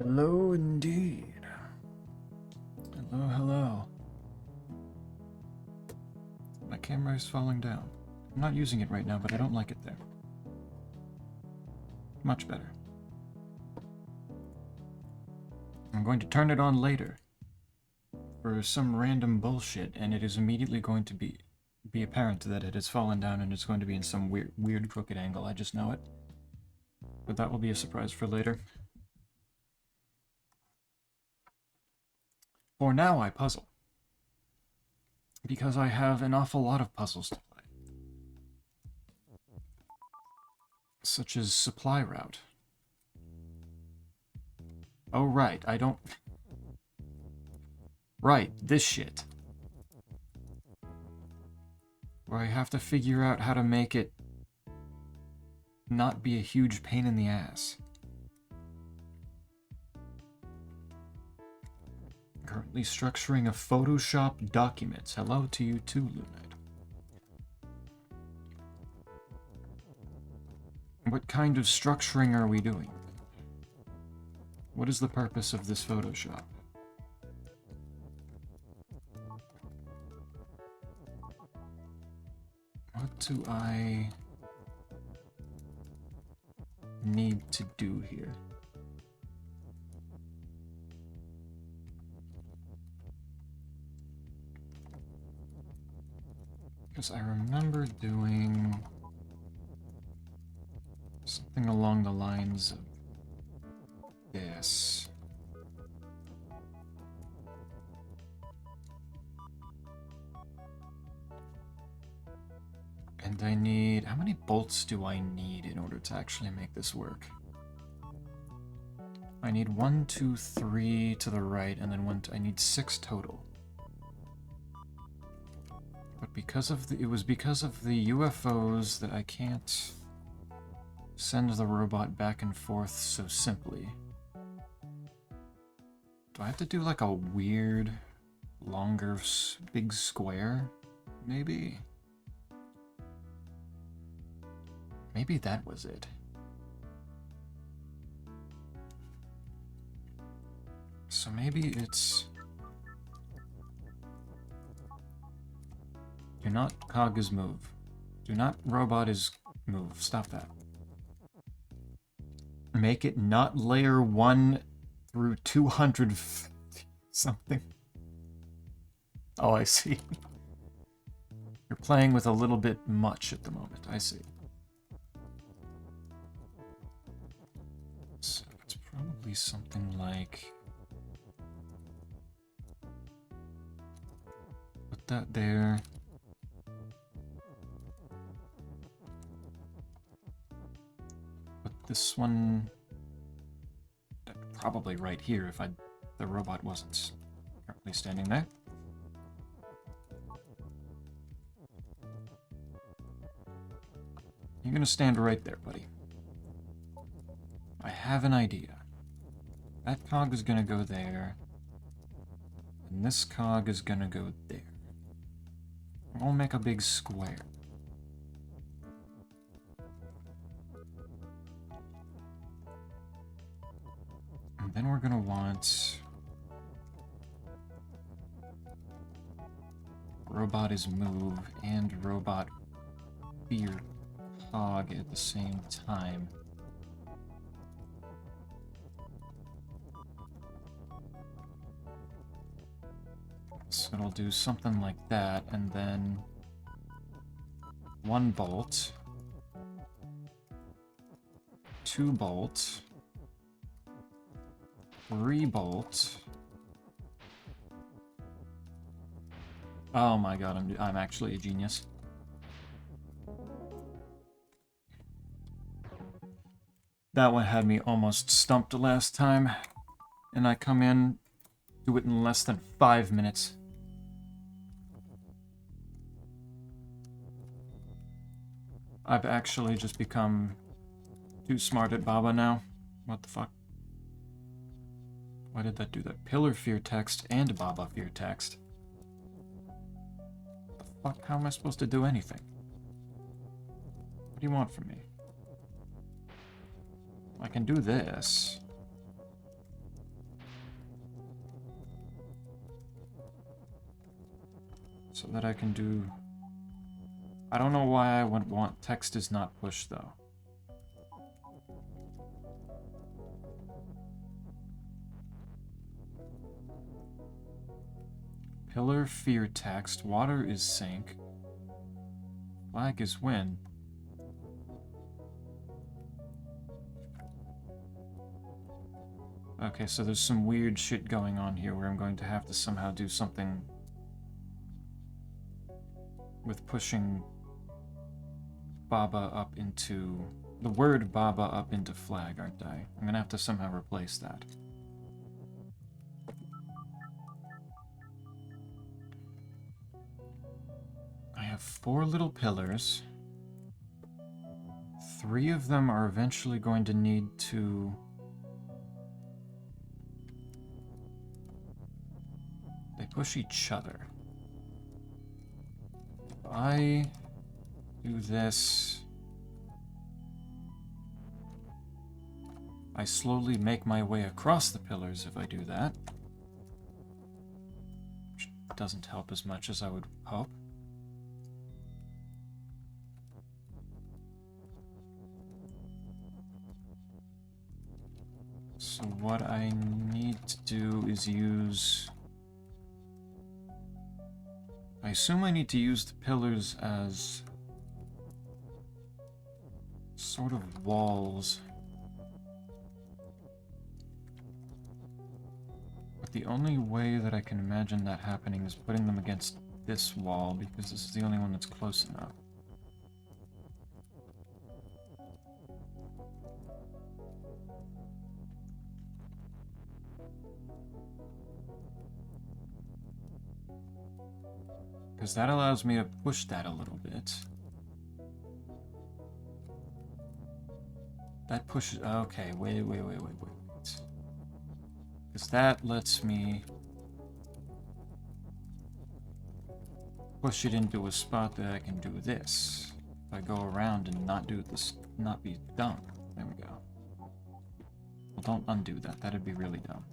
Hello indeed. Hello, hello. My camera is falling down. I'm not using it right now, but I don't like it there. Much better. I'm going to turn it on later for some random bullshit, and it is immediately going to be apparent that it has fallen down and it's going to be in some weird crooked angle. I just know it. But that will be a surprise for later. For now, I puzzle. Because I have an awful lot of puzzles to play. Such as supply route. Oh, right, I don't... Right, this shit. Where I have to figure out how to make it not be a huge pain in the ass. Currently structuring a Photoshop documents. Hello to you too, Lunite. What kind of structuring are we doing? What is the purpose of this Photoshop? What do I need to do here? Because I remember doing something along the lines of this. And I need... How many bolts do I need in order to actually make this work? I need 1, 2, 3 to the right, and then I need 6 total. But because of it was because of the UFOs that I can't send the robot back and forth so simply. Do I have to do like a weird, longer, big square? Maybe? Maybe that was it. So maybe it's... Do not cog is move. Do not robot is move. Stop that. Make it not layer 1 through 200 something. Oh, I see. You're playing with a little bit much at the moment. I see. So it's probably something like... Put that there. Put this one... Probably right here if the robot wasn't currently standing there. You're gonna stand right there, buddy. I have an idea. That cog is gonna go there. And this cog is gonna go there. We'll make a big square. And then we're gonna want... Robot is move and robot be your cog at the same time. So it'll do something like that, and then 1 bolt, 2 bolt, 3 bolt. Oh my god, I'm actually a genius. That one had me almost stumped last time, and I come in, do it in less than 5 minutes. I've actually just become too smart at Baba now. What the fuck? Why did that do that? Pillar fear text and Baba fear text. What the fuck? How am I supposed to do anything? What do you want from me? I can do this. So that I can do... I don't know why I would want text is not push, though. Pillar, fear text. Water is sink. Flag is win. Okay, so there's some weird shit going on here where I'm going to have to somehow do something with pushing Baba up into... the word Baba up into flag, aren't I? I'm gonna have to somehow replace that. I have 4 little pillars. 3 of them are eventually going to need to... they push each other. If I do this... I slowly make my way across the pillars if I do that. Which doesn't help as much as I would hope. So what I need to do is use... I assume I need to use the pillars as sort of walls. But the only way that I can imagine that happening is putting them against this wall, because this is the only one that's close enough. Because that allows me to push that a little bit. That pushes... okay, wait. Because that lets me push it into a spot that I can do this. If I go around and not do this, not be dumb. There we go. Well, don't undo that. That'd be really dumb.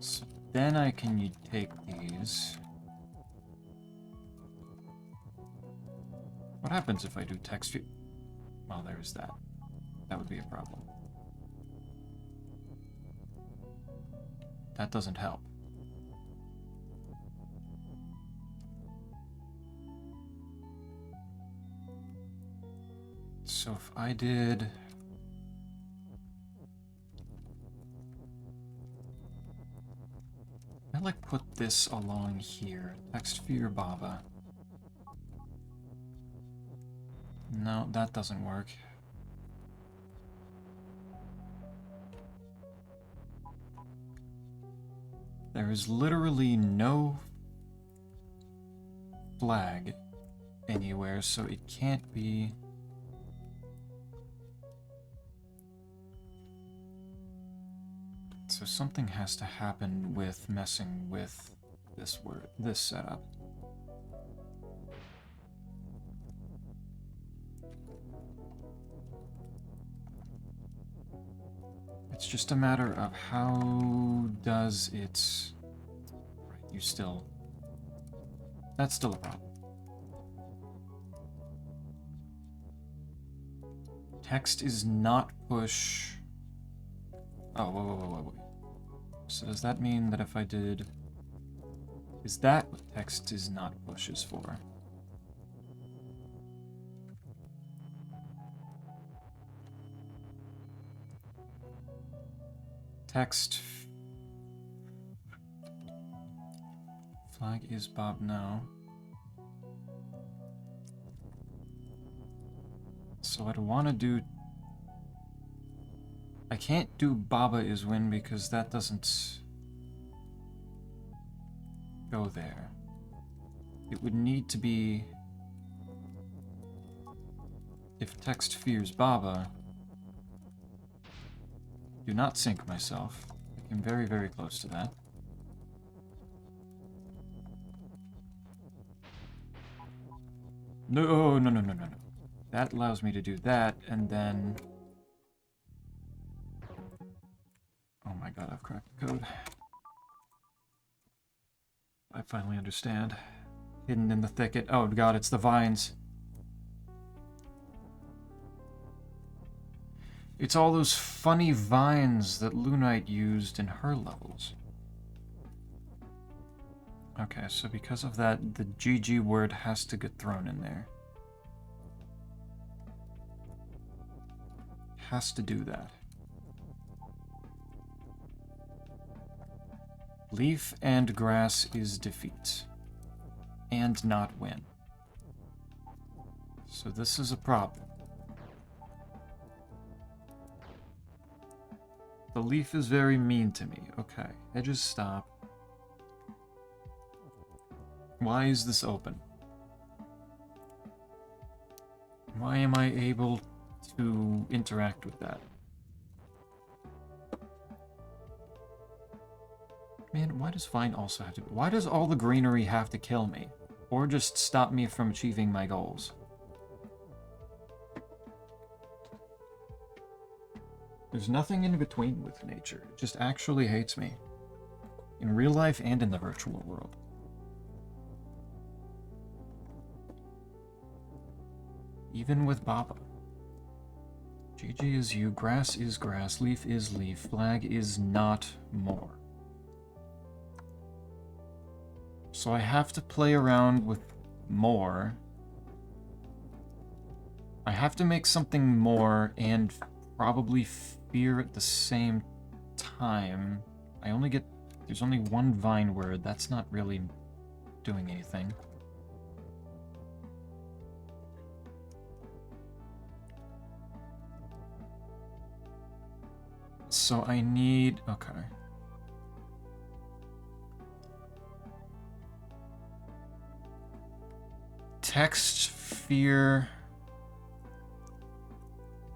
So then I can take these. What happens if I do text view? Well, there's that. That would be a problem. That doesn't help. So if I did... I like put this along here. Text fear Baba. No, that doesn't work. There is literally no flag anywhere, so it can't be... So something has to happen with messing with this word, this setup. It's just a matter of how does it... Right, you still... That's still a problem. Text is not push... Oh, whoa. So does that mean that if I did... Is that what text is not push is for? Text... Flag is Bob, no. So I'd want to do... I can't do Baba is win because that doesn't go there. It would need to be... If text fears Baba... Do not sync myself. I'm very, very close to that. No. That allows me to do that, and then... Oh my god, I've cracked the code. I finally understand. Hidden in the thicket. Oh god, it's the vines. It's all those funny vines that Lunite used in her levels. Okay, so because of that, the GG word has to get thrown in there. Has to do that. Leaf and grass is defeat. And not win. So this is a problem. The leaf is very mean to me. Okay, edges stop. Why is this open? Why am I able to interact with that? Man, why does Vine also have to... Why does all the greenery have to kill me? Or just stop me from achieving my goals? There's nothing in between with nature. It just actually hates me. In real life and in the virtual world. Even with Baba. GG is you, grass is grass, leaf is leaf, flag is not more. So I have to play around with more. I have to make something more and probably fear at the same time. I only get... There's only one vine word. That's not really doing anything. So I need... Okay. Text, fear...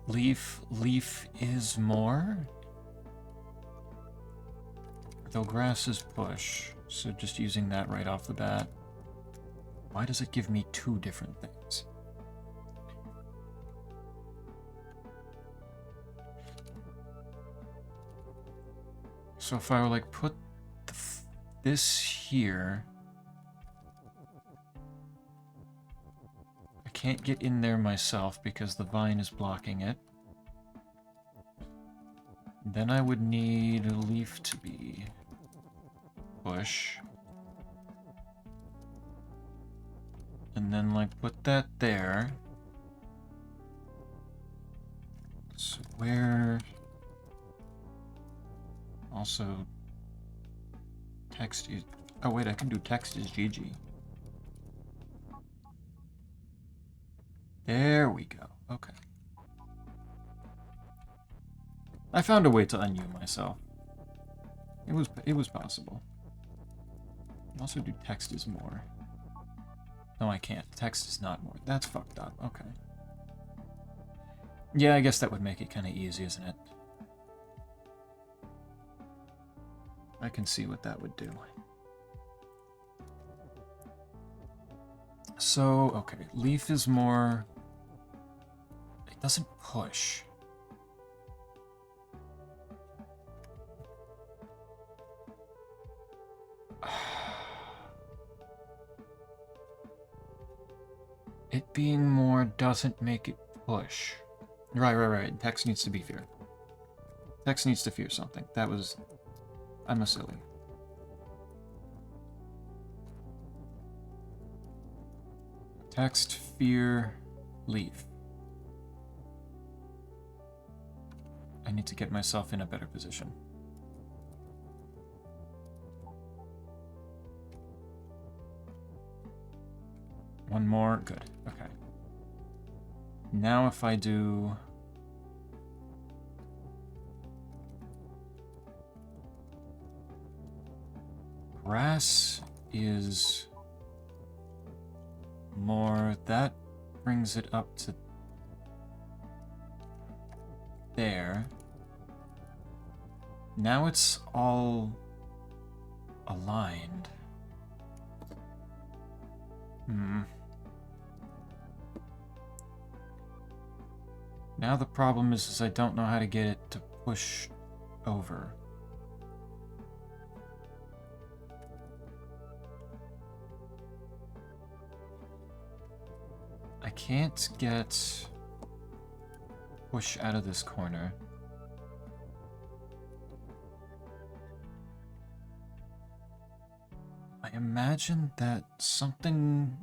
Leaf is more? Though grass is push, so just using that right off the bat. Why does it give me two different things? So if I were like put this here, I can't get in there myself because the vine is blocking it. Then I would need a leaf to be push. And then like put that there. So where... Also, text is... Oh wait, I can do text is GG. There we go. Okay. I found a way to unmute myself. It was possible. I can also do text is more. No, I can't. Text is not more. That's fucked up. Okay. Yeah, I guess that would make it kind of easy, isn't it? I can see what that would do. So, okay, leaf is more... It doesn't push. It being more doesn't make it push. Right. Text needs to be fear. Text needs to fear something. That was... I'm a silly. Text, fear, leaf. I need to get myself in a better position. One more, good, okay. Now if I do... Grass is more, that brings it up to there. Now it's all aligned. Now the problem is I don't know how to get it to push over. I can't get push out of this corner. I imagine that something...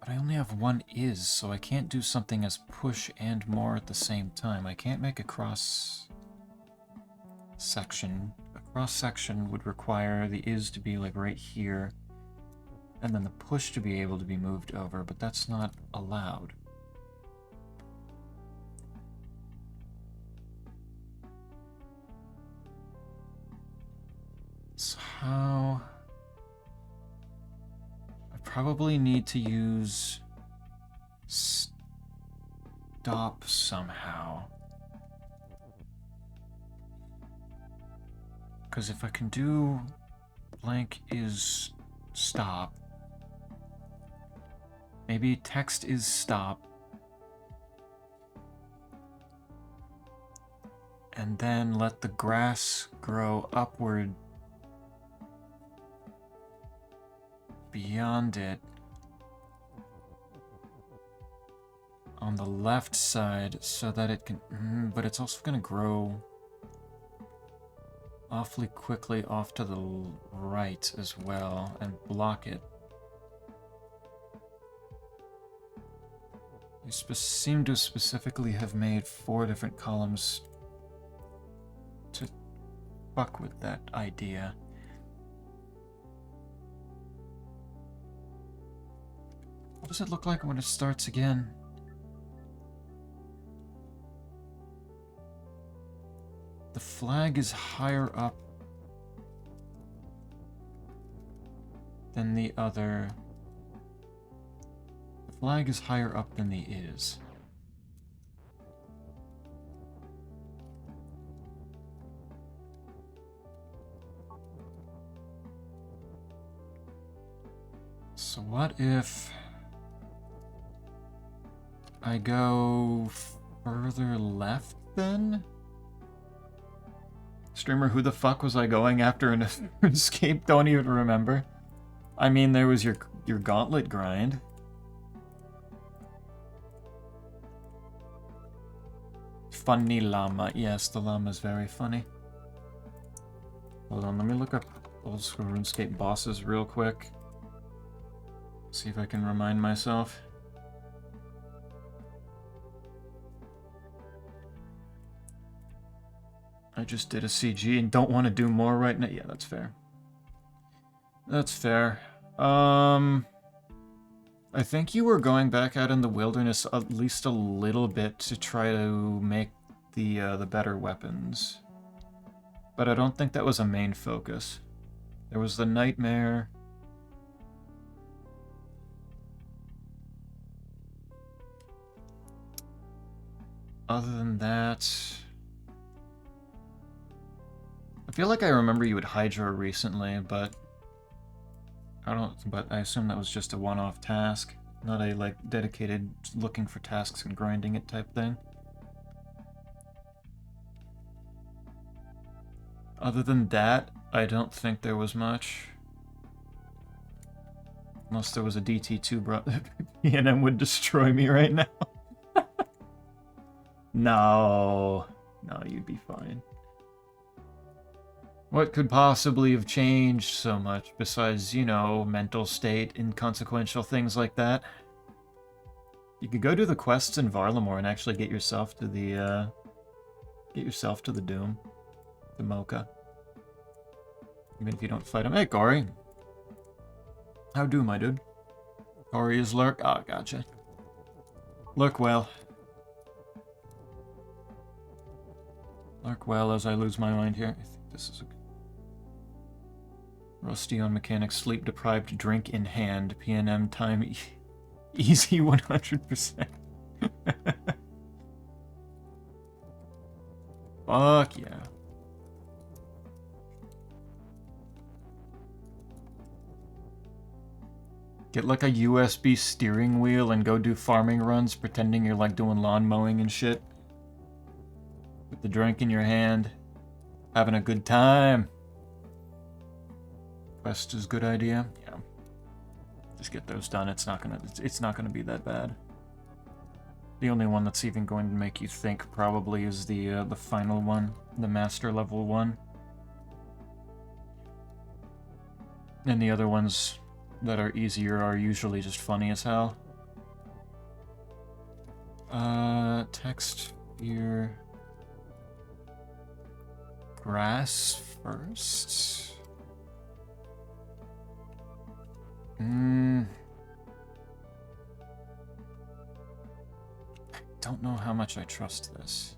But I only have one is, so I can't do something as push and more at the same time. I can't make a cross section. A cross section would require the is to be like right here, and then the push to be able to be moved over, but that's not allowed. So how... I probably need to use stop somehow. Because if I can do blank is stop, maybe text is stop, and then let the grass grow upward beyond it on the left side so that it can, but it's also going to grow awfully quickly off to the right as well and block it. You seem to specifically have made 4 different columns to fuck with that idea. What does it look like when it starts again? The flag is higher up than the other. The flag is higher up than the is. So what if I go further left then? Streamer, who the fuck was I going after in Escape? Don't even remember. I mean, there was your gauntlet grind. Funny llama. Yes, the llama's very funny. Hold on, let me look up old school RuneScape bosses real quick. See if I can remind myself. I just did a CG and don't want to do more right now. Yeah, that's fair. That's fair. I think you were going back out in the wilderness at least a little bit to try to make the better weapons. But I don't think that was a main focus. There was the nightmare. Other than that... I feel like I remember you had Hydra recently, but I assume that was just a one-off task, not a like dedicated looking for tasks and grinding it type thing. Other than that, I don't think there was much. Unless there was a DT2 bro. PNM would destroy me right now. No, you'd be fine. What could possibly have changed so much besides, you know, mental state, inconsequential things like that? You could go do the quests in Varlamore and actually get yourself to the, Doom. The Mocha. Even if you don't fight him. Hey, Cory. How do, my dude? Cory is Lurk. Ah, gotcha. Lurk well. Lurk well as I lose my mind here. I think this is a... Rusty on mechanics, sleep deprived, drink in hand, PNM time easy 100%. Fuck yeah. Get like a USB steering wheel and go do farming runs pretending you're like doing lawn mowing and shit. With the drink in your hand. Having a good time. Quest is a good idea. Yeah. Just get those done. It's not gonna be that bad. The only one that's even going to make you think probably is the final one, the master level one. And the other ones that are easier are usually just funny as hell. Text here. Grass first. Don't know how much I trust this.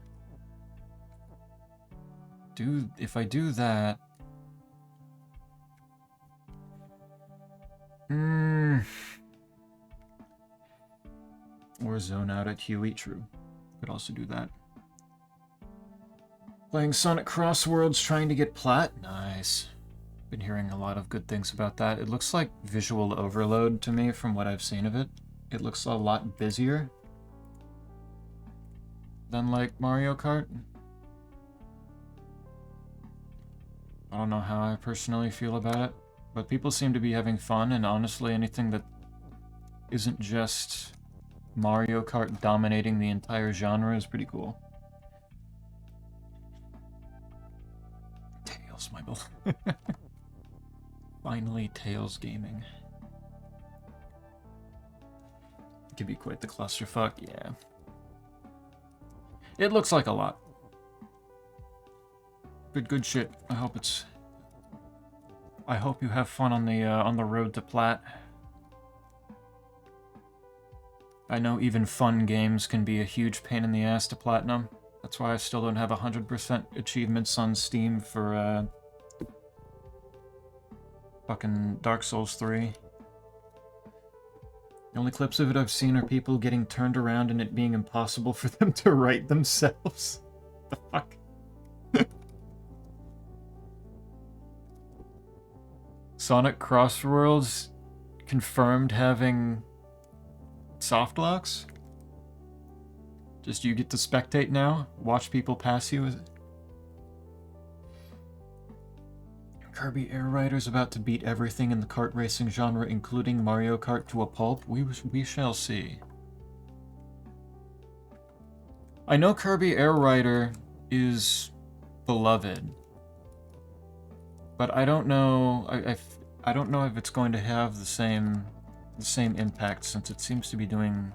If I do that... Or zone out at Huey, true. Could also do that. Playing Sonic Crossworlds, trying to get plat? Nice. Been hearing a lot of good things about that. It looks like visual overload to me from what I've seen of it. It looks a lot busier than like Mario Kart. I don't know how I personally feel about it, but people seem to be having fun, and honestly anything that isn't just Mario Kart dominating the entire genre is pretty cool. Tails, my bull. Finally, Tails gaming. It could be quite the clusterfuck, yeah. It looks like a lot. But good shit. I hope you have fun on the road to plat. I know even fun games can be a huge pain in the ass to platinum. That's why I still don't have 100% achievements on Steam for fucking Dark Souls 3. The only clips of it I've seen are people getting turned around and it being impossible for them to right themselves. The fuck? Sonic Crossworlds confirmed having soft locks? Just you get to spectate now? Watch people pass you? Kirby Air Rider's about to beat everything in the kart racing genre, including Mario Kart, to a pulp? We shall see. I know Kirby Air Rider is beloved, but I don't know. I don't know if it's going to have the same impact, since it seems to be doing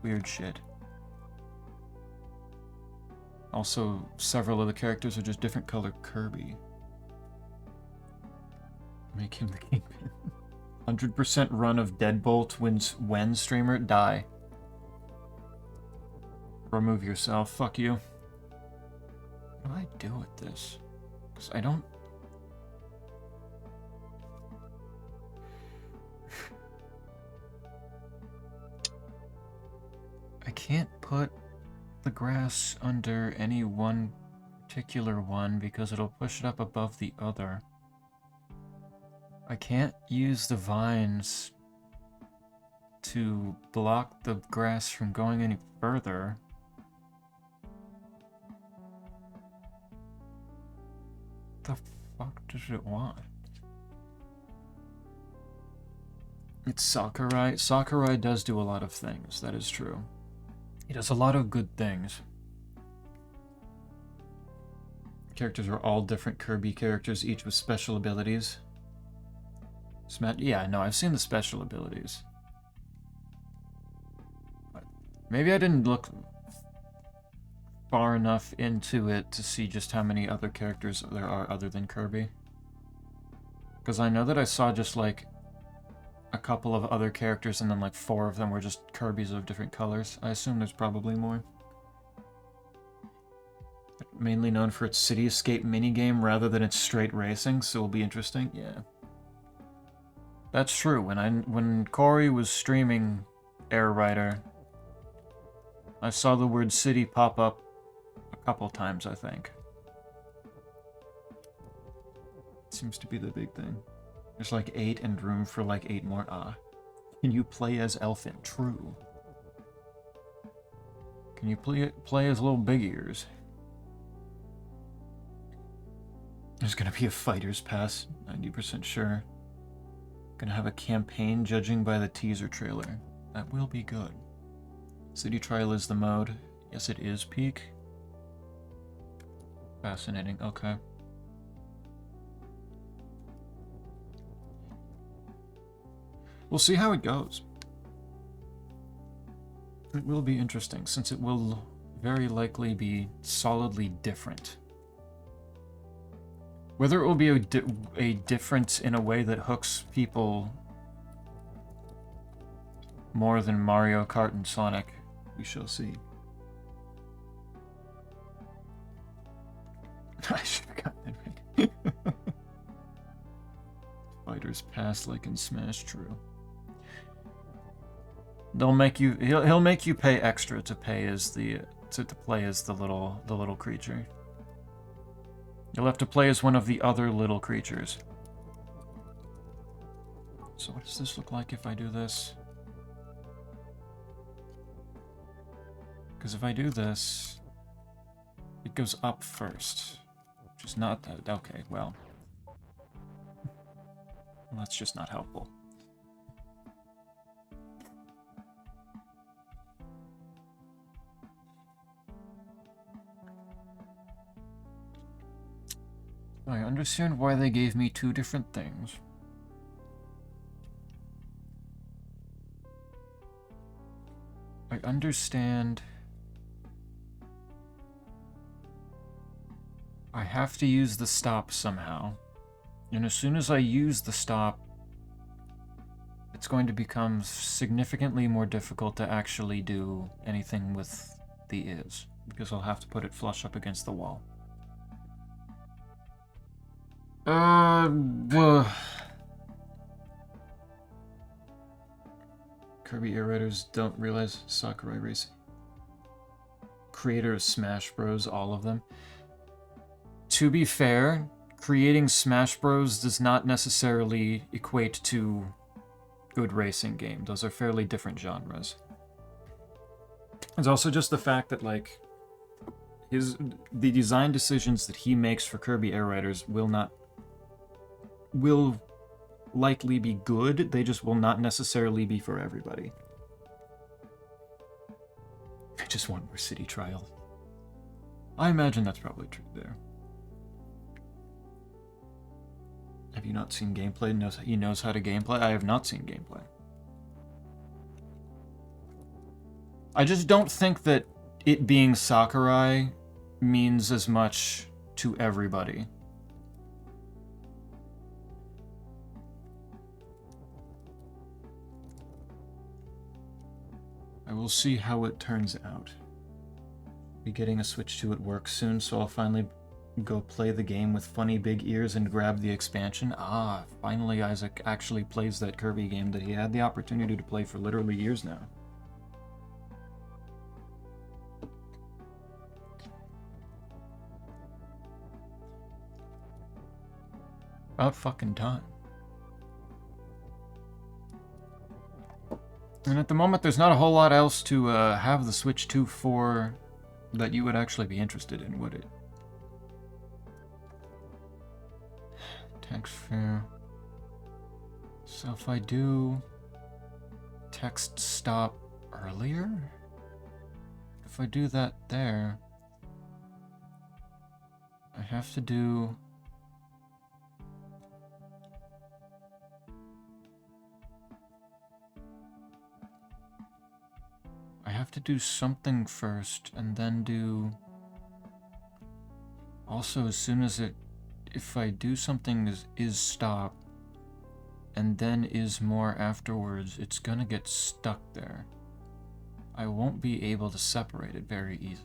weird shit. Also, several of the characters are just different color Kirby. Make him the kingpin. 100% run of Deadbolt wins when streamer die. Remove yourself. Fuck you. What do I do with this? Because I don't... I can't put the grass under any one particular one because it'll push it up above the other. I can't use the vines to block the grass from going any further. The fuck does it want? It's Sakurai. Sakurai does do a lot of things, that is true. He does a lot of good things. Characters are all different Kirby characters, each with special abilities. Yeah, no, I've seen the special abilities. Maybe I didn't look far enough into it to see just how many other characters there are other than Kirby. Because I know that I saw just like a couple of other characters and then like 4 of them were just Kirbys of different colors. I assume there's probably more. Mainly known for its City Escape minigame rather than its straight racing, so it'll be interesting. Yeah. That's true. When Corey was streaming Air Rider, I saw the word city pop up a couple times, I think. Seems to be the big thing. There's like 8 and room for like 8 more. Can you play as Elfin? True. Can you play as Little Big Ears? There's gonna be a fighter's pass, 90% sure. Gonna have a campaign judging by the teaser trailer. That will be good. City Trial is the mode. Yes, it is peak. Fascinating, okay. We'll see how it goes. It will be interesting, since it will very likely be solidly different. Whether it will be a difference in a way that hooks people more than Mario Kart and Sonic, we shall see. I should have gotten that right. Fighters pass like in Smash, true. They'll make you. He'll make you pay extra to pay as the to play as the little creature. You'll have to play as one of the other little creatures. So what does this look like if I do this? Because if I do this, it goes up first, which is not that. Okay, well, that's just not helpful. I understand why they gave me two different things. I understand. I have to use the stop somehow. And as soon as I use the stop, it's going to become significantly more difficult to actually do anything with the is, because I'll have to put it flush up against the wall. Kirby Air Raiders don't realize Sakurai Racing. Creator of Smash Bros, all of them. To be fair, creating Smash Bros does not necessarily equate to good racing game. Those are fairly different genres. It's also just the fact that, like, the design decisions that he makes for Kirby Air Raiders will likely be good, they just will not necessarily be for everybody. I just want more City Trial. I imagine that's probably true there. Have you not seen gameplay? He knows how to gameplay? I have not seen gameplay. I just don't think that it being Sakurai means as much to everybody. I will see how it turns out. Be getting a Switch 2 at work soon, so I'll finally go play the game with funny big ears and grab the expansion. Ah, finally Isaac actually plays that Kirby game that he had the opportunity to play for literally years now. About fucking time. And at the moment, there's not a whole lot else to have the Switch 2 for that you would actually be interested in, would it? Text fair. So if I do text stop earlier, if I do that there, I have to do... I have to do something first, and then do... Also, as soon as it... If I do something is stop, and then is more afterwards, it's gonna get stuck there. I won't be able to separate it very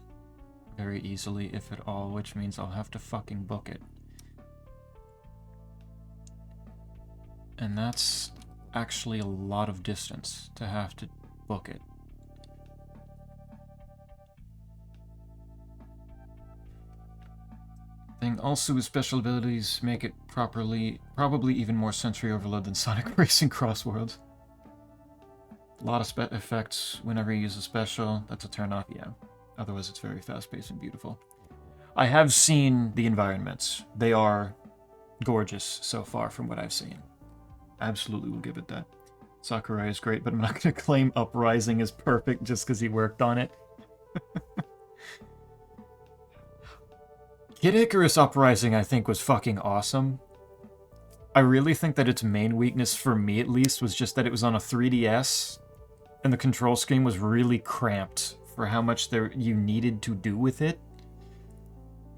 easily, if at all, which means I'll have to fucking book it. And that's actually a lot of distance to have to book it. Also, his special abilities make it probably even more sensory overload than Sonic Racing Cross Worlds. A lot of effects whenever you use a special. That's a turn off, yeah. Otherwise, it's very fast-paced and beautiful. I have seen the environments. They are gorgeous so far from what I've seen. absolutely will give it that. Sakurai is great, but I'm not going to claim Uprising is perfect just because he worked on it. Kid Icarus Uprising, I think, was fucking awesome. I really think that its main weakness, for me at least, was just that it was on a 3DS, and the control scheme was really cramped for how much you needed to do with it,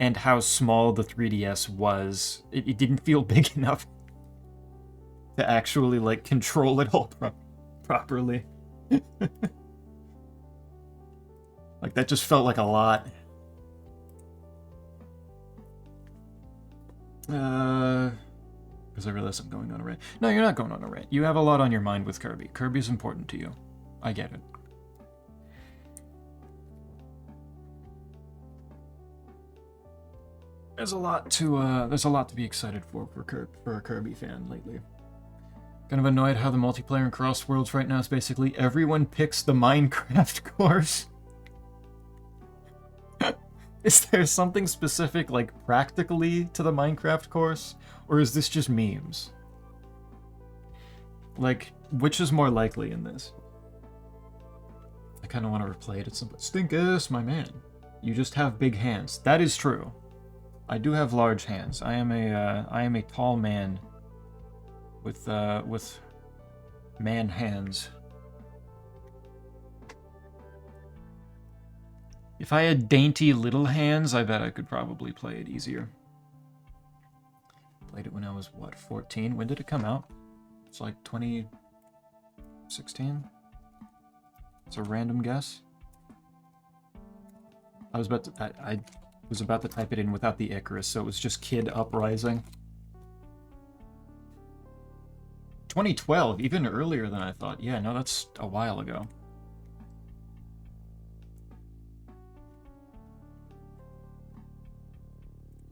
and how small the 3DS was. It didn't feel big enough to actually, like, control it all properly. Like, that just felt like a lot. Because I realize I'm going on a rant. No, you're not going on a rant. You have a lot on your mind with Kirby. Kirby's important to you. I get it. There's a lot to be excited for a Kirby fan lately. Kind of annoyed how the multiplayer in Cross Worlds right now is basically everyone picks the Minecraft course. Is there something specific, like, practically to the Minecraft course? Or is this just memes? Like, which is more likely in this? I kind of want to replay it at some point. Stinkus, my man. You just have big hands. That is true. I do have large hands. I am a tall man with man hands. If I had dainty little hands, I bet I could probably play it easier. Played it when I was, what, 14? When did it come out? It's like 2016? It's a random guess. I was about to type it in without the Icarus, so it was just Kid Uprising. 2012, even earlier than I thought. Yeah, no, that's a while ago.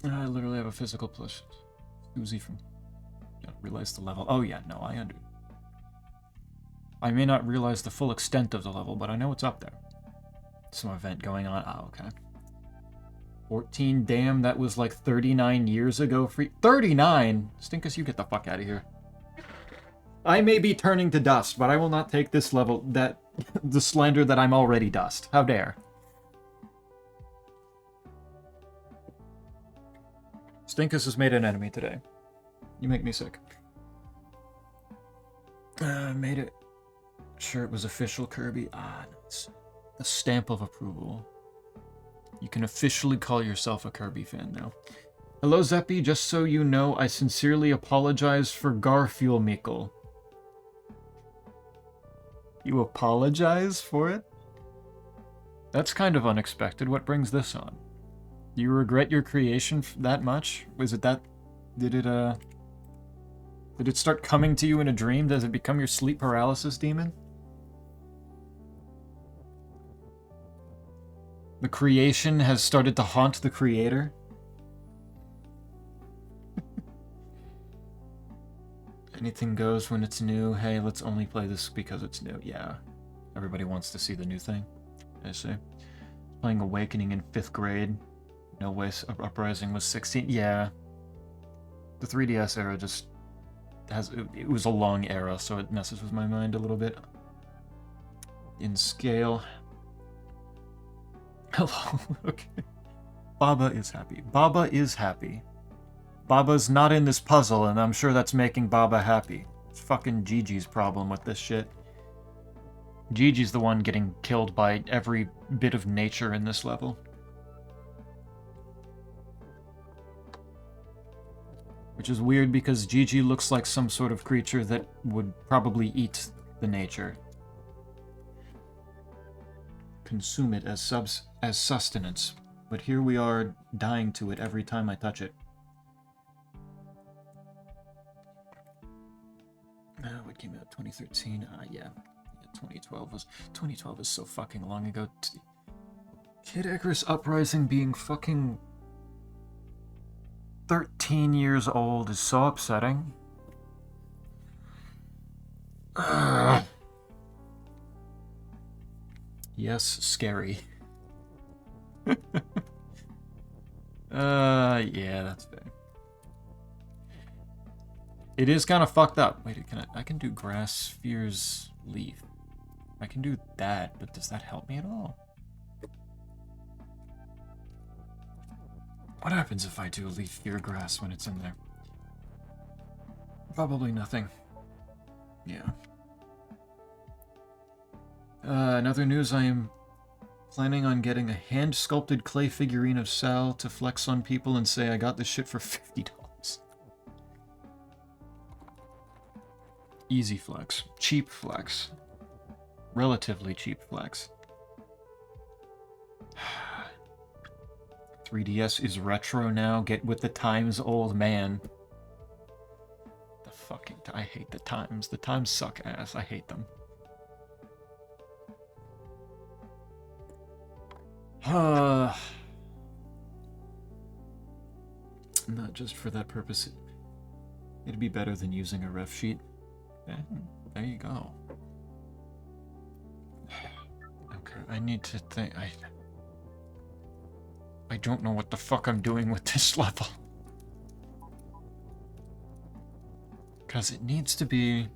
I literally have a physical plus Uzi from... Don't realize the level. Oh yeah, no, I under. I may not realize the full extent of the level, but I know it's up there. Some event going on. Oh, okay. 14, damn, that was like 39 years ago. 39? Stinkus, you get the fuck out of here. I may be turning to dust, but I will not take this level, the slander that I'm already dust. How dare. Stinkus has made an enemy today. You make me sick. Made it. Sure, it was official, Kirby. Ah, nice. A stamp of approval. You can officially call yourself a Kirby fan now. Hello, Zeppy. Just so you know, I sincerely apologize for Garfield Mikkel. You apologize for it? That's kind of unexpected. What brings this on? Do you regret your creation that much? Was it that... Did it start coming to you in a dream? Does it become your sleep paralysis demon? The creation has started to haunt the creator? Anything goes when it's new. Hey, let's only play this because it's new. Yeah. Everybody wants to see the new thing. I see. Playing Awakening in 5th grade. No way Uprising was 16. Yeah. The 3DS era just has... It was a long era, so it messes with my mind a little bit. In scale. Hello. Okay. Baba is happy. Baba is happy. Baba's not in this puzzle, and I'm sure that's making Baba happy. It's fucking Gigi's problem with this shit. Gigi's the one getting killed by every bit of nature in this level. Which is weird because Gigi looks like some sort of creature that would probably eat the nature. Consume it as sustenance. But here we are dying to it every time I touch it. What came out 2013? Yeah. 2012 is so fucking long ago. Kid Icarus Uprising being fucking 13 years old is so upsetting. Yes, scary. Yeah, that's fair. It is kind of fucked up. Wait, I can do grass spheres leaf. I can do that, but does that help me at all? What happens if I do leaf fear grass when it's in there? Probably nothing. Yeah. In other news, I am planning on getting a hand-sculpted clay figurine of Sal to flex on people and say I got this shit for $50. Easy flex. Cheap flex. Relatively cheap flex. 3DS is retro now. Get with the times, old man. The fucking... I hate the times. The times suck ass. I hate them. Not just for that purpose. It'd be better than using a ref sheet. There you go. Okay, I need to think. I don't know what the fuck I'm doing with this level. Because it needs to be...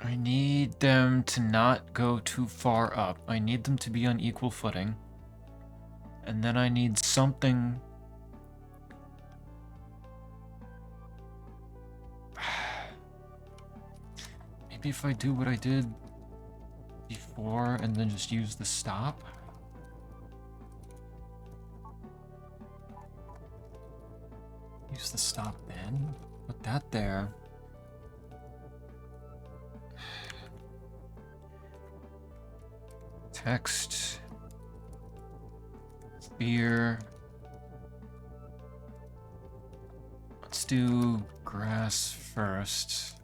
I need them to not go too far up. I need them to be on equal footing. And then I need something... Maybe if I do what I did before and then just use the stop? Use the stop then? Put that there. Text. Spear. Let's do grass first.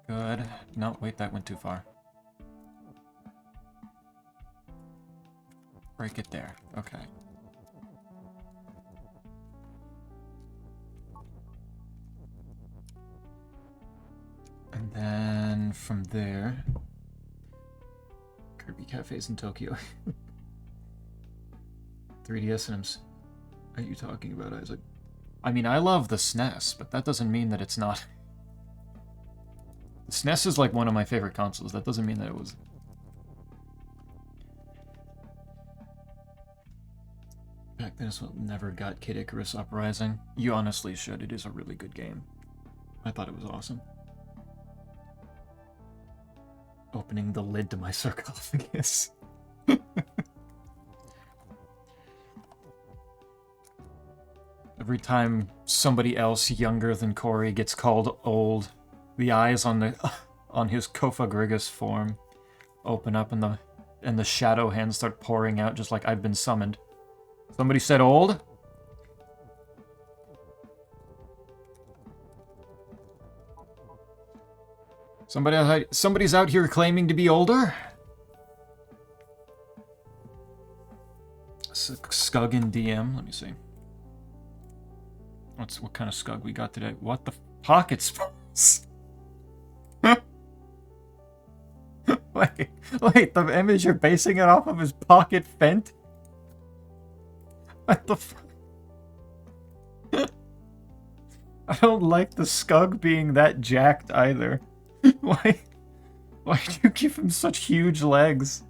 Good. No, wait, that went too far. Break it there. Okay. And then from there... Kirby Cafes in Tokyo. 3DS and are you talking about, Isaac? I mean, I love the SNES, but that doesn't mean that it's not... The SNES is like one of my favorite consoles. That doesn't mean that it was... Back then, it never got Kid Icarus Uprising. You honestly should. It is a really good game. I thought it was awesome. Opening the lid to my sarcophagus. Every time somebody else younger than Corey gets called old, the eyes on his Kofagrigus form open up and the shadow hands start pouring out just like I've been summoned. Somebody said old? Somebody's out here claiming to be older? Scug in DM, let me see. What kind of scug we got today? What the pocket spells? Wait, the image you're basing it off of is Pocket Fent? What the fuck? I don't like the Scug being that jacked either. Why do you give him such huge legs?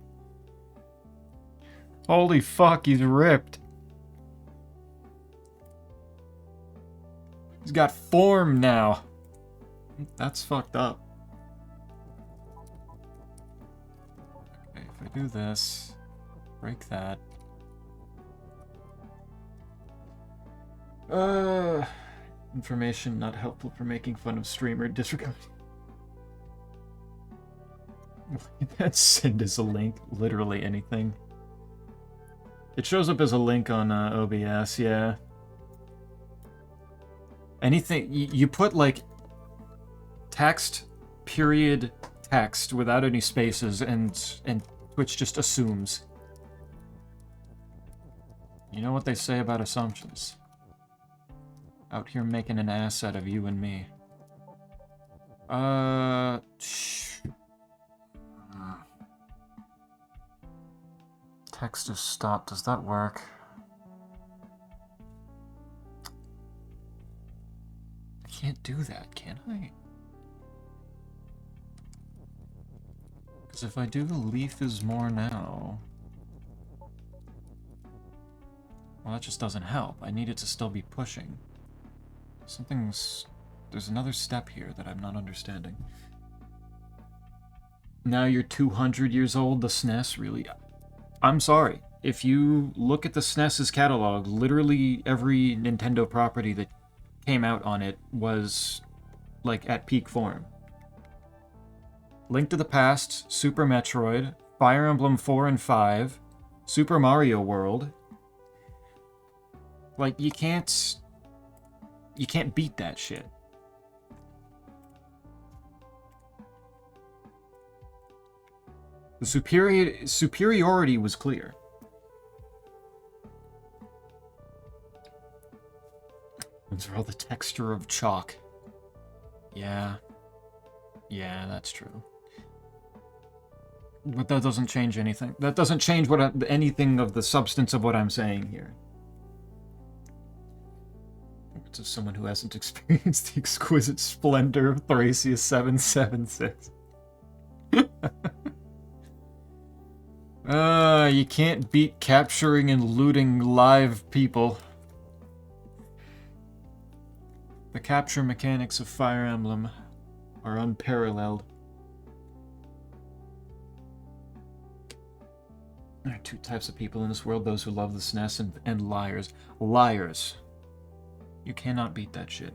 Holy fuck, he's ripped. He's got form now. That's fucked up. Okay, if I do this, break that. Information not helpful for making fun of streamer disregard. That send as a link, literally anything. It shows up as a link on OBS, yeah. Anything, you put like text, period, text without any spaces and Twitch just assumes. You know what they say about assumptions. Out here making an ass out of you and me. Uh... Text is stopped. Does that work? I can't do that, can I? Because if I do the leaf is more now... Well, that just doesn't help. I need it to still be pushing. Something's... There's another step here that I'm not understanding. Now you're 200 years old, the SNES, really? I'm sorry. If you look at the SNES's catalog, literally every Nintendo property that came out on it was, like, at peak form. Link to the Past, Super Metroid, Fire Emblem 4 and 5, Super Mario World. Like, you can't beat that shit. The superiority was clear. Those are all the texture of chalk. Yeah. Yeah, that's true. But that doesn't change anything. That doesn't change anything of the substance of what I'm saying here. To someone who hasn't experienced the exquisite splendor of Thracia 776. You can't beat capturing and looting live people. The capture mechanics of Fire Emblem are unparalleled. There are two types of people in this world, those who love the SNES and liars. Liars. You cannot beat that shit.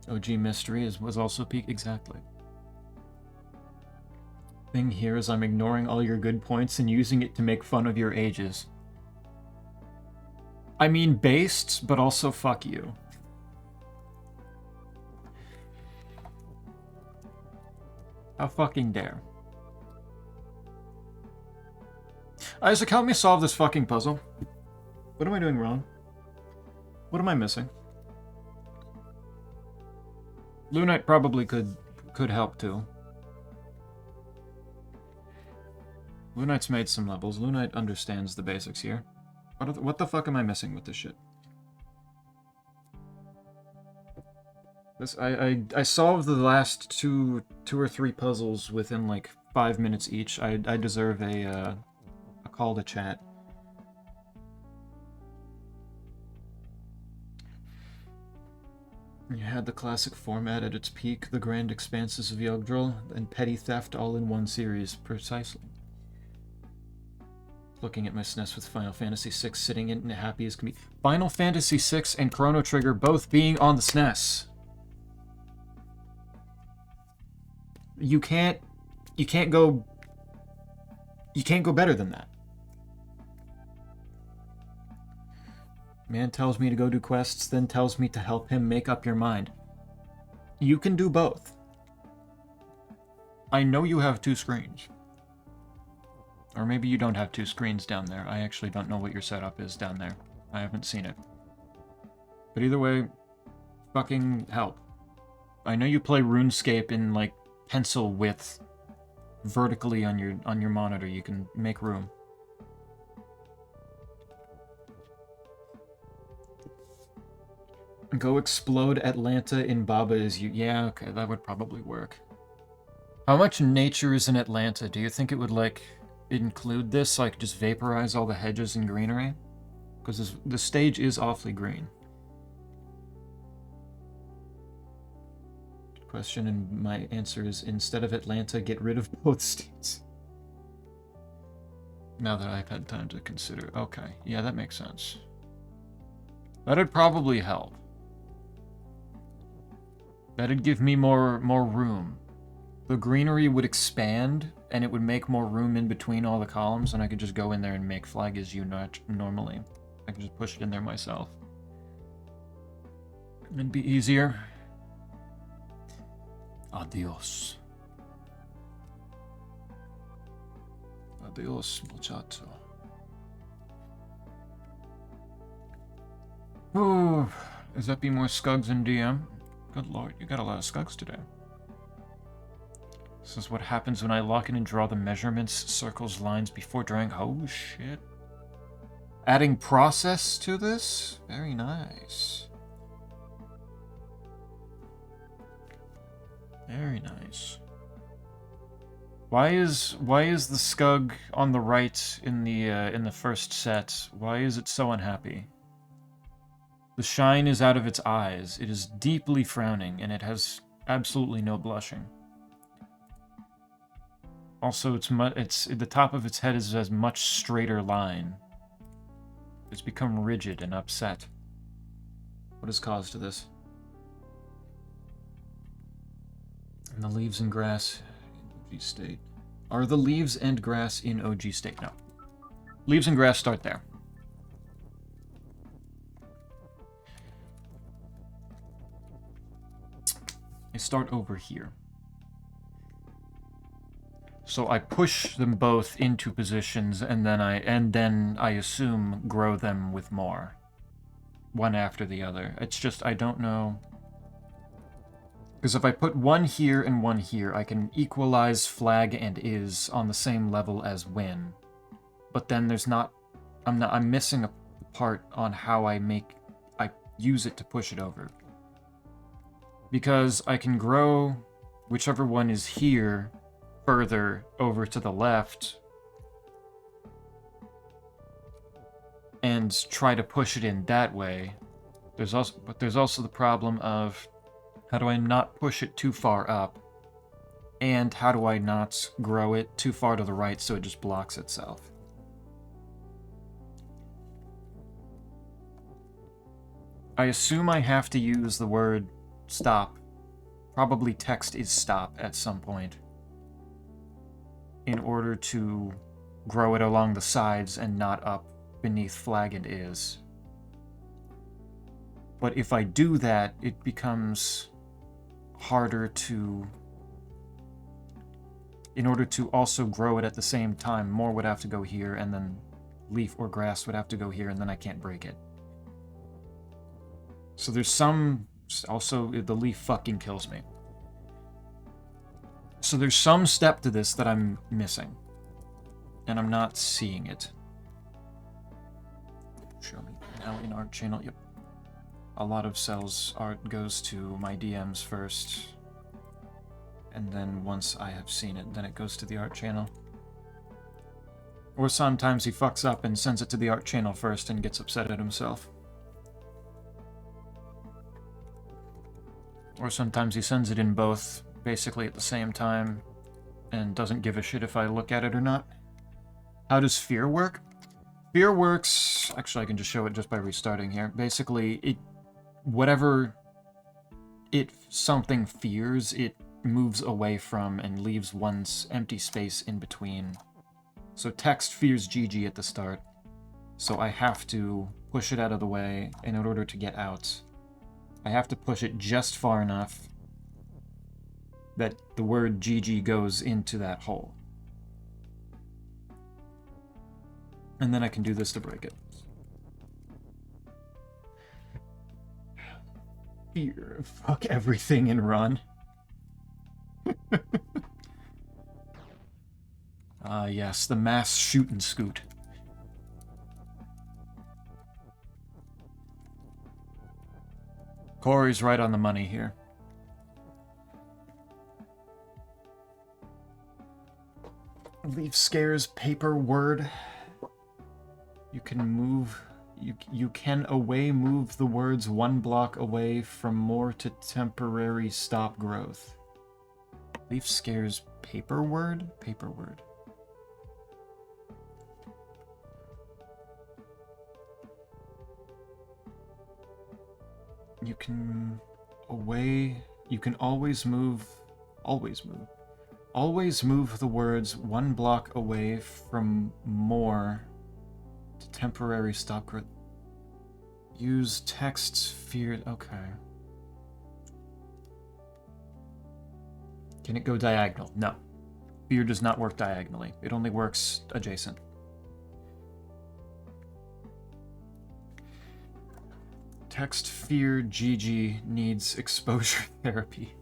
OG Mystery was also peak. Exactly. Thing here is I'm ignoring all your good points and using it to make fun of your ages. I mean based, but also fuck you. How fucking dare. Isaac, help me solve this fucking puzzle. What am I doing wrong? What am I missing? Lunite probably could help too. Lunite's made some levels. Lunite understands the basics here. What the fuck am I missing with this shit? I solved the last two or three puzzles within like 5 minutes each. I deserve a call to chat. You had the classic format at its peak, the grand expanses of Yggdrasil, and petty theft all in one series, precisely. Looking at my SNES with Final Fantasy VI sitting in it, happy as can be. Final Fantasy VI and Chrono Trigger both being on the SNES. You can't go better than that. Man tells me to go do quests, then tells me to help him make up your mind. You can do both. I know you have 2 screens. Or maybe you don't have 2 screens down there. I actually don't know what your setup is down there. I haven't seen it. But either way, fucking help. I know you play RuneScape in, like, pencil width vertically on your monitor. You can make room. Go explode Atlanta in Baba Is You. Yeah, okay, that would probably work. How much nature is in Atlanta? Do you think it would, like, include this so I could just vaporize all the hedges and greenery? Because the stage is awfully green. Good question, and my answer is instead of Atlanta, get rid of both states. Now that I've had time to consider. Okay, yeah, that makes sense. That'd probably help. That'd give me more room. The greenery would expand, and it would make more room in between all the columns, and I could just go in there and make flag as you normally. I could just push it in there myself. It'd be easier. Adios. Adios, muchacho. Oh, is that be more Scugs and DM? Good lord, you got a lot of skugs today. This is what happens when I lock in and draw the measurements, circles, lines before drawing. Oh shit. Adding process to this? Very nice. Very nice. Why is the Skug on the right in the first set? Why is it so unhappy? The shine is out of its eyes. It is deeply frowning, and it has absolutely no blushing. Also, it's the top of its head is a much straighter line. It's become rigid and upset. What has caused this? And the leaves and grass in OG state. Are the leaves and grass in OG state? No. Leaves and grass start there. They start over here. So I push them both into positions, and then I assume grow them with more, one after the other. It's just I don't know, because if I put one here and one here, I can equalize flag and is on the same level as win. But then I'm missing a part on how I use it to push it over. Because I can grow whichever one is here further over to the left and try to push it in that way. There's also the problem of how do I not push it too far up, and how do I not grow it too far to the right so it just blocks itself. I assume I have to use the word stop. Probably text is stop at some point, in order to grow it along the sides and not up beneath flag and is. But if I do that, it becomes harder to... In order to also grow it at the same time, more would have to go here, and then leaf or grass would have to go here, and then I can't break it. So there's some... Also, the leaf fucking kills me. So there's some step to this that I'm missing. And I'm not seeing it. Show me now in art channel. Yep. A lot of Cell's art goes to my DMs first. And then once I have seen it, then it goes to the art channel. Or sometimes he fucks up and sends it to the art channel first and gets upset at himself. Or sometimes he sends it in both, basically at the same time, and doesn't give a shit if I look at it or not. How does fear work? Fear works... Actually, I can just show it just by restarting here. Basically, whatever something fears, it moves away from and leaves one's empty space in between. So text fears GG at the start. So I have to push it out of the way in order to get out. I have to push it just far enough that the word GG goes into that hole. And then I can do this to break it. Fear. Fuck everything and run. Yes, the mass shoot and scoot. Corey's right on the money here. Leaf scares paper word. You can move... You can move the words one block away from more to temporary stop growth. Leaf scares paper word? Paper word. You can always move the words one block away from more to temporary stop growth. Use texts feared. Okay. Can it go diagonal? No. Fear does not work diagonally. It only works adjacent. Text fear Gigi needs exposure therapy.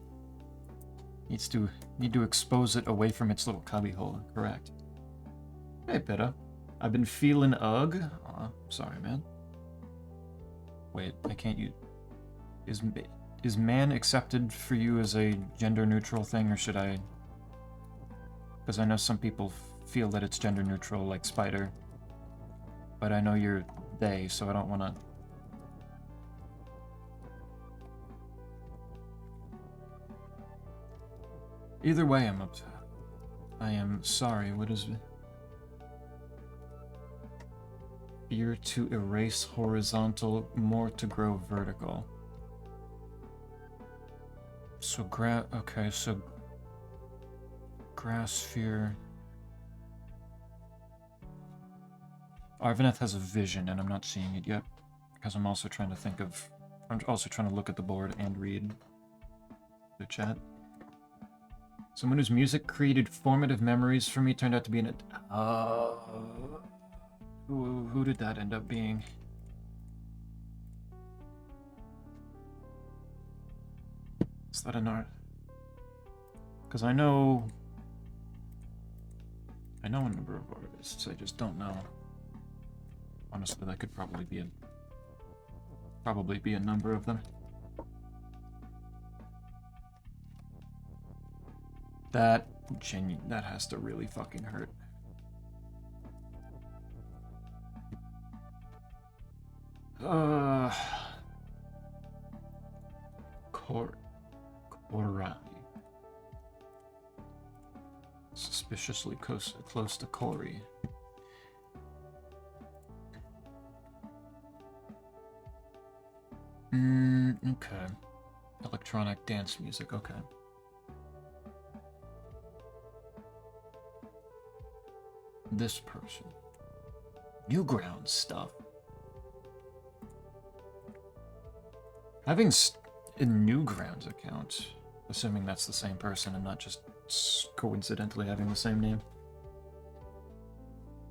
Need to expose it away from its little cubbyhole. Correct. Hey, Pitta. I've been feeling ugh. Aw, sorry, man. Wait, I can't use... Is man accepted for you as a gender-neutral thing, or should I... Because I know some people feel that it's gender-neutral, like Spider. But I know you're they, so I don't want to... Either way, I'm upset. I am sorry. What is it? Fear to erase horizontal, more to grow vertical. So okay, so grass fear. Arvaneth has a vision, and I'm not seeing it yet because I'm also trying to think of. I'm also trying to look at the board and read the chat. Someone whose music created formative memories for me turned out to be an. Who did that end up being? Is that an art? Because I know a number of artists. I just don't know. Honestly, that could probably be a number of them. That has to really fucking hurt. Korai. Suspiciously close to Cory. Okay. Electronic dance music, okay. This person. Newgrounds stuff. Having a Newgrounds account, assuming that's the same person and not just coincidentally having the same name.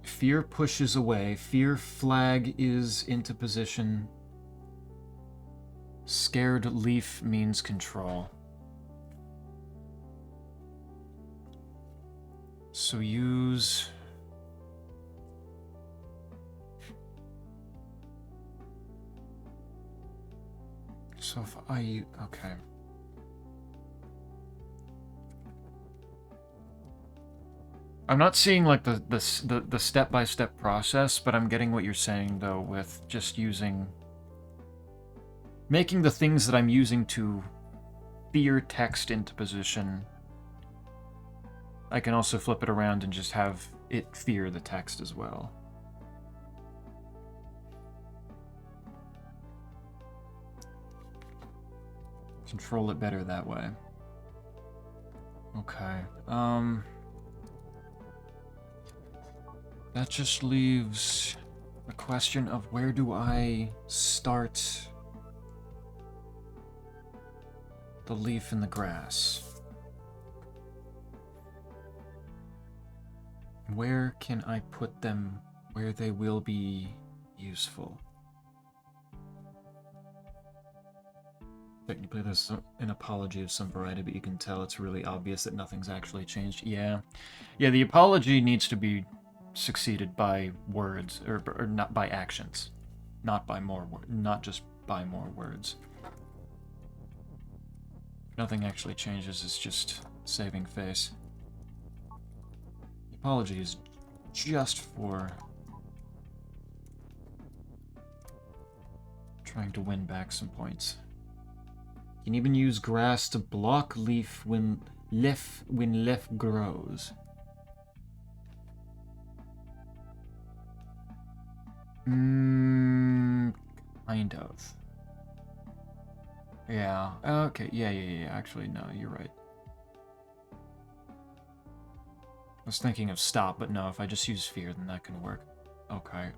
Fear pushes away. Fear flag is into position. Scared leaf means control. So use... So if I... Okay. I'm not seeing like the step-by-step process, but I'm getting what you're saying though with just using... Making the things that I'm using to fear text into position. I can also flip it around and just have it fear the text as well. Control it better that way. Okay. That just leaves a question of where do I start the leaf in the grass? Where can I put them where they will be useful? Technically, there's an apology of some variety, but you can tell it's really obvious that nothing's actually changed. Yeah, the apology needs to be succeeded by words, or not by actions, not by more not just by more words. If nothing actually changes, it's just saving face. The apology is just for trying to win back some points. You can even use grass to block leaf when leaf grows. Kind of. Yeah. Okay. Yeah. Actually, no, you're right. I was thinking of stop, but no, if I just use fear, then that can work. Okay.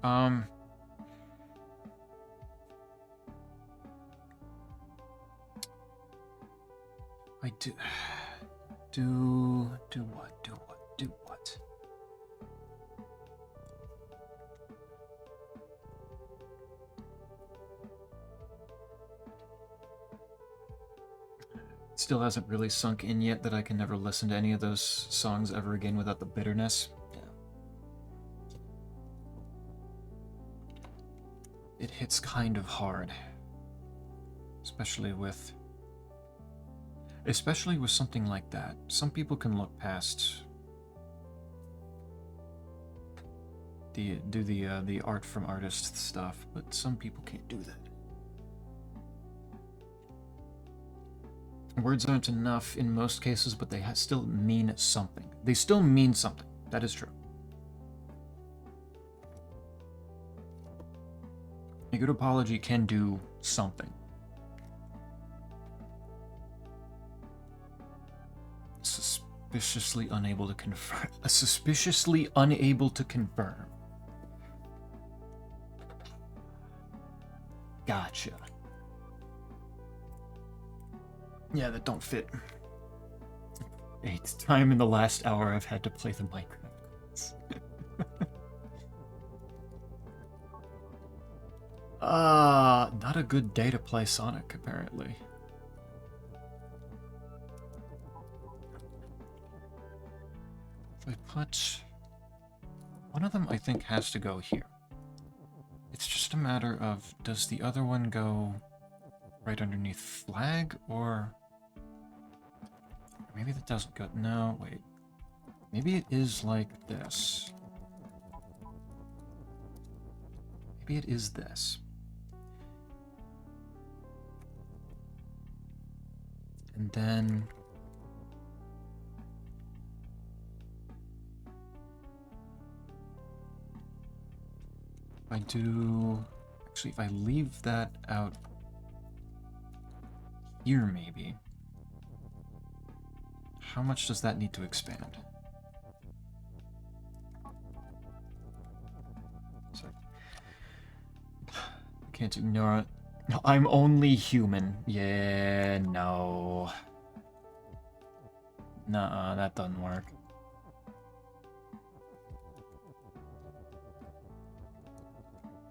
I do what? Still hasn't really sunk in yet that I can never listen to any of those songs ever again without the bitterness. Yeah. It hits kind of hard. Especially with something like that. Some people can look past the art from artist stuff, but some people can't do that. Words aren't enough in most cases, but they still mean something. They still mean something. That is true. A good apology can do something. Suspiciously unable to confirm. Suspiciously unable to confirm. Gotcha. Yeah, that don't fit. 8th time in the last hour I've had to play the Minecraft. Not a good day to play Sonic, apparently. If I put... One of them, I think, has to go here. It's just a matter of, does the other one go right underneath flag, or... Maybe that doesn't go... No, wait. Maybe it is like this. Maybe it is this. And then... If I do... Actually, if I leave that out here, maybe... How much does that need to expand? Sorry. I can't ignore it. No, I'm only human. Yeah, no. Nuh-uh, that doesn't work.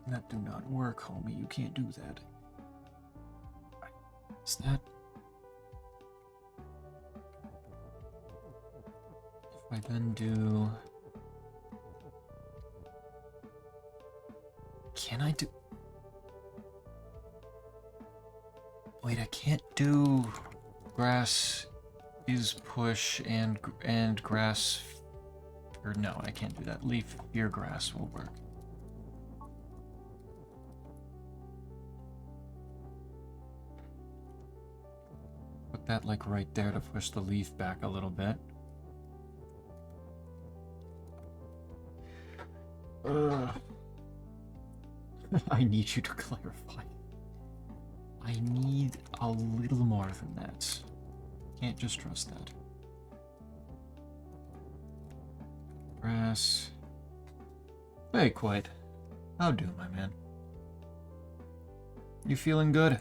That do not work, homie. You can't do that. Is that... If I then do... Can I do... Wait, I can't do... Grass is push and grass... Or no, I can't do that. Leaf, your grass will work. Put that like right there to push the leaf back a little bit. I need you to clarify. I need a little more than that. Can't just trust that. Grass. Hey, quite. How do, my man? You feeling good?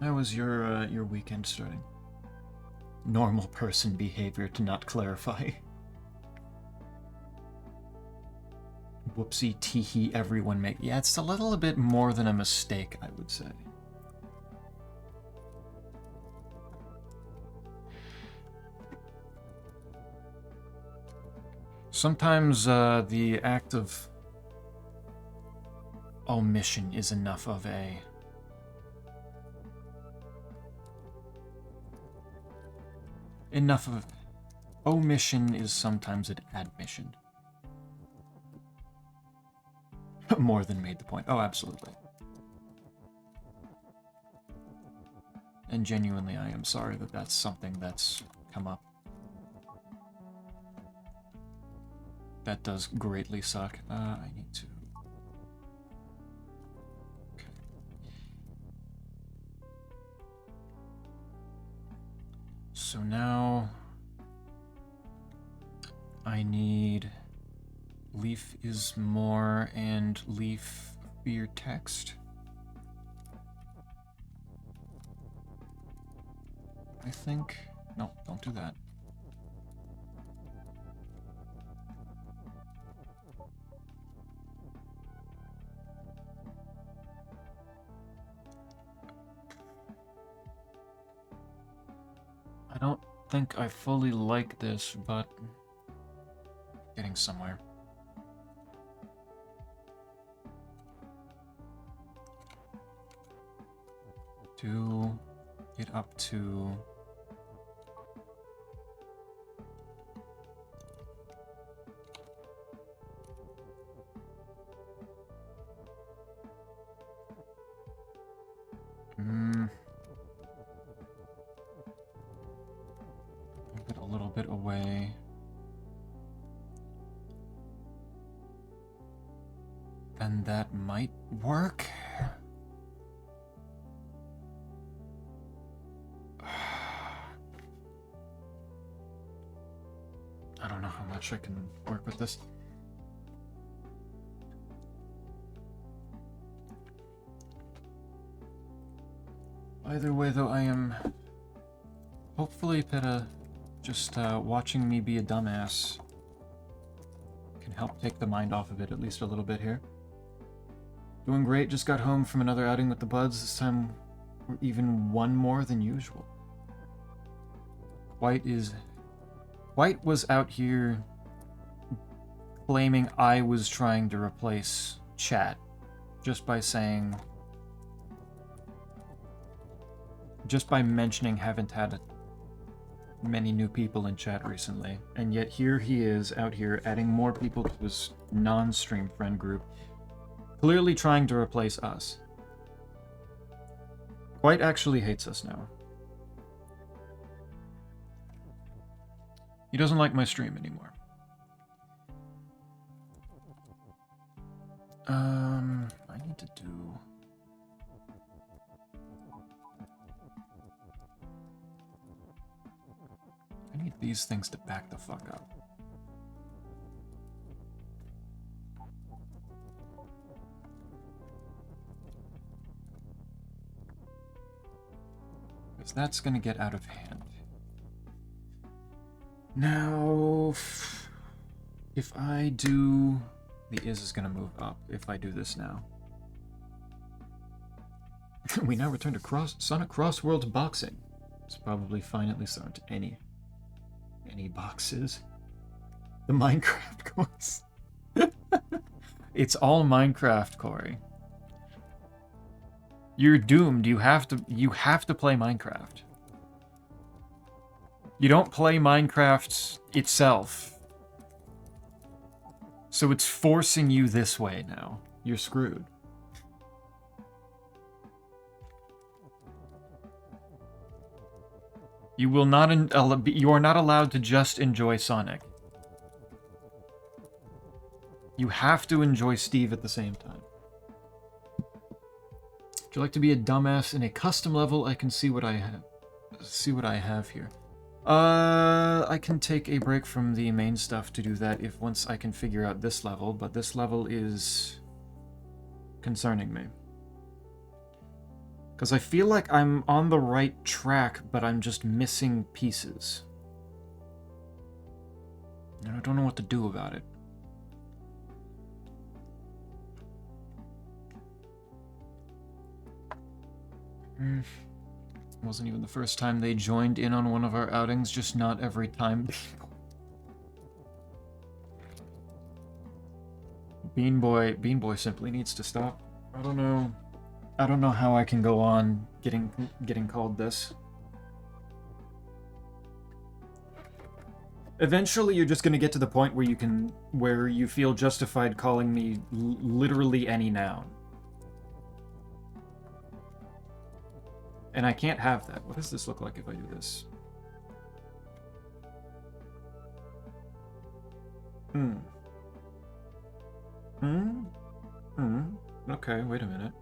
How was your weekend starting? Normal person behavior to not clarify. Whoopsie teehee everyone make. Yeah, it's a little bit more than a mistake, I would say. Sometimes the act of omission is enough of a... Enough of... Omission is sometimes an admission. More than made the point. Oh, absolutely. And genuinely, I am sorry that that's something that's come up. That does greatly suck. I need to... Okay. So now... I need... Leaf is more and leaf for your text. I think... No, don't do that. think I fully like this, but getting somewhere. To get up to... Move it a little bit away. Then that might work. I don't know how much I can work with this. Either way, though, I am hopefully just watching me be a dumbass can help take the mind off of it at least a little bit here. Doing great, just got home from another outing with the buds. This time we're even one more than usual. White was out here claiming I was trying to replace chat just by mentioning haven't had many new people in chat recently, and yet here he is out here adding more people to his non-stream friend group, clearly trying to replace us. White actually hates us now. He doesn't like my stream anymore. I need to do... I need these things to back the fuck up. Because that's gonna get out of hand. Now, if I do... The is gonna move up if I do this now. We now return to Sonic Crossworld's boxing. It's probably fine, at least there aren't any boxes. The Minecraft course. It's all Minecraft, Corey. You're doomed. You have to play Minecraft. You don't play Minecraft itself. So it's forcing you this way now. You're screwed. You are not allowed to just enjoy Sonic. You have to enjoy Steve at the same time. Would you like to be a dumbass in a custom level? I can see what I have here. I can take a break from the main stuff to do that once I can figure out this level, but this level is concerning me. Because I feel like I'm on the right track, but I'm just missing pieces. And I don't know what to do about it. It wasn't even the first time they joined in on one of our outings, just not every time. Bean Boy simply needs to stop. I don't know how I can go on getting called this. Eventually, you're just gonna get to the point where you feel justified calling me literally any noun. And I can't have that. What does this look like if I do this? Okay, wait a minute.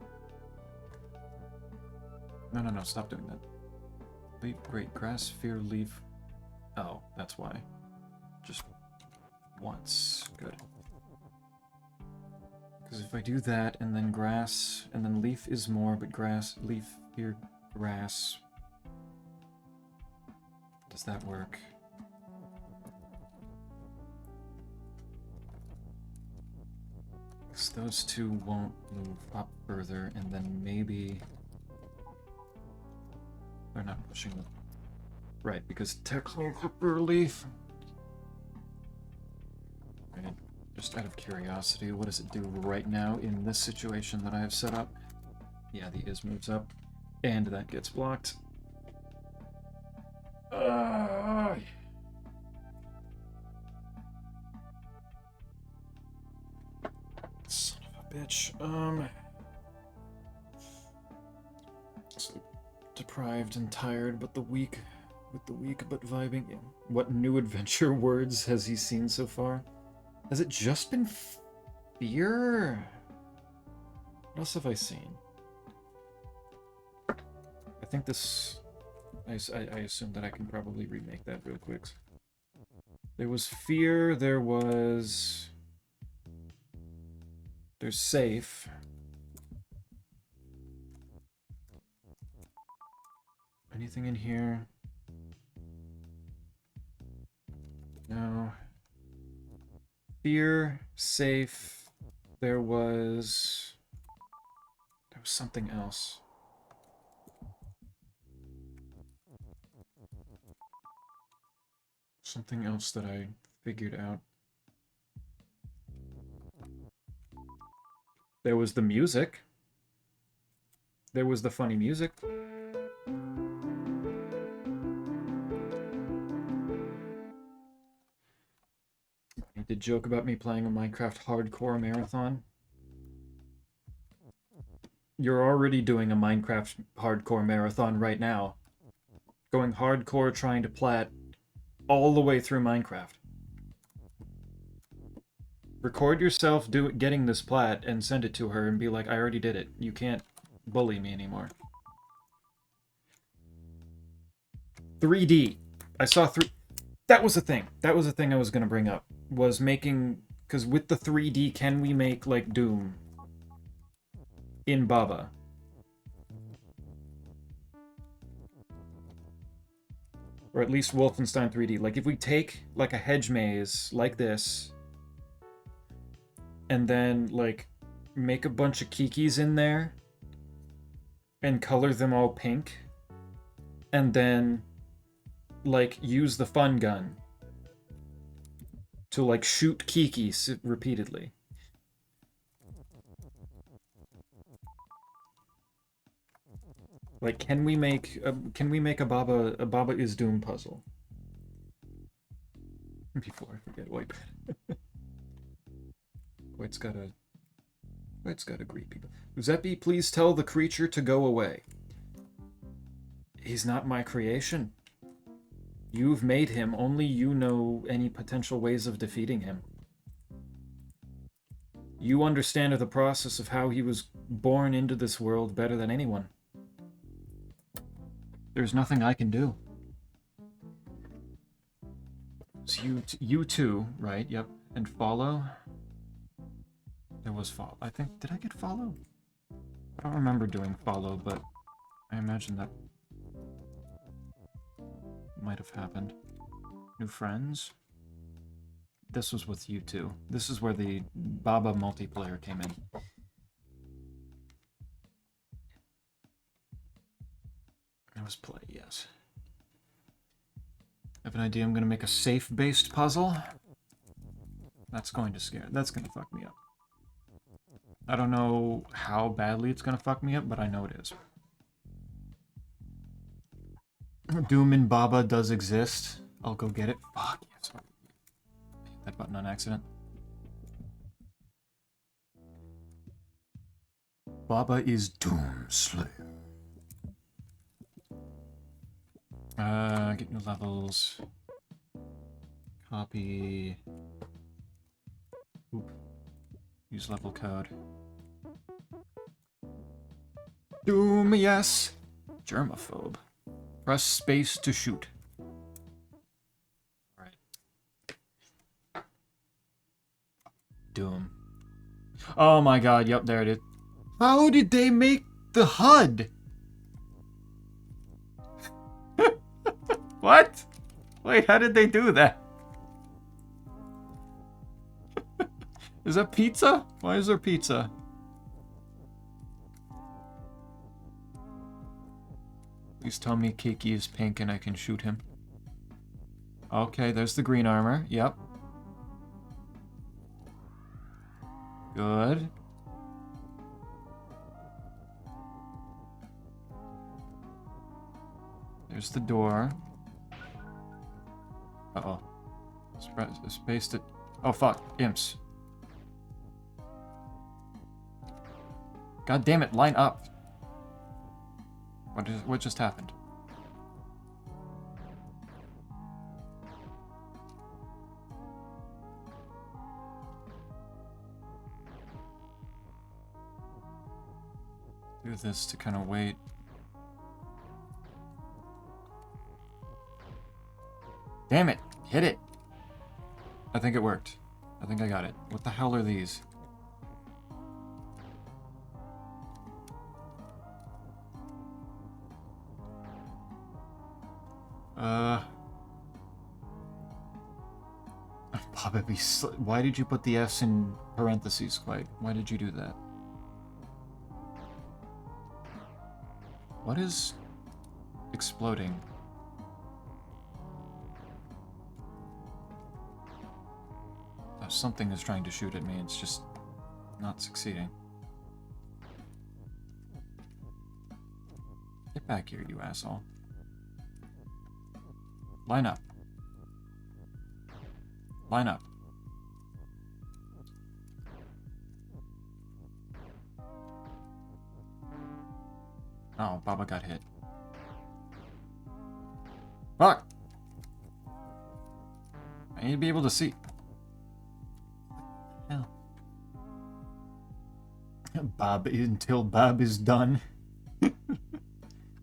No, stop doing that. Leaf, great, grass, fear, leaf. Oh, that's why. Just once. Good. Because if I do that, and then grass, and then leaf is more, but grass, leaf, fear, grass. Does that work? Because those two won't move up further, and then maybe... They're not pushing them. Right, because technical relief. Right, just out of curiosity, what does it do right now in this situation that I have set up? Yeah, the is moves up, and that gets blocked. Son of a bitch. So deprived and tired, but the weak, with the weak but vibing. Yeah. What new adventure words has he seen so far? Has it just been fear? What else have I seen? I think this... I assume that I can probably remake that real quick. There was fear, there was... There's safe. Anything in here? No. Fear, safe. There was something else. Something else that I figured out. There was the music. There was the funny music. He did joke about me playing a Minecraft hardcore marathon. You're already doing a Minecraft hardcore marathon right now. Going hardcore trying to plat all the way through Minecraft. Record yourself getting this plat and send it to her and be like, I already did it. You can't bully me anymore. 3D. I saw That was the thing. That was the thing I was going to bring up. Was making... Because with the 3D, can we make, like, Doom in Baba? Or at least Wolfenstein 3D. Like, if we take, like, a hedge maze like this... and then, like, make a bunch of kikis in there and color them all pink, and then, like, use the fun gun to, like, shoot kikis repeatedly. Like, can we make a Baba Is Doom puzzle? Before I forget, wipe. White's got to greet people. Giuseppe, please tell the creature to go away. He's not my creation. You've made him. Only you know any potential ways of defeating him. You understand the process of how he was born into this world better than anyone. There's nothing I can do. It's you too, right? Yep. And follow. There was follow. I think, did I get follow? I don't remember doing follow, but I imagine that might have happened. New friends? This was with you two. This is where the Baba multiplayer came in. It was play, yes. I have an idea. I'm going to make a safe-based puzzle. That's going to fuck me up. I don't know how badly it's going to fuck me up, but I know it is. Doom in Baba does exist. I'll go get it. Fuck, yes. I hit that button on accident. Baba is Doom Slayer. Get new levels. Copy. Oop. Use level code. Doom, yes. Germaphobe. Press space to shoot. Alright. Doom. Oh my god, yep, there it is. How did they make the HUD? What? Wait, how did they do that? Is that pizza? Why is there pizza? Please tell me Kiki is pink and I can shoot him. Okay, there's the green armor. Yep. Good. There's the door. Uh-oh. Spaced it. Oh, fuck. Imps. God damn it, line up. What just happened? Do this to kind of wait. Damn it! Hit it! I think it worked. I think I got it. What the hell are these? BababaBaBa, why did you put the F's in parentheses, quite? Why did you do that? What is exploding? Oh, something is trying to shoot at me, it's just not succeeding. Get back here, you asshole. Line up. Line up. Oh, Baba got hit. Fuck! I need to be able to see. Hell. Bob, until Bob is done.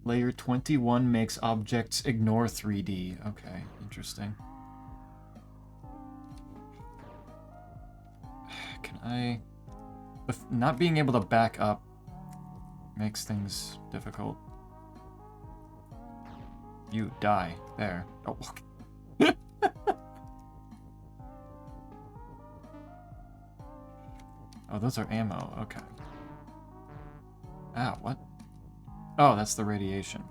Layer 21 makes objects ignore 3D. Okay, interesting. Can I... Not being able to back up makes things difficult. You die. There. Oh, okay. Oh, those are ammo. Okay. Ah, what? Oh, that's the radiation.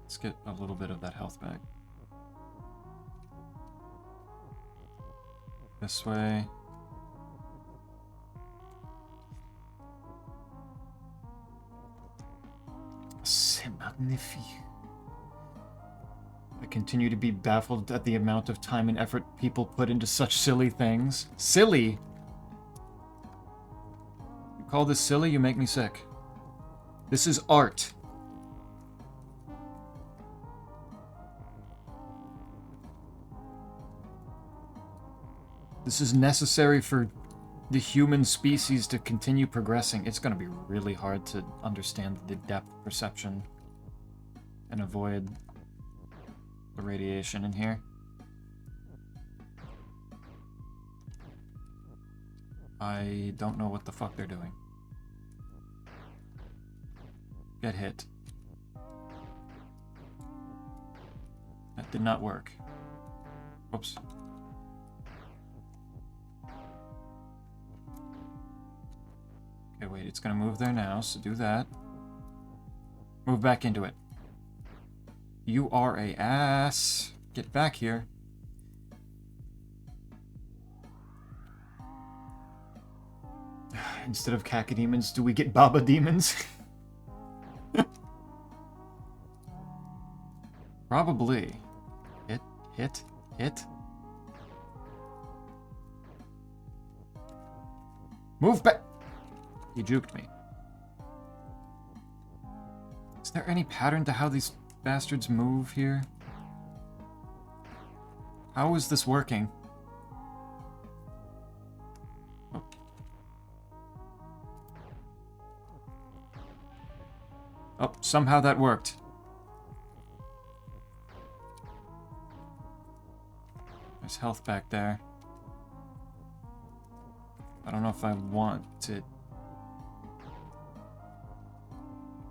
Let's get a little bit of that health back. This way. C'est magnifique. I continue to be baffled at the amount of time and effort people put into such silly things. Silly? You call this silly? You make me sick. This is art. This is necessary for the human species to continue progressing. It's going to be really hard to understand the depth perception and avoid the radiation in here. I don't know what the fuck they're doing. Get hit. That did not work. Whoops. Okay, wait, it's gonna move there now, so do that. Move back into it. You are a ass. Get back here. Instead of cacodemons, do we get Baba demons? Probably. Hit, hit, hit. Move back! He juked me. Is there any pattern to how these bastards move here? How is this working? Oh. Oh, somehow that worked. There's health back there. I don't know if I want it.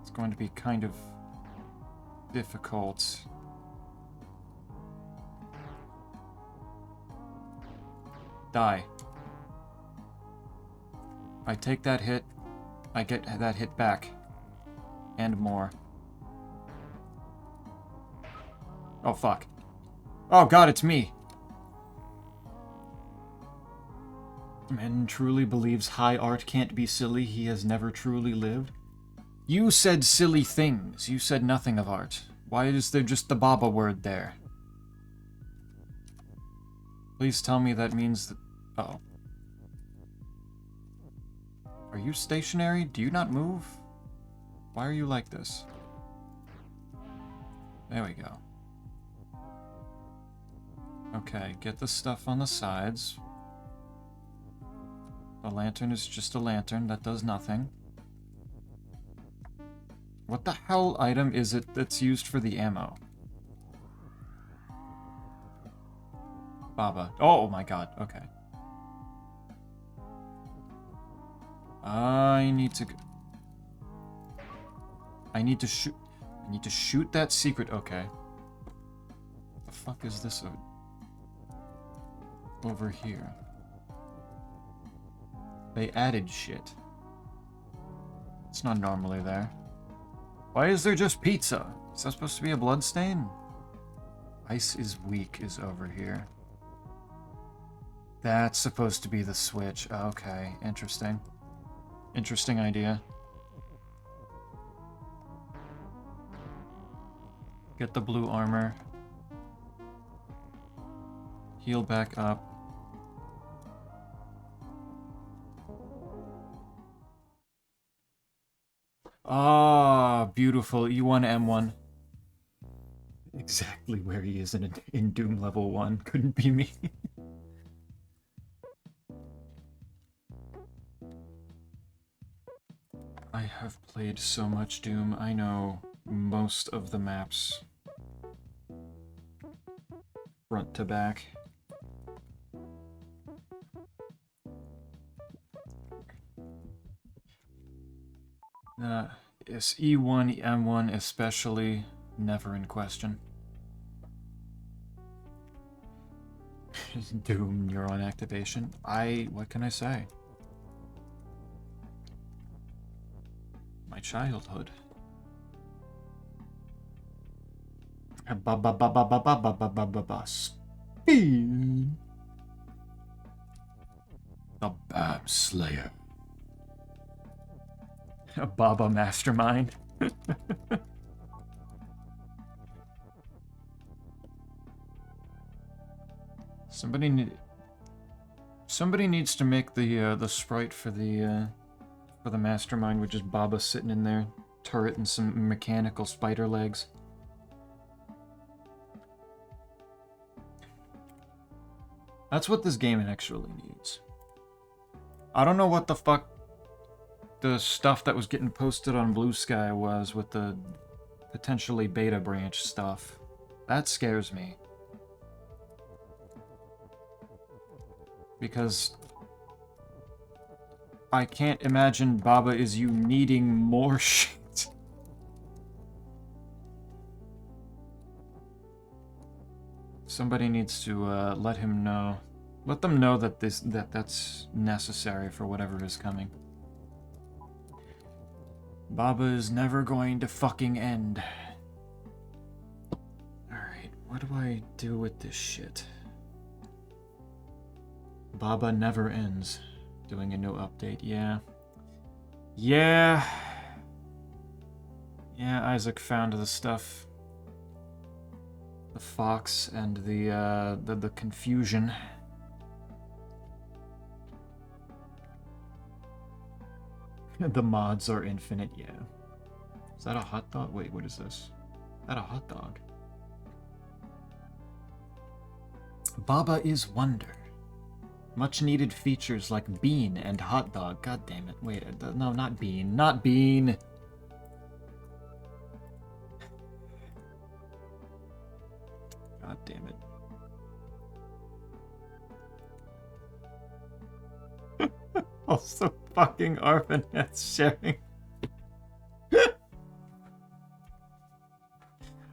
It's going to be kind of difficult. Die. I take that hit. I get that hit back. And more. Oh, fuck. Oh, God, it's me. Man truly believes high art can't be silly. He has never truly lived. You said silly things. You said nothing of art. Why is there just the Baba word there? Please tell me that means that... Uh-oh. Are you stationary? Do you not move? Why are you like this? There we go. Okay, get the stuff on the sides. The lantern is just a lantern that does nothing. What the hell item is it that's used for the ammo? Baba. Oh my god, okay. I need to shoot... I need to shoot that secret... Okay. The fuck is this over here? They added shit. It's not normally there. Why is there just pizza? Is that supposed to be a bloodstain? Ice is weak is over here. That's supposed to be the switch. Okay, interesting. Interesting idea. Get the blue armor. Heal back up. Ah, beautiful. E1, M1. Exactly where he is in Doom level 1. Couldn't be me. I have played so much Doom. I know most of the maps. Front to back. Is E1, M1 especially never in question. Doom neuron activation. What can I say? My childhood. BababaBaBa. Speed. The Bab Slayer. A Baba mastermind. Somebody needs to make the sprite for the mastermind with just Baba sitting in there, turret and some mechanical spider legs. That's what this game actually needs. I don't know what the fuck the stuff that was getting posted on Blue Sky was with the potentially beta branch stuff. That scares me. Because I can't imagine Baba Is You needing more shit. Somebody needs to let him know. Let them know that that's necessary for whatever is coming. Baba is never going to fucking end. Alright, what do I do with this shit? Baba never ends. Doing a new update, yeah. Yeah. Yeah, Isaac found the stuff. The fox and the confusion. The mods are infinite, yeah. Is that a hot dog? Wait, what is this? Is that a hot dog? Baba is wonder. Much needed features like bean and hot dog. God damn it. Wait, no, not bean. Not bean! God damn it. Also, fucking Arvanet's sharing.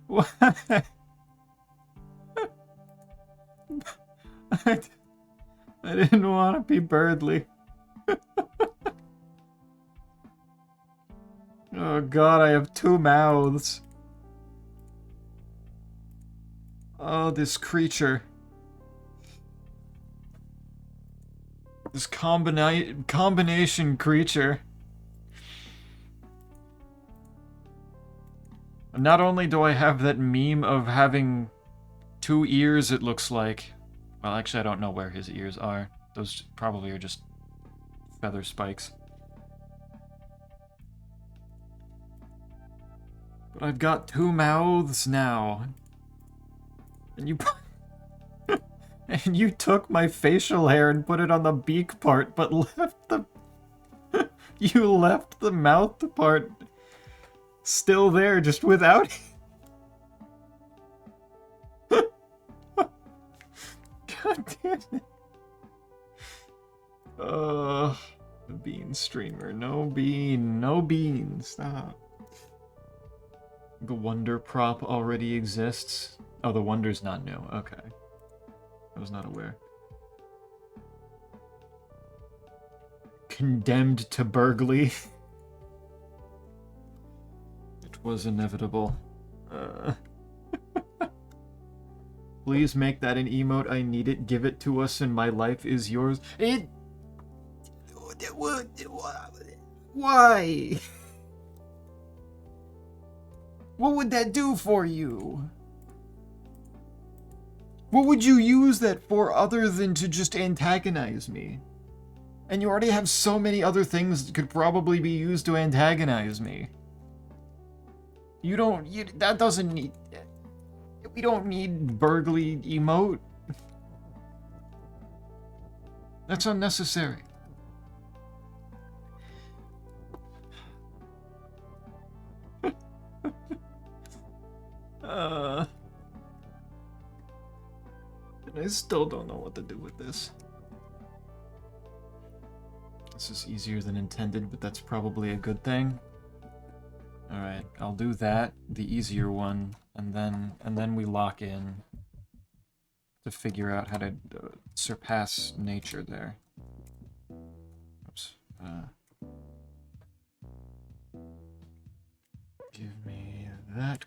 What? I didn't want to be Birdly. Oh, Oh god, I have 2 mouths. Oh, this creature. This combination creature. Not only do I have that meme of having 2 ears, it looks like. Well, actually, I don't know where his ears are. Those probably are just feather spikes. But I've got 2 mouths now. And you... and you took my facial hair and put it on the beak part, but left the... you left the mouth part still there, just without... God damn it. The bean streamer. No bean. No bean. Stop. The Wonder prop already exists. Oh, the Wonder's not new. Okay. I was not aware. Condemned to burglary. It was inevitable. Please make that an emote. I need it. Give it to us and my life is yours. It... Why? What would that do for you? What would you use that for other than to just antagonize me? And you already have so many other things that could probably be used to antagonize me. You don't... that doesn't need... We don't need burglary emote. That's unnecessary. And I still don't know what to do with this. This is easier than intended, but that's probably a good thing. Alright, I'll do that, the easier one, and then we lock in to figure out how to surpass nature there. Oops. Give me that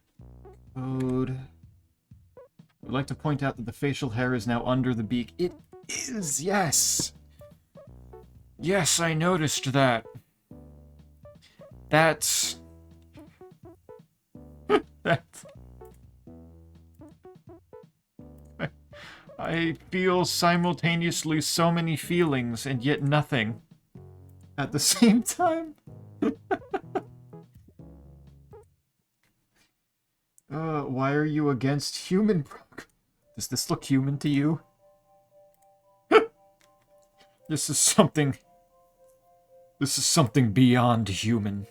code. I'd like to point out that the facial hair is now under the beak. It is, yes! Yes, I noticed that. That's... I feel simultaneously so many feelings and yet nothing at the same time. Why are you against human progress? Does this look human to you? This is something beyond human.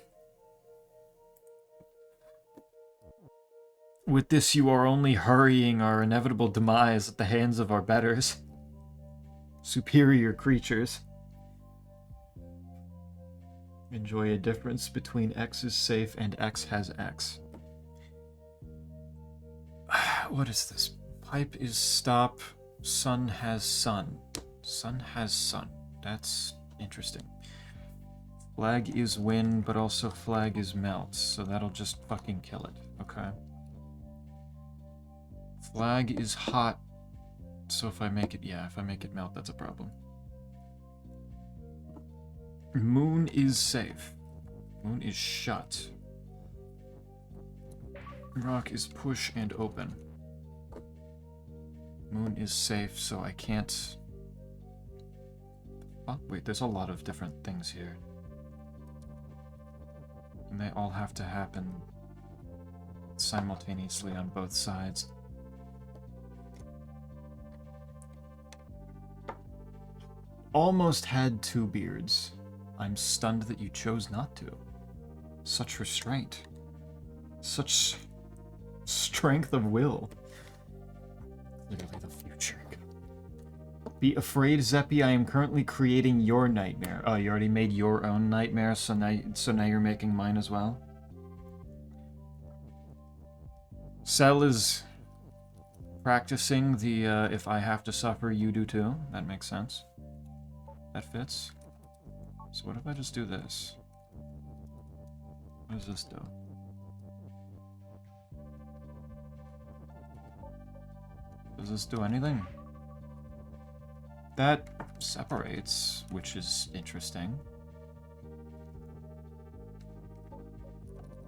With this, you are only hurrying our inevitable demise at the hands of our betters. Superior creatures. Enjoy a difference between X is safe and X has X. What is this? Pipe is stop. Sun has sun. Sun has sun. That's interesting. Flag is win, but also flag is melt. So that'll just fucking kill it. Okay. Flag is hot. So if I make it, yeah, if I make it melt, that's a problem. Moon is safe. Moon is shut. Rock is push and open. Moon is safe, so I can't... Oh, wait, there's a lot of different things here. And they all have to happen simultaneously on both sides. Almost had 2 beards. I'm stunned that you chose not to. Such restraint. Such strength of will. Literally the future. Be afraid, Zeppy. I am currently creating your nightmare. Oh, you already made your own nightmare, so now you're making mine as well? Cell is practicing the if I have to suffer, you do too. That makes sense. That fits. So what if I just do this? What does this do? Does this do anything? That separates, which is interesting.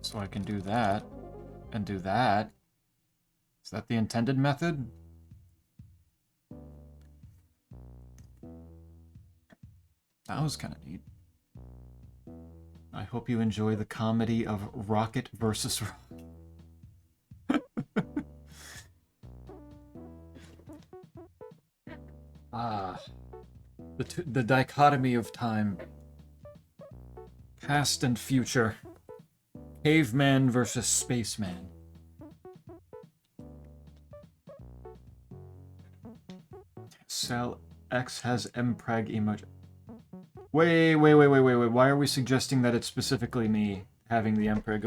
So I can do that, and do that. Is that the intended method? That was kind of neat. I hope you enjoy the comedy of Rocket versus Rocket. Ah. The dichotomy of time. Past and future. Caveman versus spaceman. Cell X has mpreg emoji. Wait. Why are we suggesting that it's specifically me having the mpreg?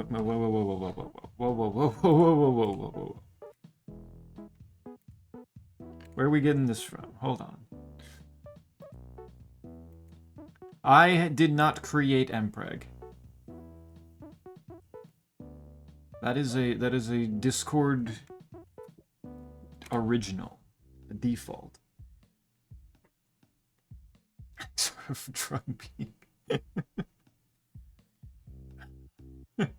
Whoa. Where are we getting this from? Hold on. I did not create mpreg. That is a Discord original, a default. Sort of drug peak. That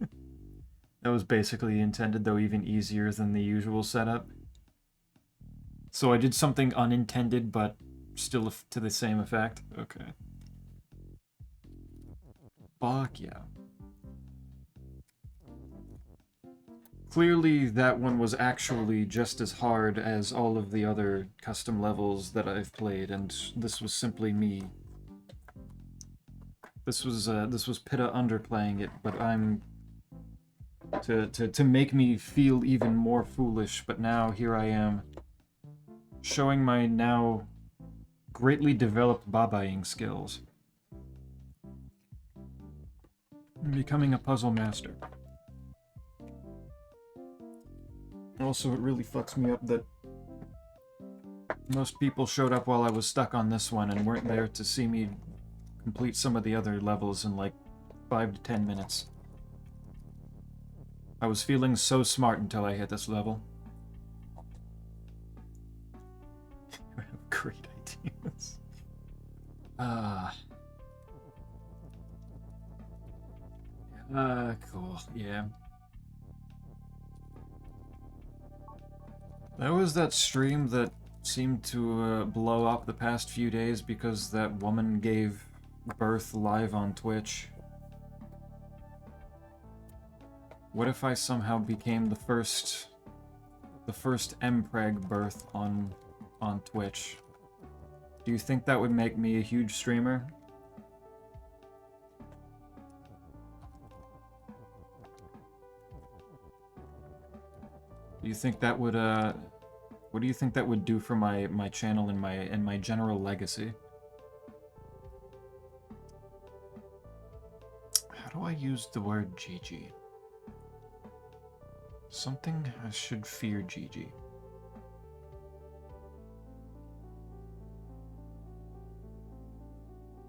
was basically intended, though even easier than the usual setup. So I did something unintended, but still to the same effect. Okay. Fuck yeah. Clearly, that one was actually just as hard as all of the other custom levels that I've played, and this was simply me. This was Pitta underplaying it, but I'm to make me feel even more foolish. But now here I am, showing my now greatly developed babaing skills, and becoming a puzzle master. Also, it really fucks me up that most people showed up while I was stuck on this one and weren't there to see me complete some of the other levels in like 5 to 10 minutes. I was feeling so smart until I hit this level. I have great ideas. Cool, yeah. That was that stream that seemed to blow up the past few days because that woman gave birth live on Twitch. What if I somehow became the first mpreg birth on Twitch? Do you think that would make me a huge streamer? Do you think that would what do you think that would do for my channel and my general legacy? How do I use the word GG? Something I should fear GG.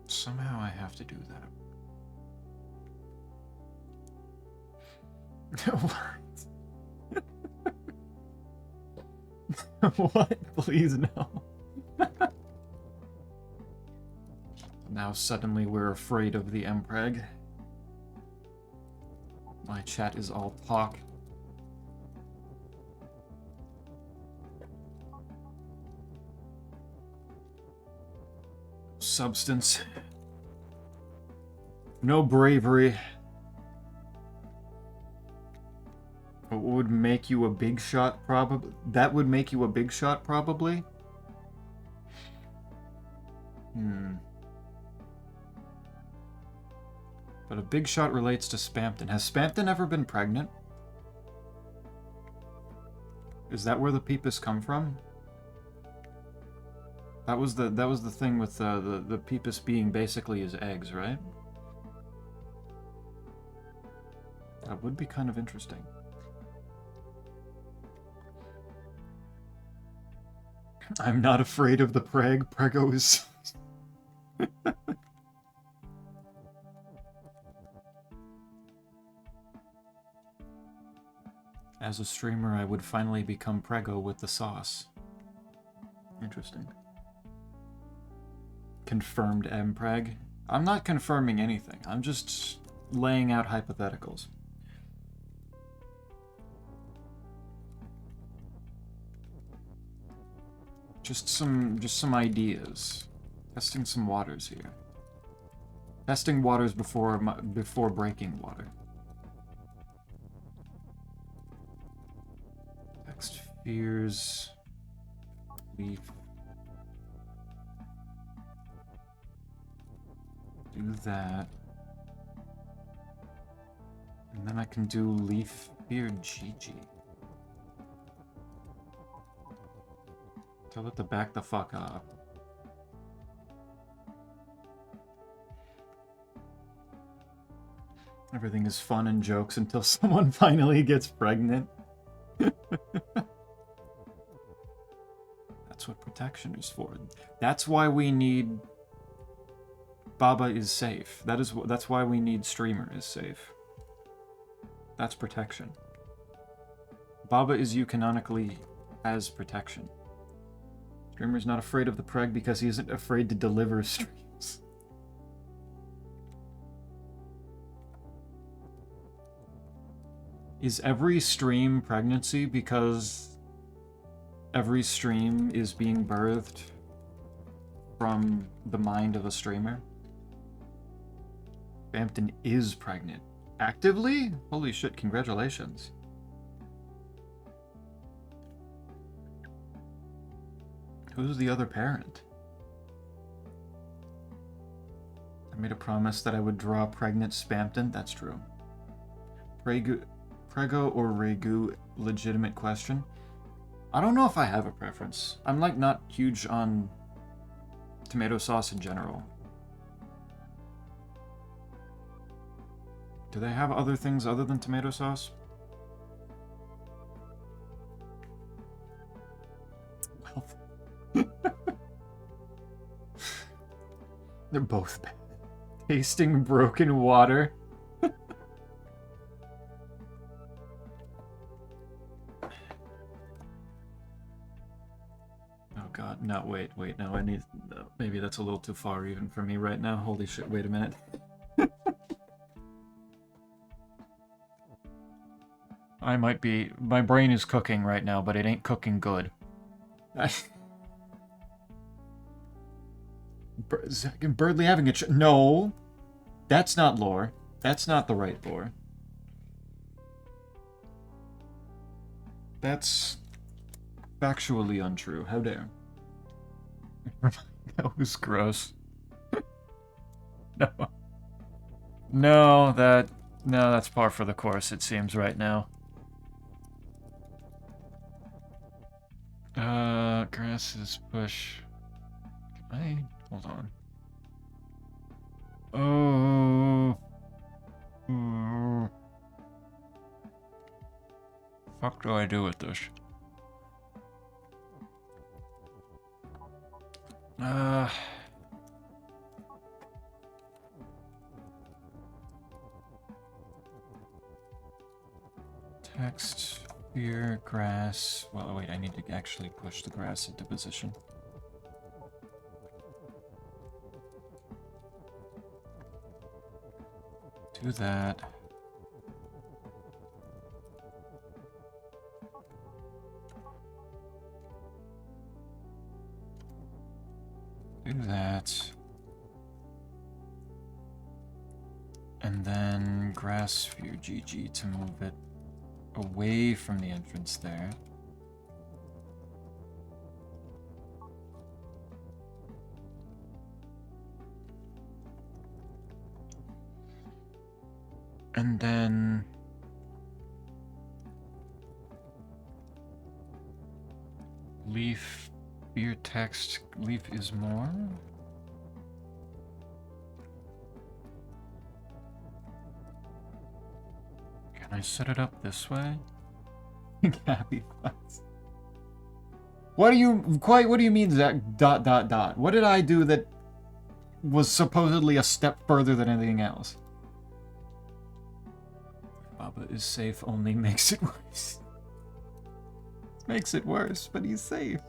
Somehow I have to do that. What? What? Please no. Now suddenly we're afraid of the mpreg. My chat is all talk. Substance. No bravery. What would make you a big shot, probably? That would make you a big shot, probably? But a big shot relates to Spampton. Has Spampton ever been pregnant? Is that where the peepus come from? That was the thing with the peepus being basically his eggs, right? That would be kind of interesting. I'm not afraid of the preg. Prego is... As a streamer, I would finally become prego with the sauce. Interesting. Confirmed mpreg. I'm not confirming anything. I'm just laying out hypotheticals. Just some ideas. Testing some waters here. Testing waters before breaking water. Text fears. Leaf. Do that. And then I can do leaf fear GG. Tell it to back the fuck up. Everything is fun and jokes until someone finally gets pregnant. That's what protection is for. That's why we need Baba is safe. That's why we need streamer is safe. That's protection. Baba is you canonically has protection. Streamer's not afraid of the preg because he isn't afraid to deliver streams. Is every stream pregnancy because every stream is being birthed from the mind of a streamer? Bampton is pregnant. Actively? Holy shit, congratulations. Who's the other parent? I made a promise that I would draw pregnant Spampton. That's true. Prego or Regu? Legitimate question. I don't know if I have a preference. I'm like not huge on tomato sauce in general. Do they have other things other than tomato sauce? They're both bad. Tasting broken water. Oh god, no, wait, no, I need... No, maybe that's a little too far even for me right now. Holy shit, wait a minute. I might be... My brain is cooking right now, but it ain't cooking good. Birdly having a no! That's not lore. That's not the right lore. That's factually untrue. How dare. That was gross. No. No, that's par for the course, it seems, right now. Grasses push. Can I... Hold on. Oh. Fuck do I do with this? Text, fear, grass. Well, wait, I need to actually push the grass into position. Do that. Do that. And then grass sphere GG to move it away from the entrance there. And then leaf, beer text, leaf is more. Can I set it up this way? Happy thoughts. What do you mean, Zach? ... What did I do that was supposedly a step further than anything else? Baba is safe only makes it worse. Makes it worse, but he's safe.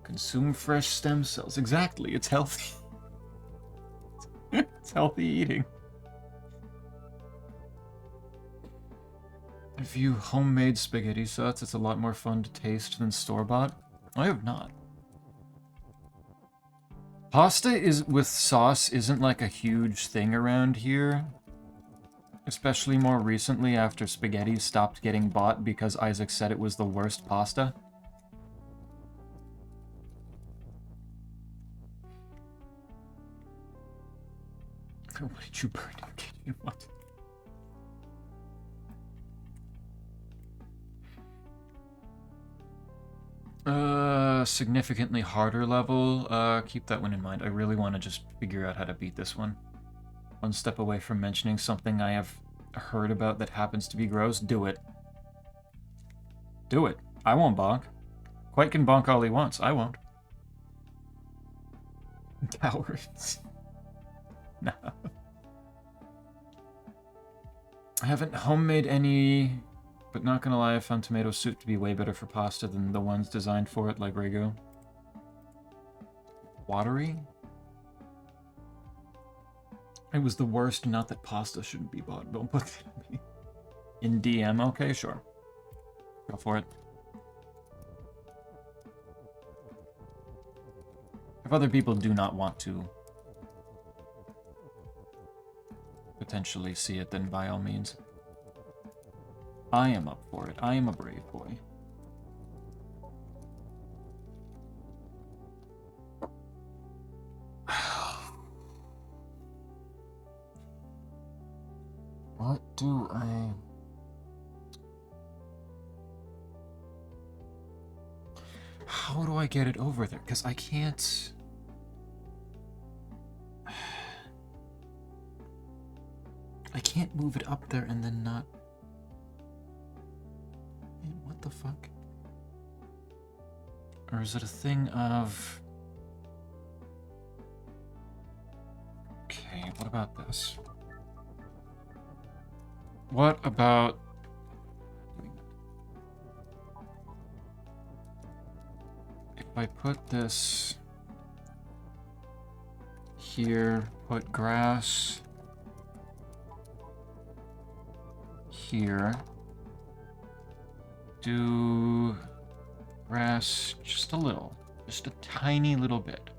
Consume fresh stem cells. Exactly, it's healthy. It's healthy eating. If you homemade spaghetti sauce, it's a lot more fun to taste than store-bought. I have not. Pasta is with sauce isn't like a huge thing around here. Especially more recently after spaghetti stopped getting bought because Isaac said it was the worst pasta. What did you burn in the kitchen? What? Significantly harder level. Keep that one in mind. I really want to just figure out how to beat this one. One step away from mentioning something I have heard about that happens to be gross. Do it. Do it. I won't bonk. Quite can bonk all he wants. I won't. Cowards. No. I haven't homemade any, but not gonna lie, I found tomato soup to be way better for pasta than the ones designed for it, like Rego. Watery? It was the worst, not that pasta shouldn't be bought. Don't put that in me. In DM? Okay, sure. Go for it. If other people do not want to potentially see it, then by all means. I am up for it. I am a brave boy. What do I... How do I get it over there? Because I can't... I can't move it up there and then not... What the fuck? Or is it a thing of... Okay, what about this? What about... If I put this here, put grass here, do grass just a little, just a tiny little bit.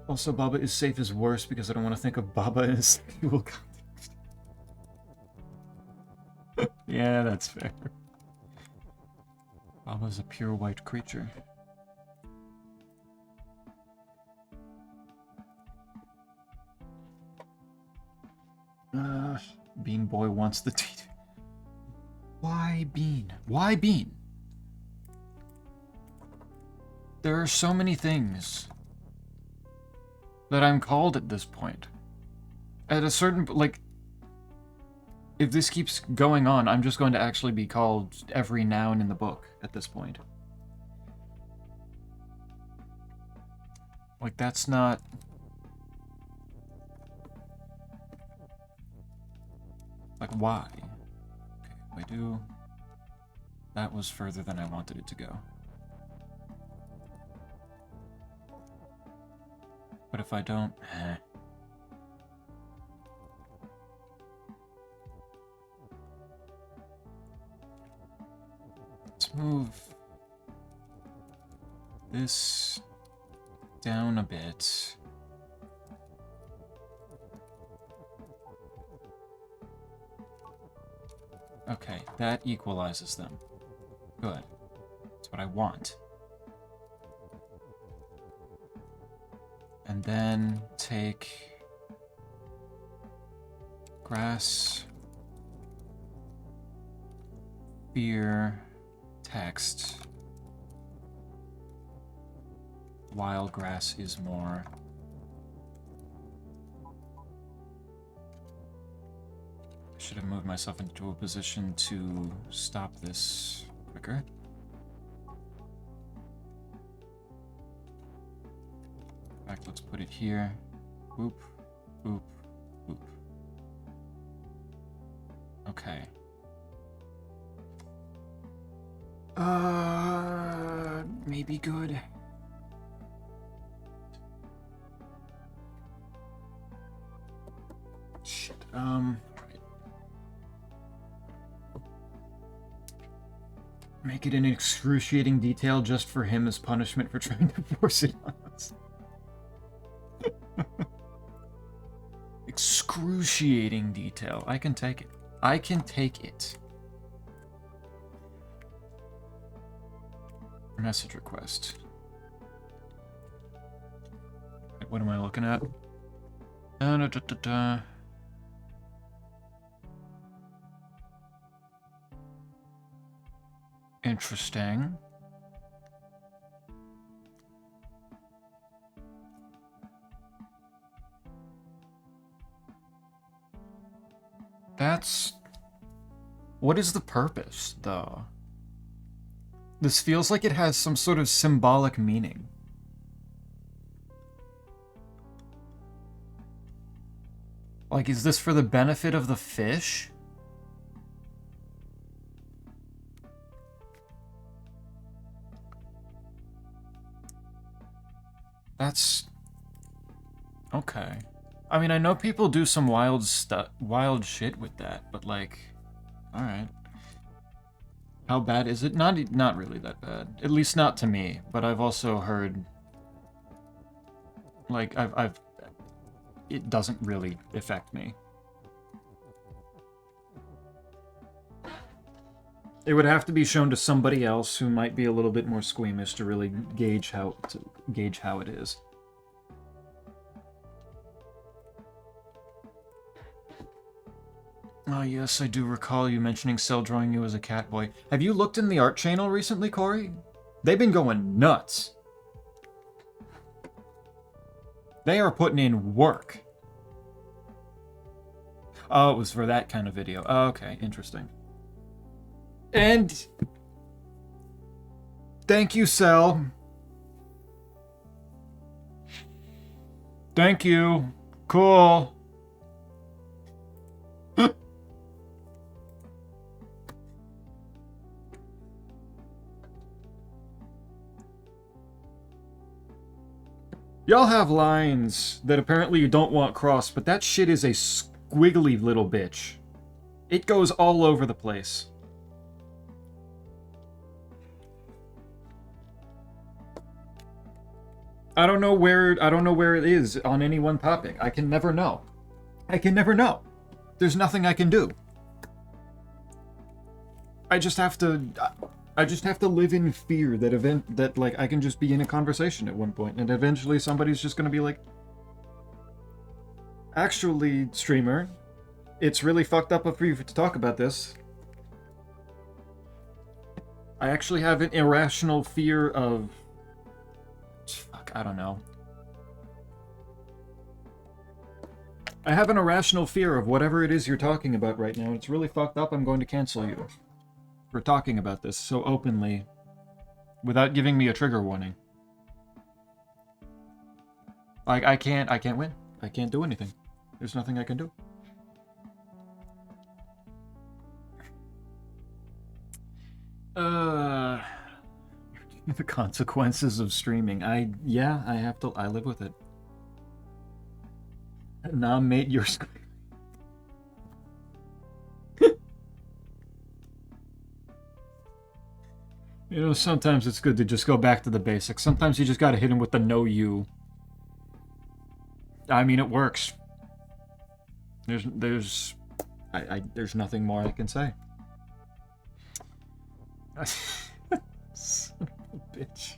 Also, Baba is safe is worse because I don't want to think of Baba in a sexual context. Yeah, that's fair. Baba's a pure white creature. Bean Boy wants the teeth. Why Bean? Why Bean? There are so many things that I'm called at this point. At a certain, like, if this keeps going on, I'm just going to actually be called every noun in the book at this point. Like, that's not... Like, why? Okay, if I do... That was further than I wanted it to go. But if I don't... Let's move this down a bit. Okay, that equalizes them. Good. That's what I want. And then take grass, fear, text, while grass is more. I should have moved myself into a position to stop this quicker. In fact, let's put it here. Boop, boop, boop. Okay. Maybe good. Shit. Make it in excruciating detail just for him as punishment for trying to force it on us. Excruciating detail. I can take it. I can take it. Message request. What am I looking at? Interesting. That's... What is the purpose, though? This feels like it has some sort of symbolic meaning. Like, is this for the benefit of the fish? That's... Okay. I mean, I know people do some wild shit with that, but like... Alright. How bad is it? Not really that bad. At least not to me, but I've also heard... Like, it doesn't really affect me. It would have to be shown to somebody else who might be a little bit more squeamish to really gauge how it is. Oh yes, I do recall you mentioning Cell drawing you as a cat boy. Have you looked in the art channel recently, Corey? They've been going nuts. They are putting in work. Oh, it was for that kind of video. Oh, okay, interesting. And... Thank you, Cell. Thank you. Cool. Y'all have lines that apparently you don't want crossed, but that shit is a squiggly little bitch. It goes all over the place. I don't know where it is on any one topic. I can never know. I can never know. There's nothing I can do. I just have to live in fear that like I can just be in a conversation at one point and eventually somebody's just gonna be like, actually, streamer, it's really fucked up for you to talk about this. I actually have an irrational fear of... Fuck, I don't know. I have an irrational fear of whatever it is you're talking about right now. It's really fucked up. I'm going to cancel you for talking about this so openly without giving me a trigger warning. Like, I can't win. I can't do anything. There's nothing I can do. The consequences of streaming. I live with it. Nah, mate, you're... You know, sometimes it's good to just go back to the basics. Sometimes you just gotta hit him with the no you. I mean, it works. There's nothing more I can say. Son of a bitch.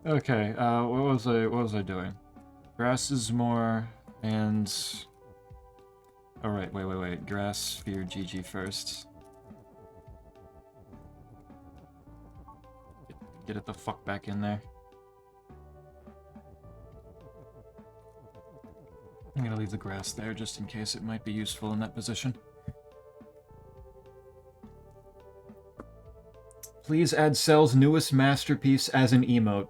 Okay. What was I doing? Grass is more, and... Alright, wait. Grass, sphere, GG first. Get it the fuck back in there. I'm gonna leave the grass there just in case it might be useful in that position. Please add Cell's newest masterpiece as an emote.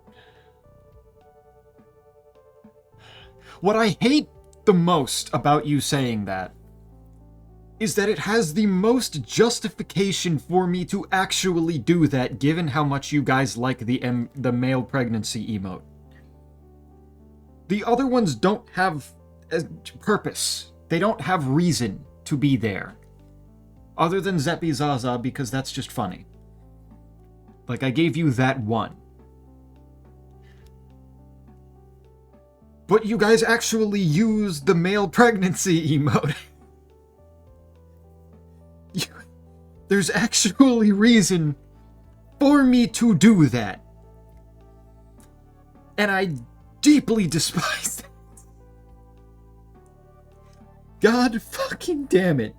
What I hate the most about you saying that is that it has the most justification for me to actually do that, given how much you guys like the male pregnancy emote. The other ones don't have a purpose. They don't have reason to be there. Other than Zeppy Zaza, because that's just funny. Like, I gave you that one. But you guys actually use the male pregnancy emote. There's actually reason for me to do that. And I deeply despise that. God fucking damn it.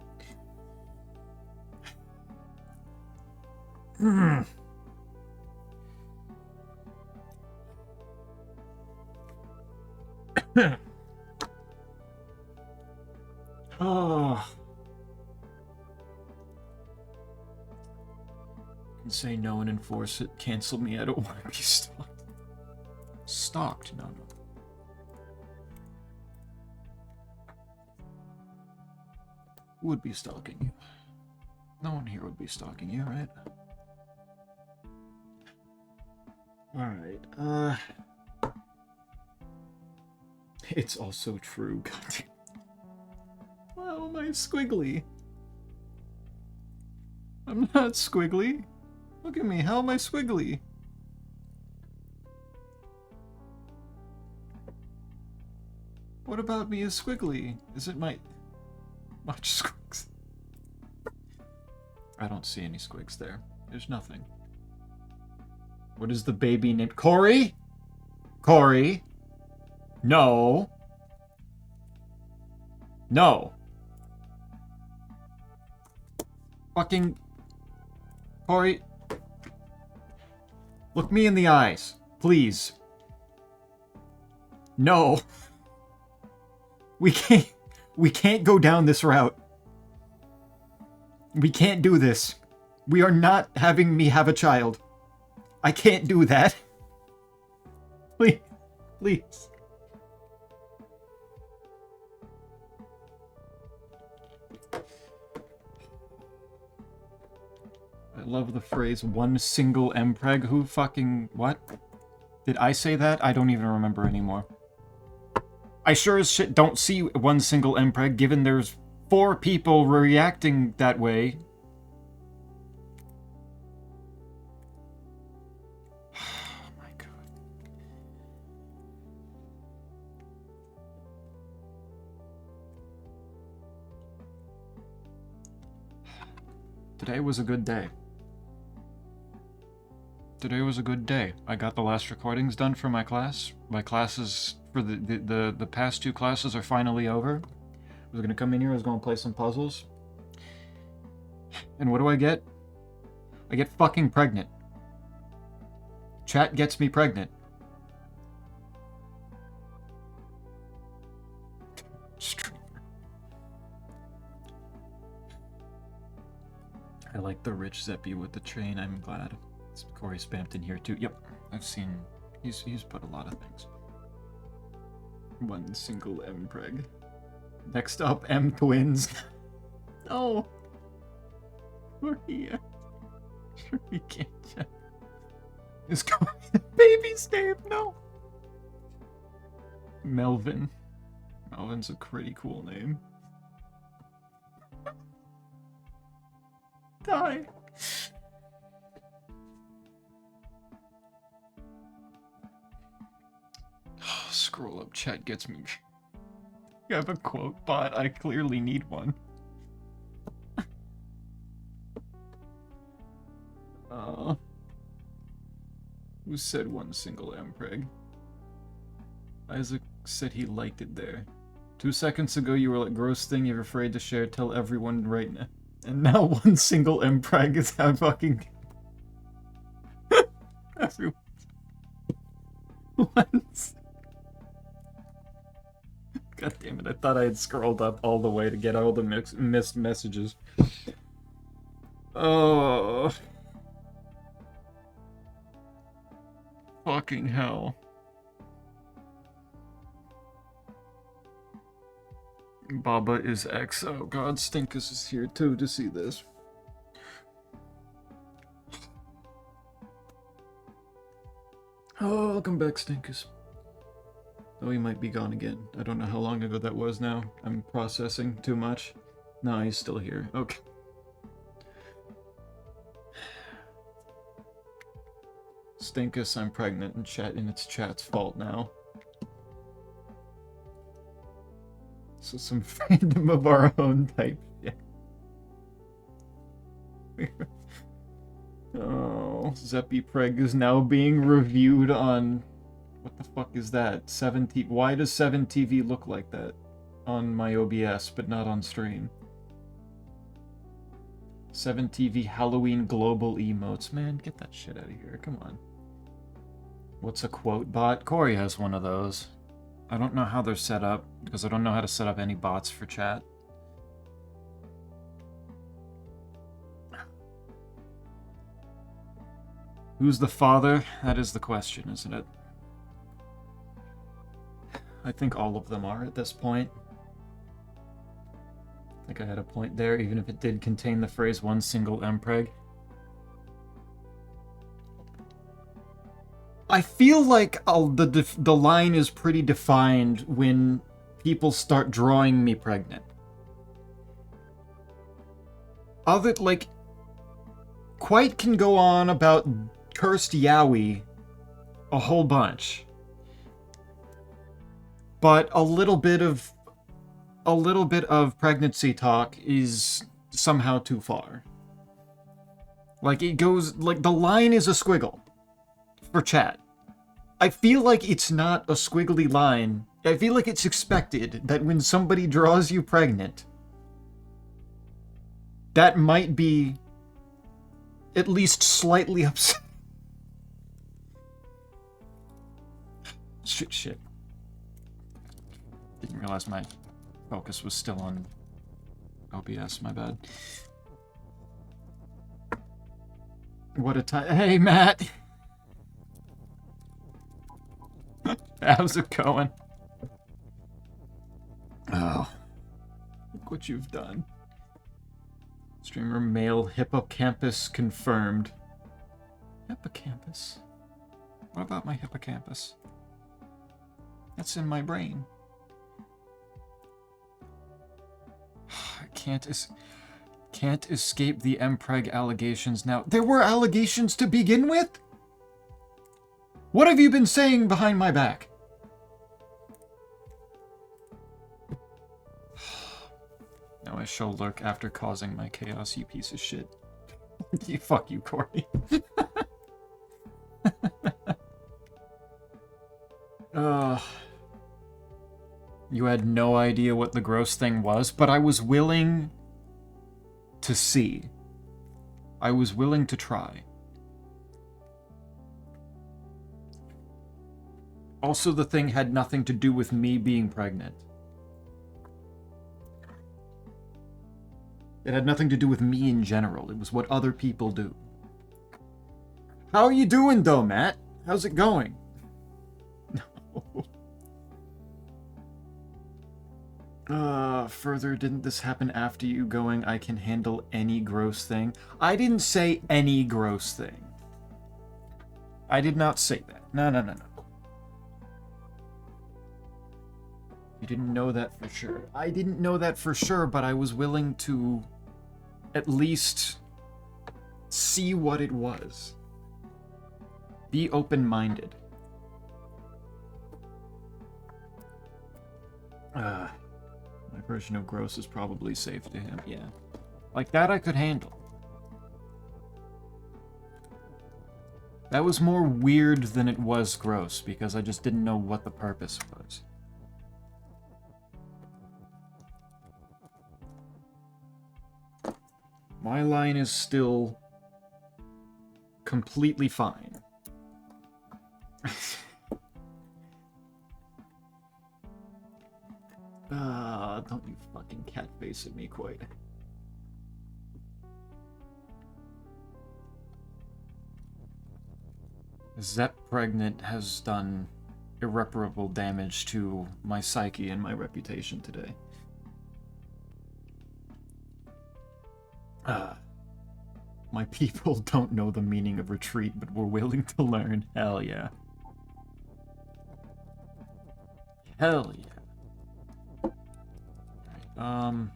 Oh. Can say no and enforce it. Cancel me. I don't want to be stalked. Stalked? No. Who would be stalking you? No one here would be stalking you, right? Alright, it's also true. God. Wow, am I squiggly? I'm not squiggly. Look at me, how am I squiggly? What about me is squiggly? Is it my... Much squigs. I don't see any squigs there. There's nothing. What is the baby named? Corey? Corey? No. No. Fucking... Corey. Look me in the eyes. Please. No. We can't go down this route. We can't do this. We are not having me have a child. I can't do that. Please. Please. I love the phrase, one single mpreg. Who fucking... What? Did I say that? I don't even remember anymore. I sure as shit don't see one single mpreg, given there's 4 people reacting that way. Oh my god. Today was a good day. Today was a good day. I got the last recordings done for my class. My classes for the past 2 classes are finally over. I was gonna come in here, I was gonna play some puzzles. And what do I get? I get fucking pregnant. Chat gets me pregnant. Streamer. I like the rich Zeppy with the train, I'm glad. Corey spammed in here too. Yep, I've seen. He's put a lot of things. One single mpreg. Next up, M twins. No. We're here. Sure we can't check. Is Corey the baby's name? No. Melvin. Melvin's a pretty cool name. Die. Scroll up chat gets me. You have a quote bot? I clearly need one. Who said one single mpreg? Isaac said he liked it there. 2 seconds ago you were like, gross thing you're afraid to share, tell everyone right now. And now one single mpreg is how fucking... Everyone... Once. God damn it, I thought I had scrolled up all the way to get all the missed messages. Oh. Fucking hell. Baba is X. Oh god, Stinkus is here too to see this. Oh, welcome back, Stinkus. Oh, he might be gone again. I don't know how long ago that was now. I'm processing too much. No, he's still here. Okay. Stinkus, I'm pregnant and it's chat's fault now. So some fandom of our own type shit. Oh, Zeppy Preg is now being reviewed on... What the fuck is that? 7TV... Why does 7TV look like that? On my OBS, but not on stream. 7TV Halloween global emotes. Man, get that shit out of here. Come on. What's a quote bot? Corey has one of those. I don't know how they're set up, because I don't know how to set up any bots for chat. Who's the father? That is the question, isn't it? I think all of them are at this point. I think I had a point there, even if it did contain the phrase one single mpreg. I feel like the line is pretty defined when people start drawing me pregnant. Quite can go on about cursed Yowie a whole bunch. But a little bit of pregnancy talk is somehow too far. Like, it goes... Like, the line is a squiggle. For chat. I feel like it's not a squiggly line. I feel like it's expected that when somebody draws you pregnant, that might be at least slightly upset. Shit. Didn't realize my focus was still on OBS, my bad. What a time. Hey, Matt! How's it going? Oh. Look what you've done. Streamer male hippocampus confirmed. Hippocampus? What about my hippocampus? That's in my brain. I can't escape the mpreg allegations now. There were allegations to begin with? What have you been saying behind my back? Now I shall lurk after causing my chaos, you piece of shit. Fuck you, Corey. You had no idea what the gross thing was, but I was willing to see. I was willing to try. Also, the thing had nothing to do with me being pregnant. It had nothing to do with me in general. It was what other people do. How are you doing, though, Matt? How's it going? No. Further, didn't this happen after you going, I can handle any gross thing? I didn't say any gross thing. I did not say that. No. You didn't know that for sure. I didn't know that for sure, but I was willing to at least see what it was. Be open-minded. My version of gross is probably safe to him, yeah. Like that I could handle. That was more weird than it was gross, because I just didn't know what the purpose was. My line is still completely fine. Don't you fucking cat face at me quite. Zep Pregnant has done irreparable damage to my psyche and my reputation today. My people don't know the meaning of retreat, but we're willing to learn. Hell yeah. Hell yeah. Alright,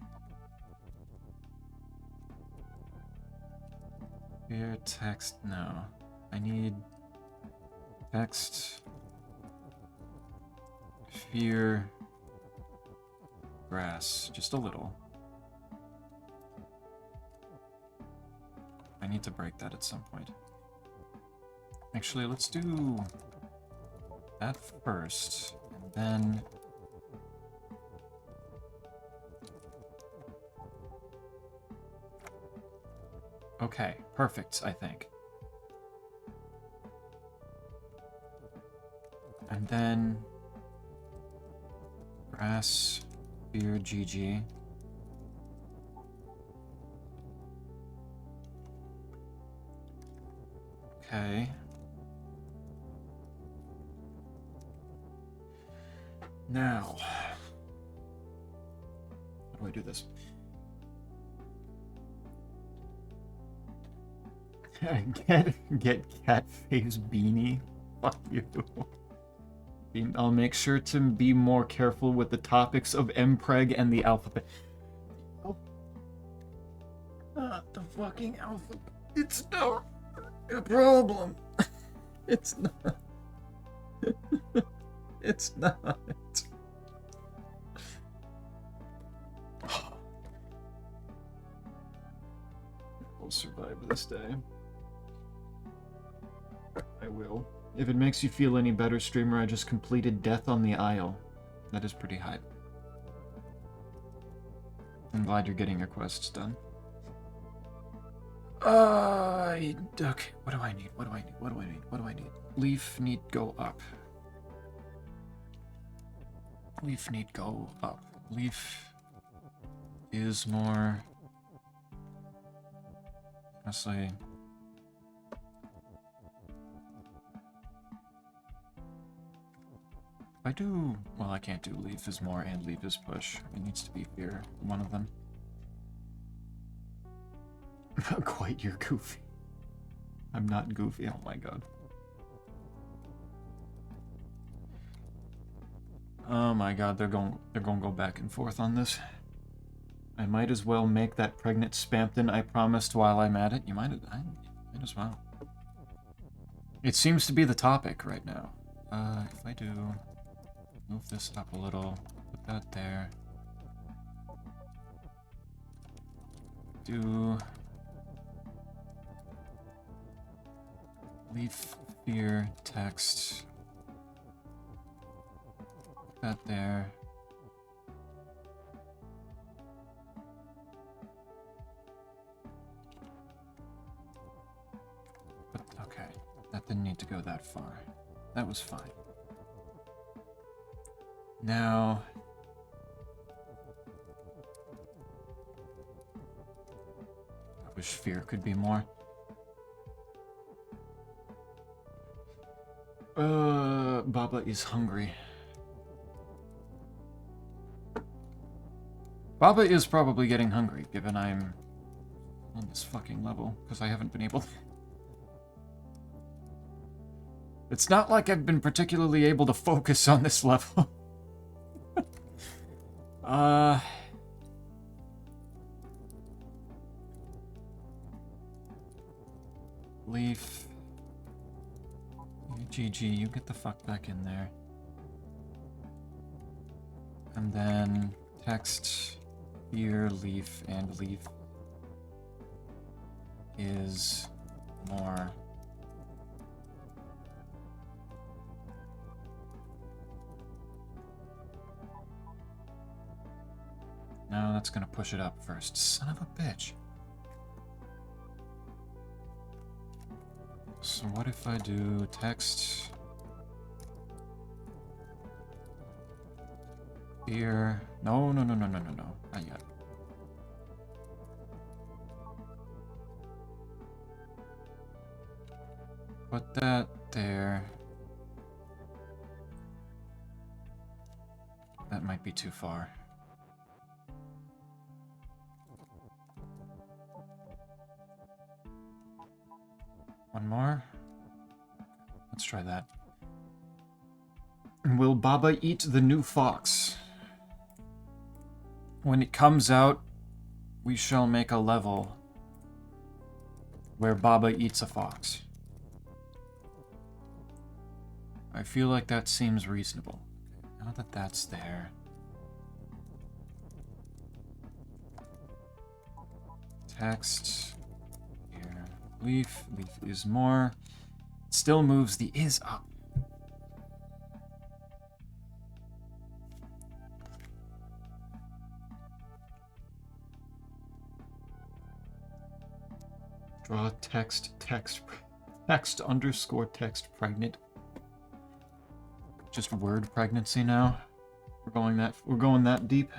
here, text, no. I need text, fear, grass, just a little. I need to break that at some point. Actually, let's do that first, and then... Okay, perfect, I think. And then... grass, fear, GG. Okay. Now, how do I do this? Get cat face beanie. Fuck you. I'll make sure to be more careful with the topics of mpreg and the alphabet. Oh, not the fucking alphabet. It's not a problem. It's not. It's not. I'll survive this day. I will. If it makes you feel any better, streamer, I just completed Death on the Isle. That is pretty hype. I'm glad you're getting your quests done. Okay, what do I need? What do I need? What do I need? What do I need? Leaf need go up. Leaf need go up. Leaf is more... honestly... I do... well, I can't do leaf is more and leaf is push. It needs to be fear, one of them. Quite you're goofy. I'm not goofy, oh my god. Oh my god, they're going to go back and forth on this. I might as well make that pregnant Spampton I promised while I'm at it. I might as well. It seems to be the topic right now. If I do... move this up a little, put that there. Do... leaf, fear, text. Put that there. But, okay, that didn't need to go that far. That was fine. Now... I wish fear could be more. Baba is hungry. Baba is probably getting hungry, given I'm on this fucking level, because I haven't been able... It's not like I've been particularly able to focus on this level. Leaf. GG, you get the fuck back in there. And then text, fear, leaf, and leaf is more. No, that's gonna push it up first. Son of a bitch. So what if I do text, fear? No, no, no, no, no, no, no. Not yet. Put that there. That might be too far. One more. Let's try that. Will Baba eat the new fox? When it comes out, we shall make a level where Baba eats a fox. I feel like that seems reasonable. Now that that's there. Text. Here. Leaf. Leaf is more. Still moves the is up. Draw text underscore text pregnant. Just word pregnancy now. We're going that deep.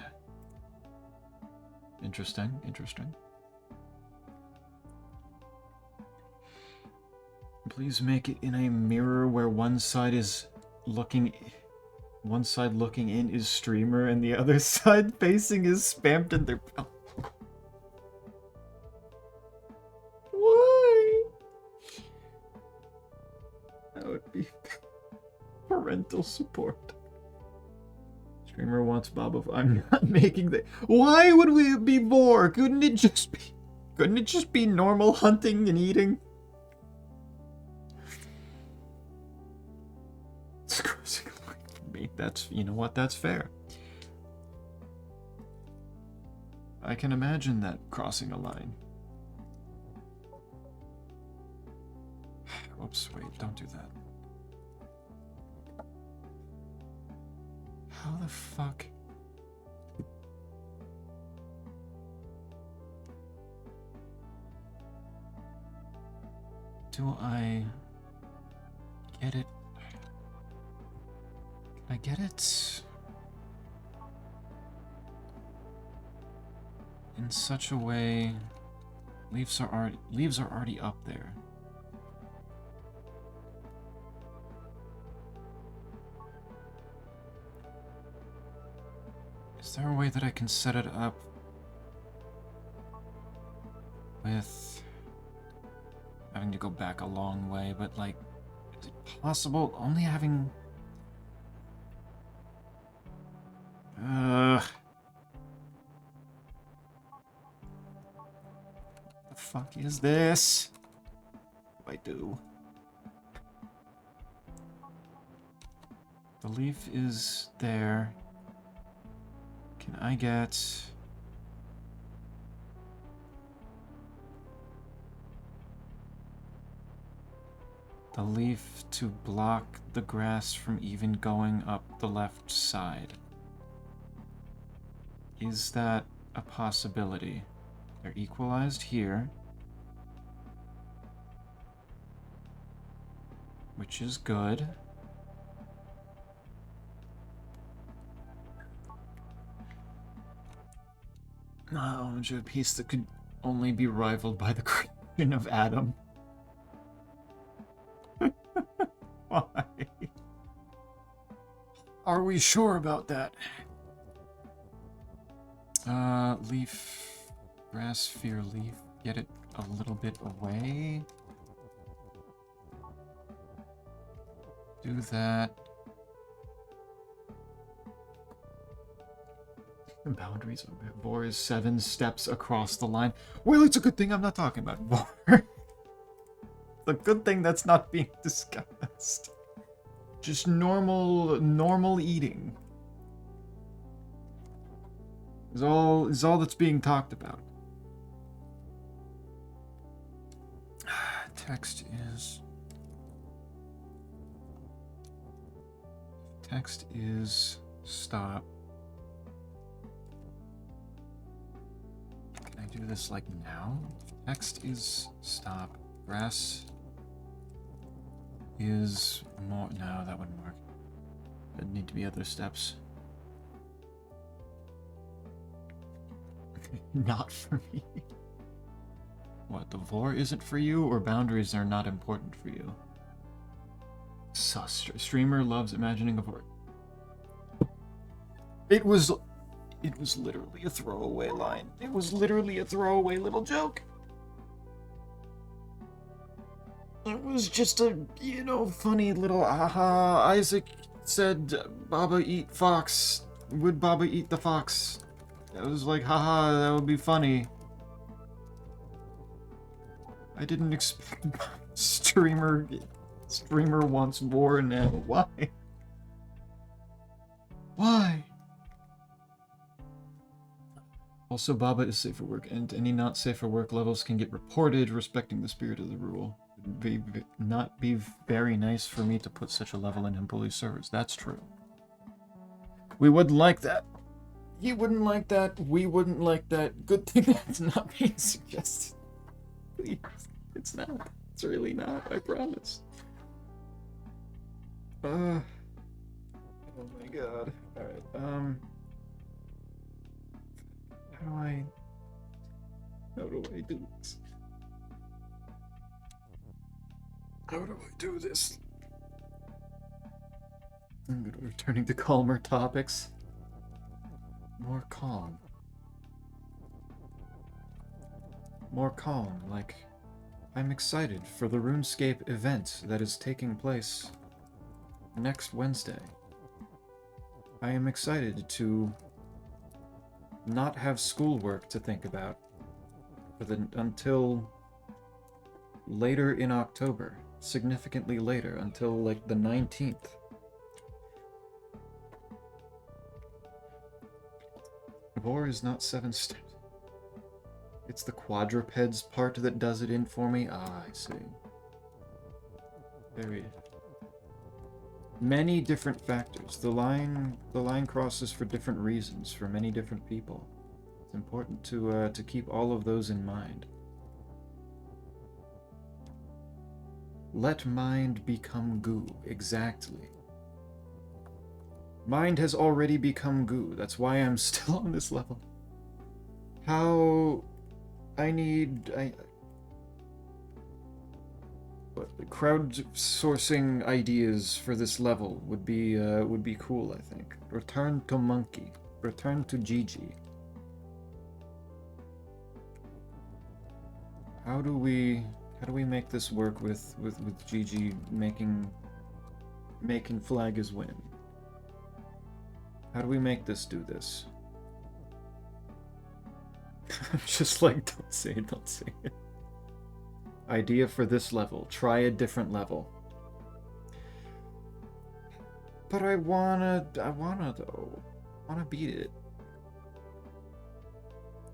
Interesting, interesting. Please make it in a mirror where one side looking in is streamer and the other side facing is spammed in their Why? That would be parental support. Streamer wants Baba. I'm not making the. Why would we be more? Couldn't it just be normal hunting and eating? It's crossing a line for me. That's, you know what? That's fair. I can imagine that crossing a line. Oops, wait, don't do that. How the fuck? Do I get it? Can I get it in such a way? Leaves are already up there. Is there a way that I can set it up with having to go back a long way, but like, is it possible only having... What the fuck is this? What do I do? The leaf is there. Can I get... the leaf to block the grass from even going up the left side? Is that a possibility? They're equalized here, which is good. Oh, a piece that could only be rivaled by the creation of Adam. Why? Are we sure about that? Leaf, grass, fear, leaf. Get it a little bit away. Do that. The boundaries of Vor is 7 steps across the line. Well, it's a good thing I'm not talking about Vor. The good thing that's not being discussed. Just normal eating. Is all that's being talked about. Text is stop. Can I do this like now? Text is stop. Grass is more. No, that wouldn't work. There'd need to be other steps. Not for me. What, the Vor isn't for you, or boundaries are not important for you? Sus. Streamer loves imagining a Vor. It was literally a throwaway line. It was literally a throwaway little joke. It was just a, funny little aha. Isaac said, Baba eat fox. Would Baba eat the fox? I was like, haha, that would be funny. I didn't expect streamer wants more now. Why? Why? Also, Baba is safe for work, and any not safe for work levels can get reported, respecting the spirit of the rule. It would not be very nice for me to put such a level in employee servers. That's true. We wouldn't like that. He wouldn't like that. We wouldn't like that. Good thing that's not being suggested. Please. It's not. It's really not. I promise. Oh my god. Alright, how do I do this? How do I do this? I'm gonna returning to calmer topics. More calm. More calm, like I'm excited for the RuneScape event that is taking place next Wednesday. I am excited to not have schoolwork to think about until later in October, significantly later, until like the 19th. War is not 7 steps. It's the quadrupeds part that does it in for me. Ah, I see. Very many different factors. The line crosses for different reasons for many different people. It's important to keep all of those in mind. Let mind become goo. Exactly. Mind has already become goo. That's why I'm still on this level. How crowdsourcing ideas for this level would be cool, I think. Return to Monkey. Return to Gigi. How do we make this work with Gigi making flag as win? How do we make this do this? Just like, don't say it. Idea for this level. Try a different level. But I wanna beat it.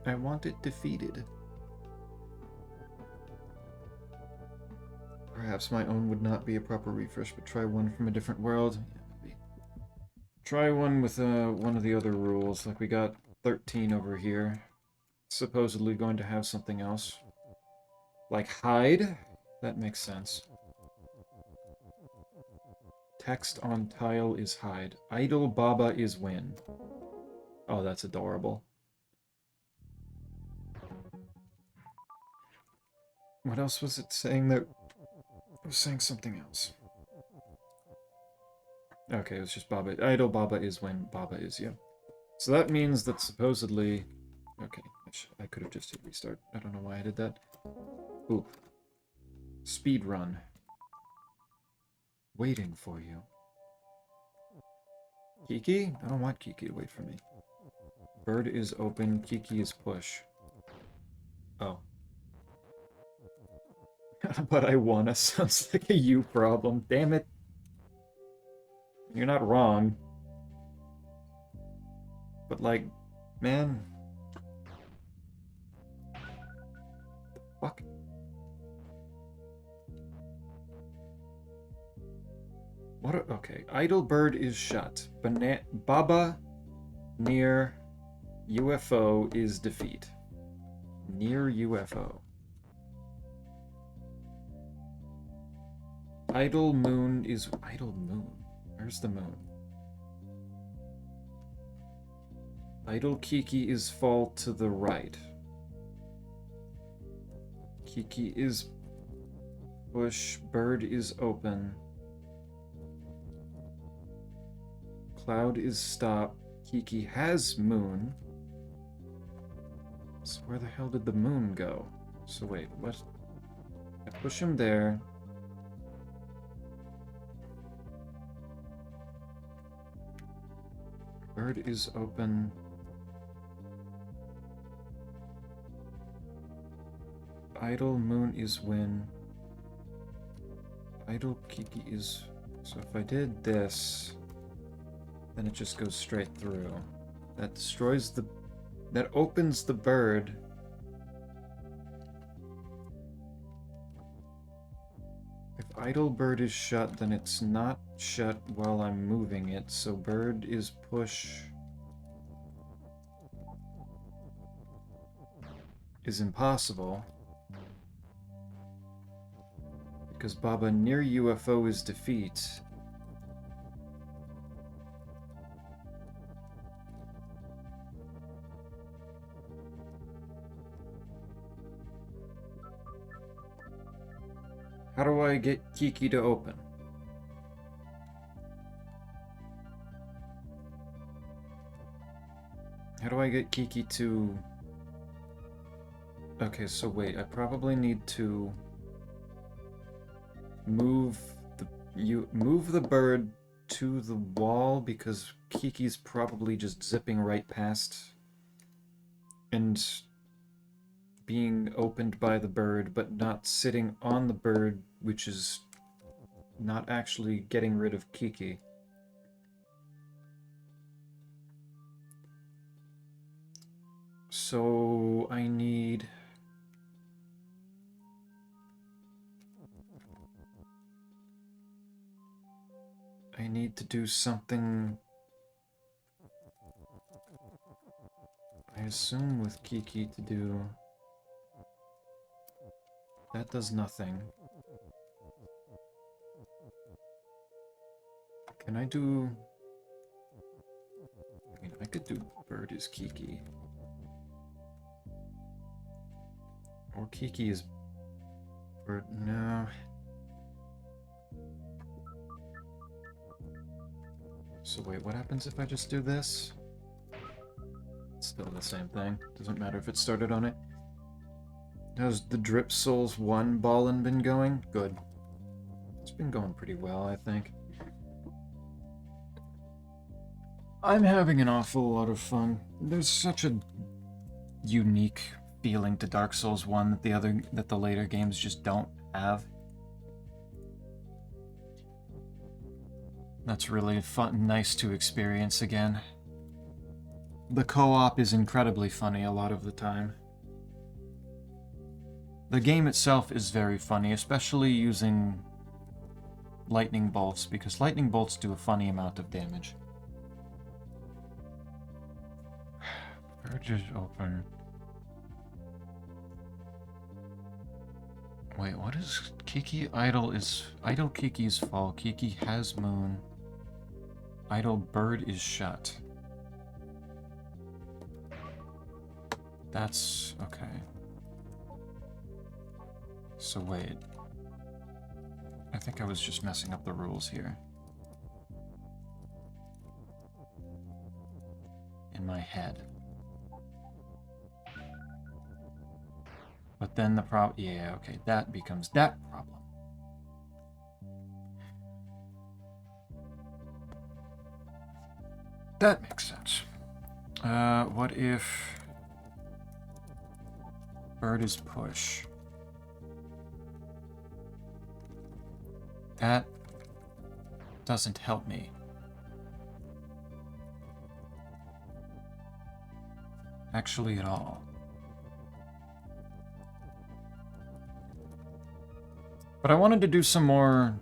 I want it defeated. Perhaps my own would not be a proper refresh, but try one from a different world. Yeah, maybe. Try one with one of the other rules. Like we got 13 over here. Supposedly going to have something else. Like hide? That makes sense. Text on tile is hide. Idle Baba is win. Oh, that's adorable. What else was it saying that... It was saying something else. Okay, it was just Baba. Idle Baba is win. Baba is you. So that means that supposedly... Okay, I could have just hit restart. I don't know why I did that. Ooh. Speed run. Waiting for you. Kiki? I don't want Kiki to wait for me. Bird is open. Kiki is push. Oh. But I wanna. Sounds like a you problem. Damn it. You're not wrong. But like, man... Fuck. What? Okay. Idle bird is shut. Baba near UFO is defeat. Near UFO. Idle moon is... Idle moon? Where's the moon? Idle Kiki is fall to the right. Kiki is push. Bird is open. Cloud is stop. Kiki has moon. So where the hell did the moon go? So wait, what? I push him there. Bird is open. Idle moon is win. Idle Kiki is... So if I did this, then it just goes straight through. That destroys the... That opens the bird. If idle bird is shut, then it's not shut while I'm moving it, so bird is push... is impossible. Because Baba near UFO is defeat. How do I get Kiki to open? How do I get Kiki to... Okay, so wait, I probably need to move the bird to the wall because Kiki's probably just zipping right past and being opened by the bird, but not sitting on the bird, which is not actually getting rid of Kiki. So I need... to do something... I assume with Kiki to do... That does nothing. Can I do... I mean, I could do bird is Kiki. Or Kiki is bird... No. So wait, what happens if I just do this? It's still the same thing. Doesn't matter if it started on it. How's the Drip Souls 1 ballin' been going? Good. It's been going pretty well, I think. I'm having an awful lot of fun. There's such a unique feeling to Dark Souls 1 that the later games just don't have. That's really fun, nice to experience again. The co-op is incredibly funny a lot of the time. The game itself is very funny, especially using lightning bolts, because lightning bolts do a funny amount of damage. Verge is open. Wait, what is Kiki? Idle Kiki's fall. Kiki has moon. Idle bird is shut. That's okay. So wait. I think I was just messing up the rules here. In my head. But then the yeah, okay, that becomes that problem. That makes sense. What if bird is push? That doesn't help me. Actually at all. But I wanted to do some more,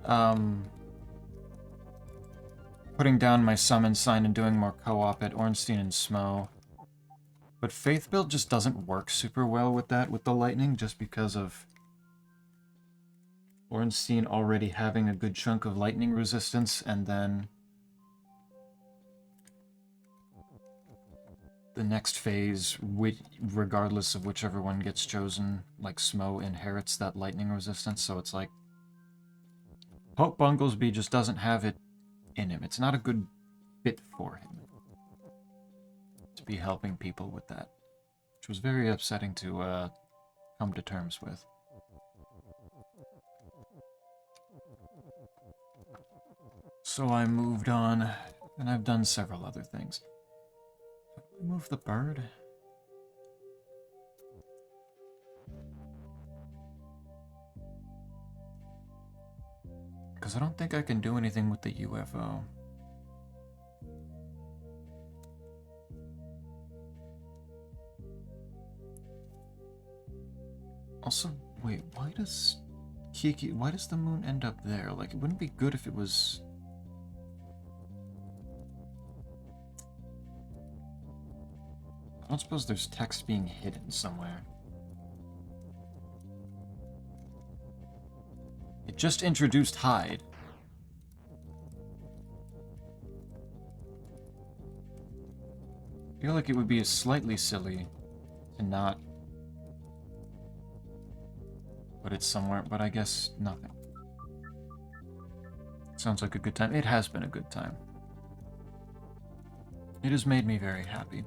putting down my summon sign and doing more co-op at Ornstein and Smo. But Faith Build just doesn't work super well with that, with the lightning, just because of Ornstein already having a good chunk of lightning resistance, and then the next phase, regardless of whichever one gets chosen, like Smo inherits that lightning resistance, so it's like Hope Bunglesby just doesn't have it in him. It's not a good fit for him to be helping people with that, which was very upsetting to come to terms with. So I moved on, and I've done several other things. Move the bird. Because I don't think I can do anything with the UFO. Also, wait, why does the moon end up there? Like, it wouldn't be good if it was... I don't suppose there's text being hidden somewhere. It just introduced hide. I feel like it would be slightly silly to not put it somewhere, but I guess nothing. Sounds like a good time. It has been a good time. It has made me very happy.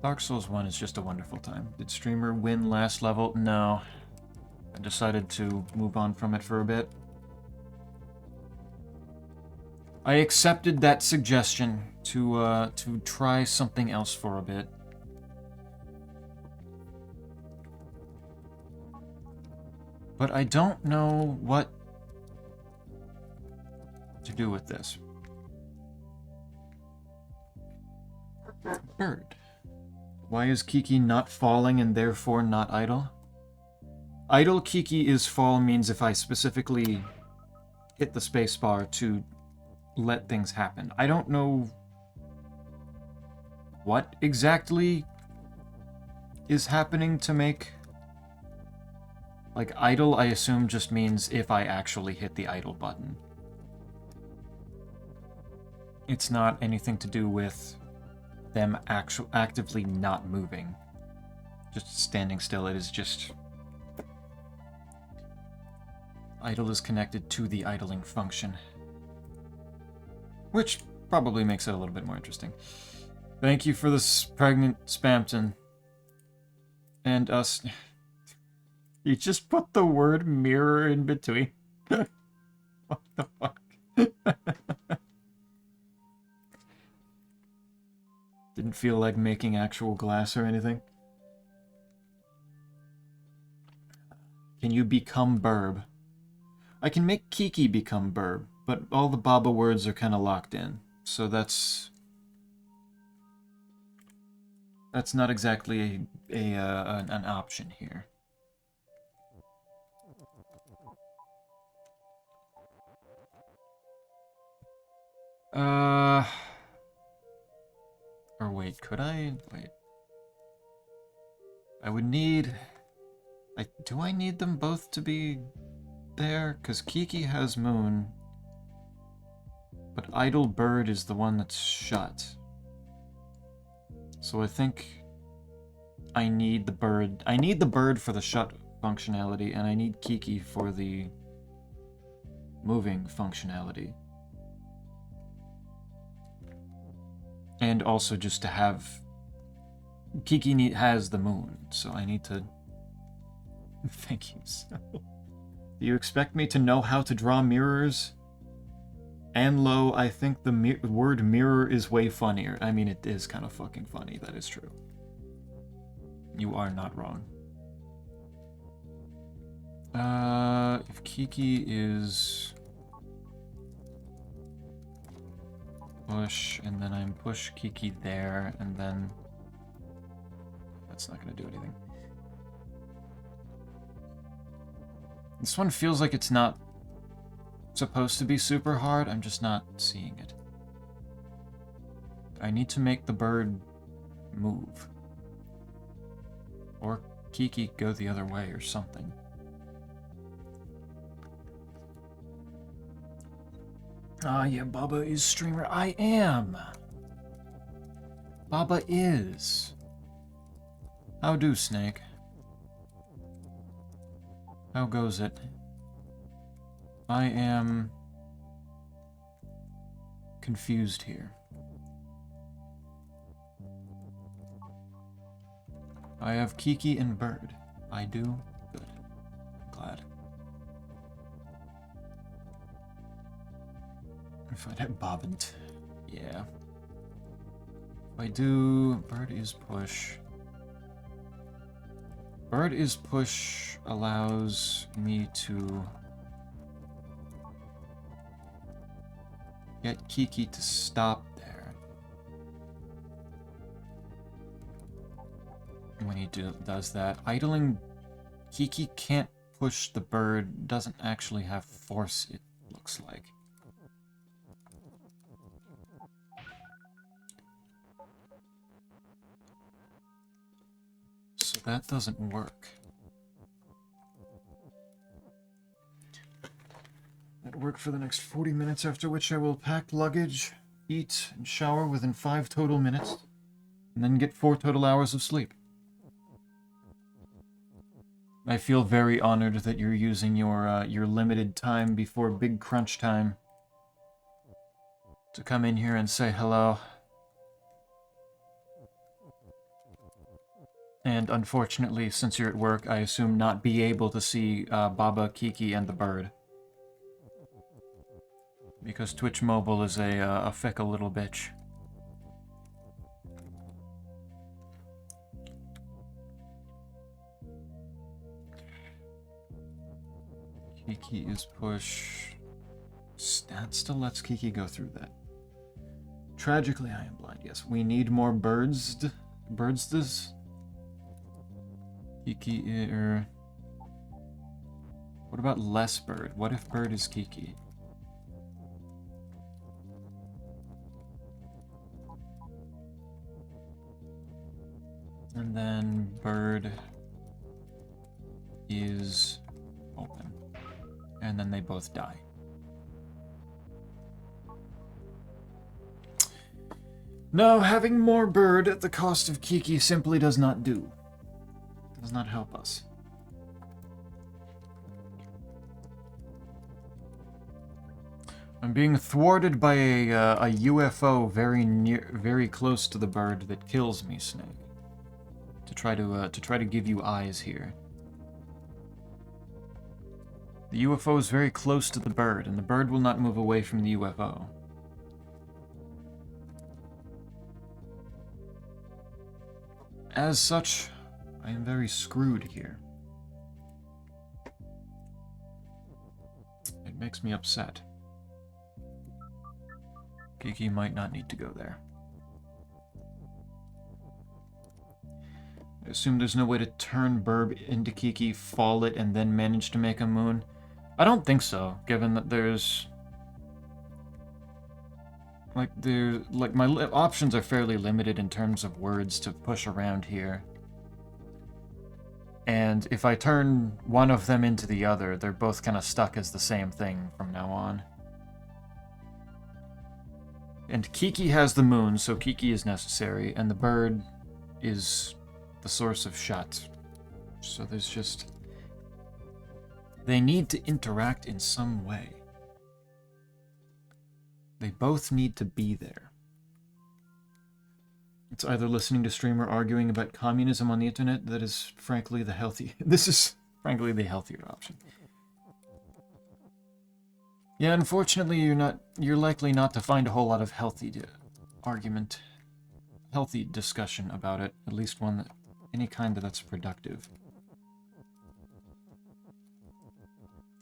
Dark Souls 1 is just a wonderful time. Did Streamer win last level? No. I decided to move on from it for a bit. I accepted that suggestion to try something else for a bit. But I don't know what to do with this. Bird. Why is Kiki not falling and therefore not idle? Idle Kiki is fall means if I specifically hit the spacebar to let things happen. I don't know what exactly is happening to make... Like, idle, I assume, just means if I actually hit the idle button. It's not anything to do with them actively not moving. Just standing still, it is just... Idle is connected to the idling function. Which probably makes it a little bit more interesting. Thank you for this pregnant Spampton. And us... You just put the word mirror in between. What the fuck? Didn't feel like making actual glass or anything. Can you become Burb? I can make Kiki become Burb, but all the Baba words are kind of locked in. So that's not exactly an option here. Or wait, could I? Wait. I would need... do I need them both to be there? Because Kiki has Moon. But Idle Bird is the one that's shut. So I think I need the bird. I need the bird for the shut functionality, and I need Kiki for the moving functionality. And also just to have... Kiki has the moon, so I need to... Thank you, so. Do you expect me to know how to draw mirrors? And lo, I think the word mirror is way funnier. I mean, it is kind of fucking funny, that is true. You are not wrong. If Kiki is... push, and then I'm push Kiki there, and then... That's not gonna do anything. This one feels like it's not supposed to be super hard, I'm just not seeing it. I need to make the bird move. Or Kiki go the other way or something. Ah, yeah, Baba is streamer. I am! Baba is. How do, Snake? How goes it? I am confused here. I have Kiki and Bird. I do? Good. I'm glad. If I'd have Bobbint. Yeah. If I do bird is push. Bird is push allows me to get Kiki to stop there. When he does that, idling Kiki can't push the bird, doesn't actually have force, it looks like. So that doesn't work. That'll work for the next 40 minutes, after which I will pack luggage, eat, and shower within 5 total minutes, and then get 4 total hours of sleep. I feel very honored that you're using your limited time before big crunch time to come in here and say hello. And unfortunately, since you're at work, I assume not be able to see Baba, Kiki, and the bird. Because Twitch Mobile is a fickle little bitch. Kiki is push. That still lets Kiki go through that. Tragically, I am blind. Yes, we need more birds. Birds. Kiki what about less bird? What if bird is Kiki? And then bird is open. And then they both die. No, having more bird at the cost of Kiki simply does not do. Does not help us. I'm being thwarted by a UFO very close to the bird that kills me, Snake. To try to give you eyes here. The UFO is very close to the bird, and the bird will not move away from the UFO. As such, I am very screwed here. It makes me upset. Kiki might not need to go there. I assume there's no way to turn Burb into Kiki, fall it, and then manage to make a moon. I don't think so, given that there's... my options are fairly limited in terms of words to push around here. And if I turn one of them into the other, they're both kind of stuck as the same thing from now on. And Kiki has the moon, so Kiki is necessary, and the bird is the source of shut. So there's just... They need to interact in some way. They both need to be there. It's either listening to stream or arguing about communism on the internet that is frankly the healthy... This is frankly the healthier option. Yeah, unfortunately you're likely not to find a whole lot of healthy discussion about it, at least one that, any kind that's productive.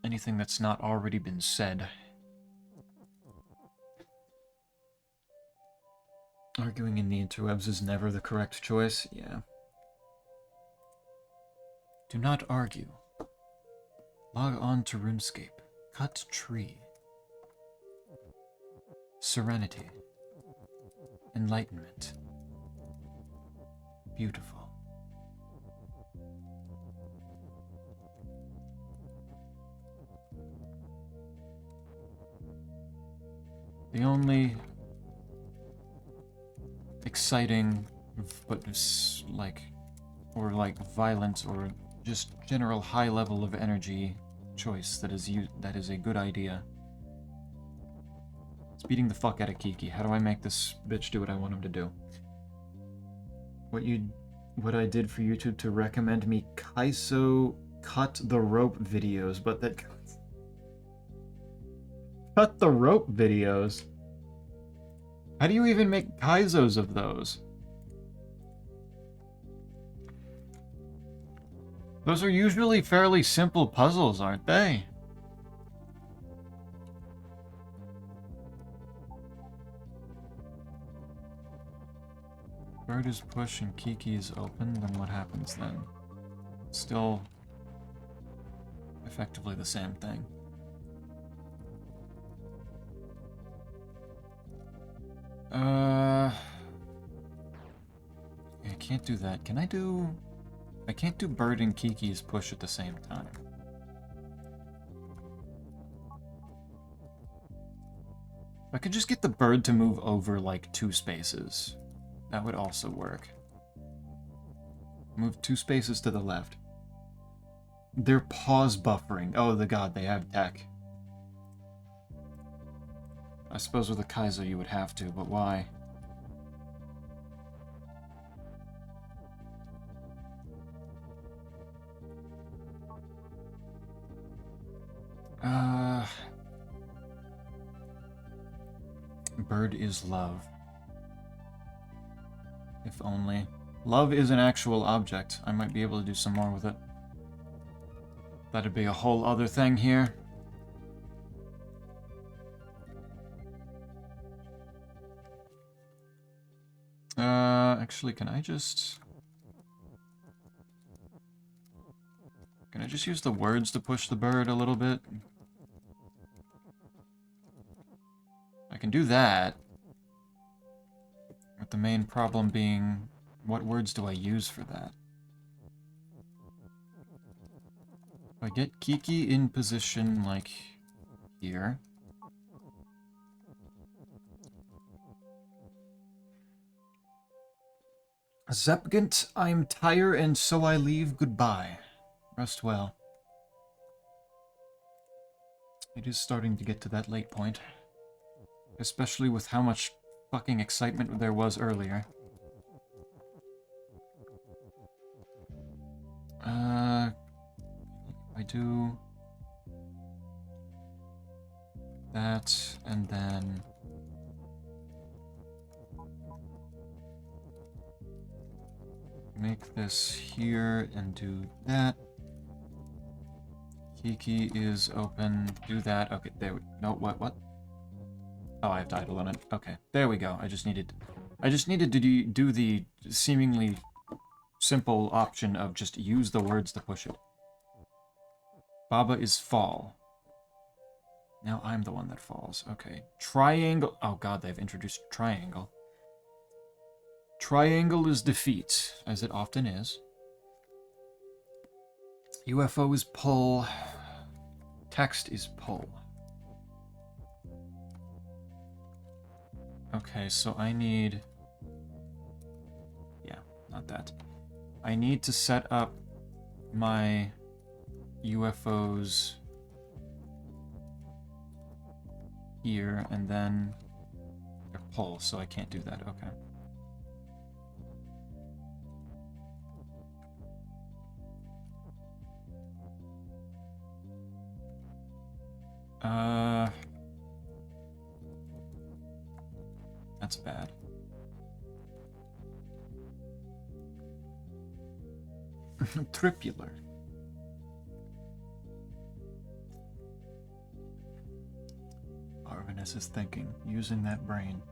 Anything that's not already been said. Arguing in the interwebs is never the correct choice, yeah. Do not argue. Log on to RuneScape. Cut tree. Serenity. Enlightenment. Beautiful. The only exciting, but violent or just general high level of energy choice that is a good idea. It's beating the fuck out of Kiki. How do I make this bitch do what I want him to do? What I did for YouTube to recommend me Kaiso cut the rope videos, but that... Cut the rope videos? How do you even make kaizos of those? Those are usually fairly simple puzzles, aren't they? Bird is push and Kiki is open, then what happens then? Still effectively the same thing. I can't do that. Can I do... I can't do Bird and Kiki's push at the same time. If I could just get the bird to move over, like, 2 spaces, that would also work. Move 2 spaces to the left. They're pause buffering. Oh, the god, they have tech. I suppose with a Kaizo you would have to, but why? Bird is love. If only. Love is an actual object. I might be able to do some more with it. That'd be a whole other thing here. Actually, can I just use the words to push the bird a little bit? I can do that. With the main problem being, what words do I use for that? If I get Kiki in position, like, here. Zepgant, I'm tired and so I leave. Goodbye. Rest well. It is starting to get to that late point. Especially with how much fucking excitement there was earlier. I do that, and then make this here and do that. Kiki is open. Do that. Okay, there we... No, what? Oh, I have title on it. Okay, there we go. I just needed to do the seemingly simple option of just use the words to push it. Baba is fall. Now I'm the one that falls. Okay. Triangle. Oh god, they've introduced triangle. Triangle is defeat, as it often is. UFO is pull. Text is pull. Okay, so I need... Yeah, not that. I need to set up my UFOs here, and then they're pull, so I can't do that. Okay. That's bad. Tripular. Arvinus is thinking, using that brain.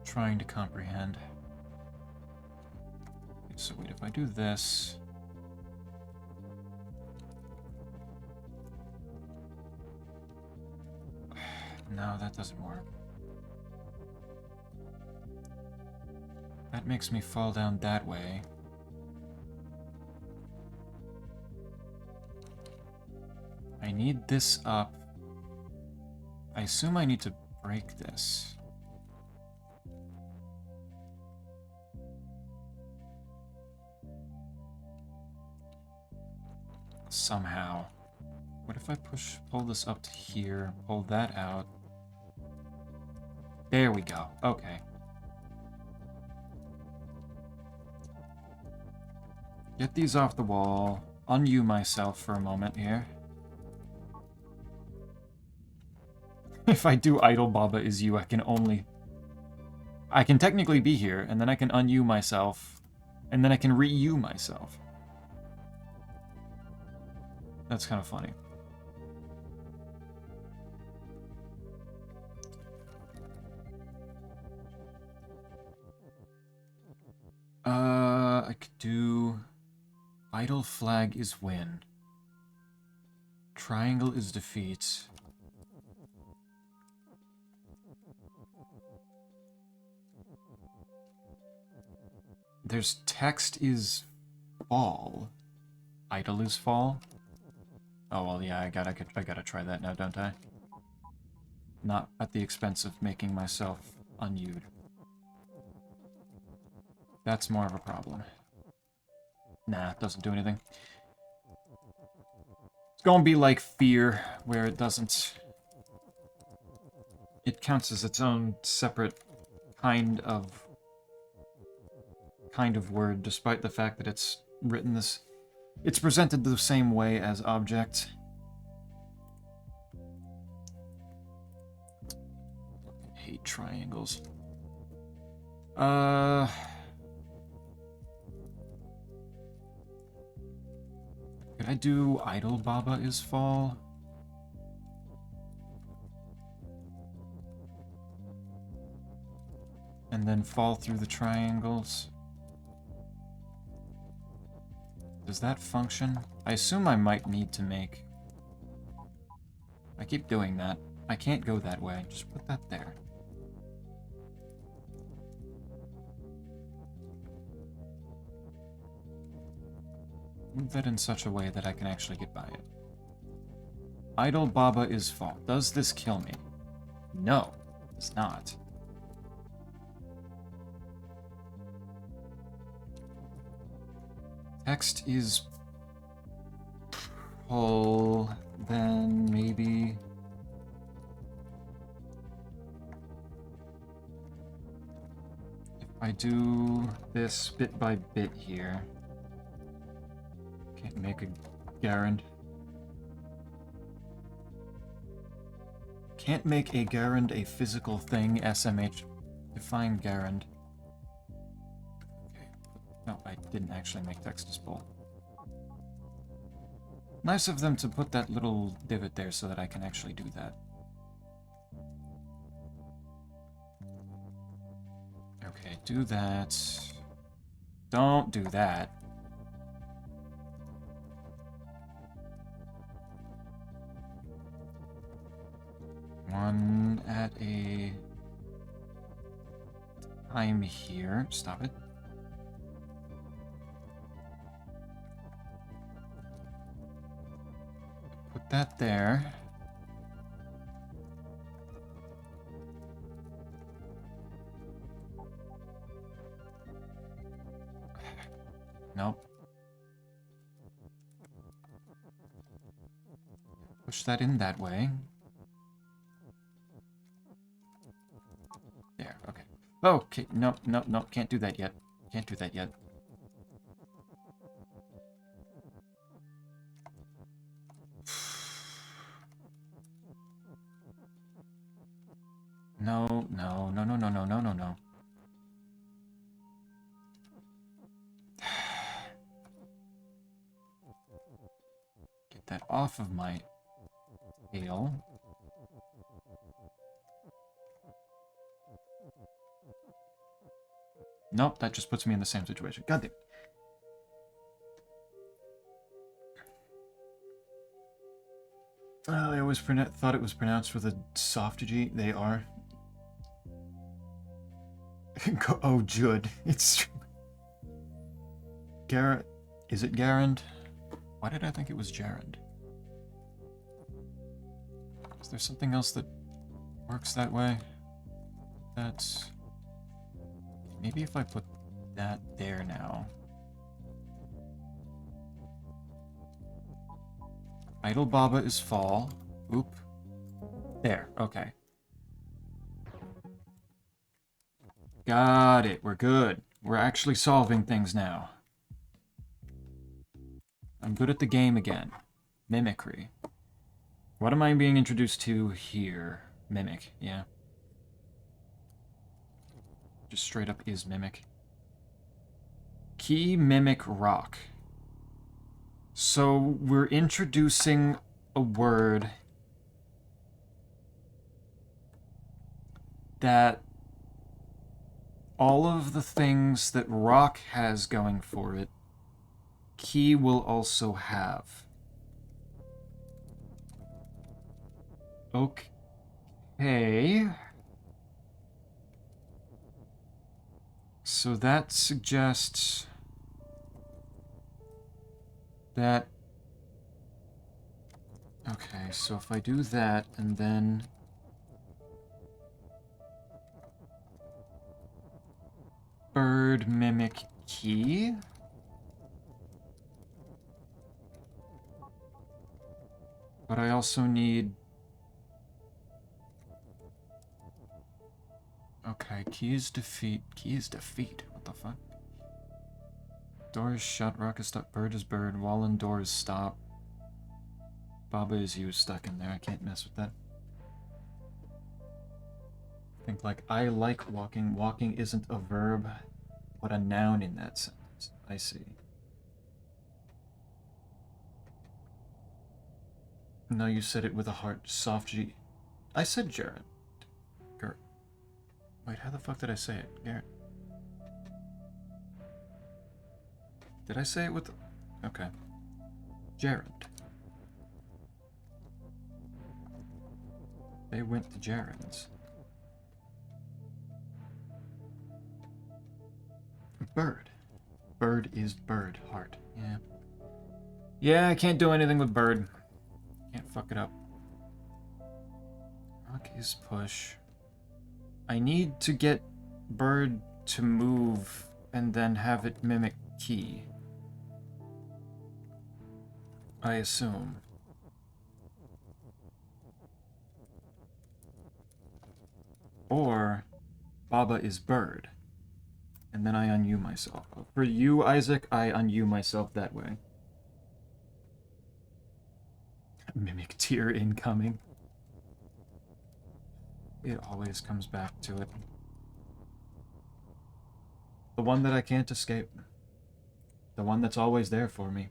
Trying to comprehend. So wait, if I do this... No, that doesn't work. That makes me fall down that way. I need this up. I assume I need to break this. Somehow. What if I pull this up to here, pull that out? There we go. Okay. Get these off the wall. Un-you myself for a moment here. If I do idle Baba is you, I can technically be here, and then I can un-you myself, and then I can re-you myself. That's kind of funny. I could do... Idle flag is win. Triangle is defeat. There's text is fall. Idle is fall. Oh, well, yeah, I gotta try that now, don't I? Not at the expense of making myself un-used. That's more of a problem. Nah, it doesn't do anything. It's gonna be like fear, where it doesn't... It counts as its own separate kind of word, despite the fact that it's written this... It's presented the same way as object. I hate triangles. Could I do idle Baba is fall? And then fall through the triangles? Does that function? I assume I might need to make... I keep doing that. I can't go that way. Just put that there. Move that in such a way that I can actually get by it. Idle Baba is fall. Does this kill me? No, it does not. Text is pull, then maybe... If I do this bit by bit here... Can't make a Garand. Can't make a Garand a physical thing, SMH. Define Garand. Okay. No, I didn't actually make text as bold. Nice of them to put that little divot there so that I can actually do that. Okay, do that. Don't do that. One at a time here. Stop it. Put that there. Nope. Push that in that way. There, okay. Okay, no, no, no, can't do that yet. Can't do that yet. No, no, no, no, no, no, no, no, no. Get that off of my tail. Nope, that just puts me in the same situation. God damn. I always thought it was pronounced with a soft G. They are. Oh, Judd. It's true. Garrett. Is it Garand? Why did I think it was Jarand? Is there something else that works that way? That's... Maybe if I put that there now. Idle Baba is fall. Oop. There, okay. Got it, we're good. We're actually solving things now. I'm good at the game again. Mimicry. What am I being introduced to here? Mimic, yeah. Just straight up is Mimic. Key Mimic Rock. So we're introducing a word that all of the things that rock has going for it, key will also have. Okay. So that suggests that... Okay, so if I do that and then... Bird mimic key? But I also need... Okay, key is defeat. Key is defeat. What the fuck? Door is shut, rock is stuck, bird is bird, wall and door is stop. Baba is you stuck in there, I can't mess with that. Think like, I like walking. Walking isn't a verb, but a noun in that sentence. I see. No, you said it with a heart. Soft G. I said Jared. Wait, how the fuck did I say it? Garrett. Did I say it with the... Okay. Jared. They went to Jared's. Bird. Bird is bird. Heart. Yeah. Yeah, I can't do anything with bird. Can't fuck it up. Rock is push. I need to get bird to move and then have it mimic key. I assume. Or Baba is bird. And then I un-you myself. For you, Isaac, I un-you myself that way. Mimic tier incoming. It always comes back to it. The one that I can't escape. The one that's always there for me.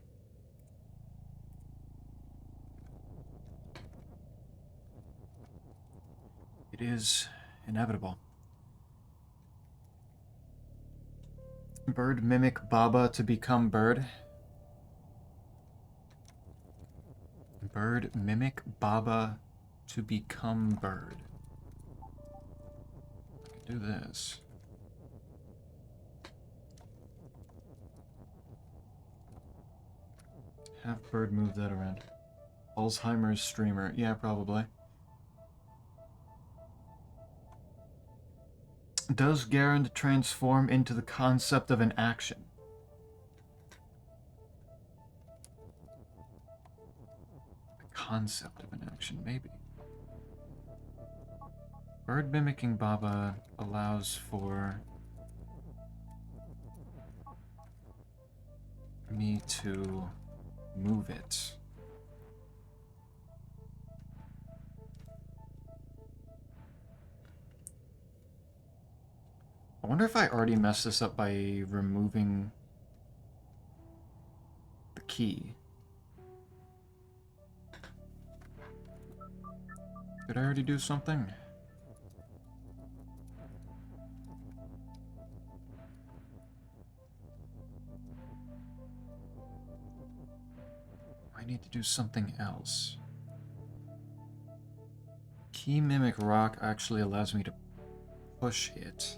It is inevitable. Bird mimic Baba to become bird. Bird mimic Baba to become bird. I can do this. Have bird move that around. Alzheimer's streamer. Yeah, probably. Does Garand transform into the concept of an action? The concept of an action, maybe. Bird mimicking Baba allows for me to move it. I wonder if I already messed this up by removing the key. Did I already do something? I need to do something else. Key Mimic Rock actually allows me to push it.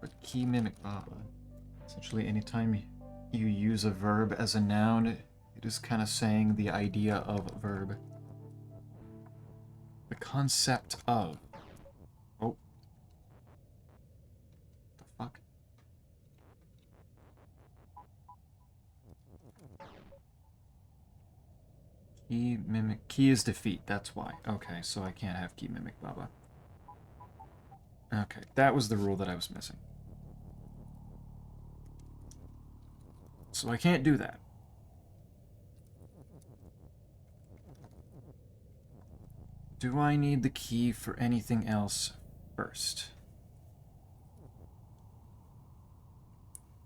But Key Mimic Baba, essentially anytime you use a verb as a noun, it is kind of saying the idea of a verb. The concept of. Oh. The fuck? Key Mimic. Key is defeat, that's why. Okay, so I can't have Key Mimic Baba. Okay, that was the rule that I was missing. So I can't do that. Do I need the key for anything else first?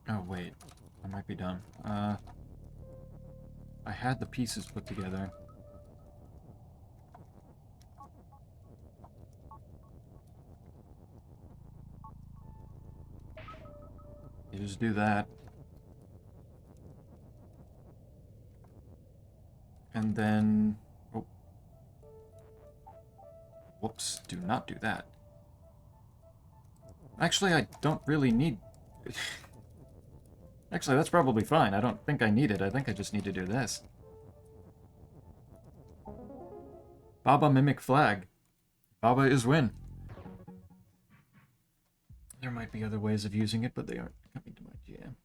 Oh, wait. I might be done. I had the pieces put together. You just do that. And then... Oh. Whoops. Do not do that. Actually, I don't really need... Actually, that's probably fine. I don't think I need it. I think I just need to do this. Baba Mimic Flag. Baba is win. There might be other ways of using it, but they aren't coming to my jam.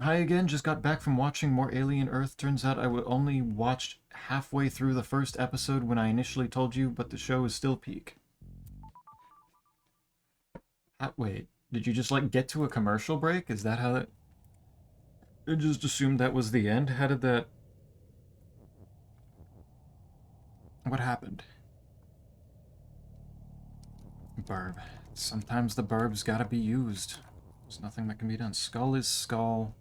Hi again, just got back from watching more Alien Earth. Turns out I only watched halfway through the first episode when I initially told you, but the show is still peak. Wait, did you just, like, get to a commercial break? Is that how that... I just assumed that was the end? How did that... What happened? Burb. Sometimes the burb's gotta be used. There's nothing that can be done. Skull is skull.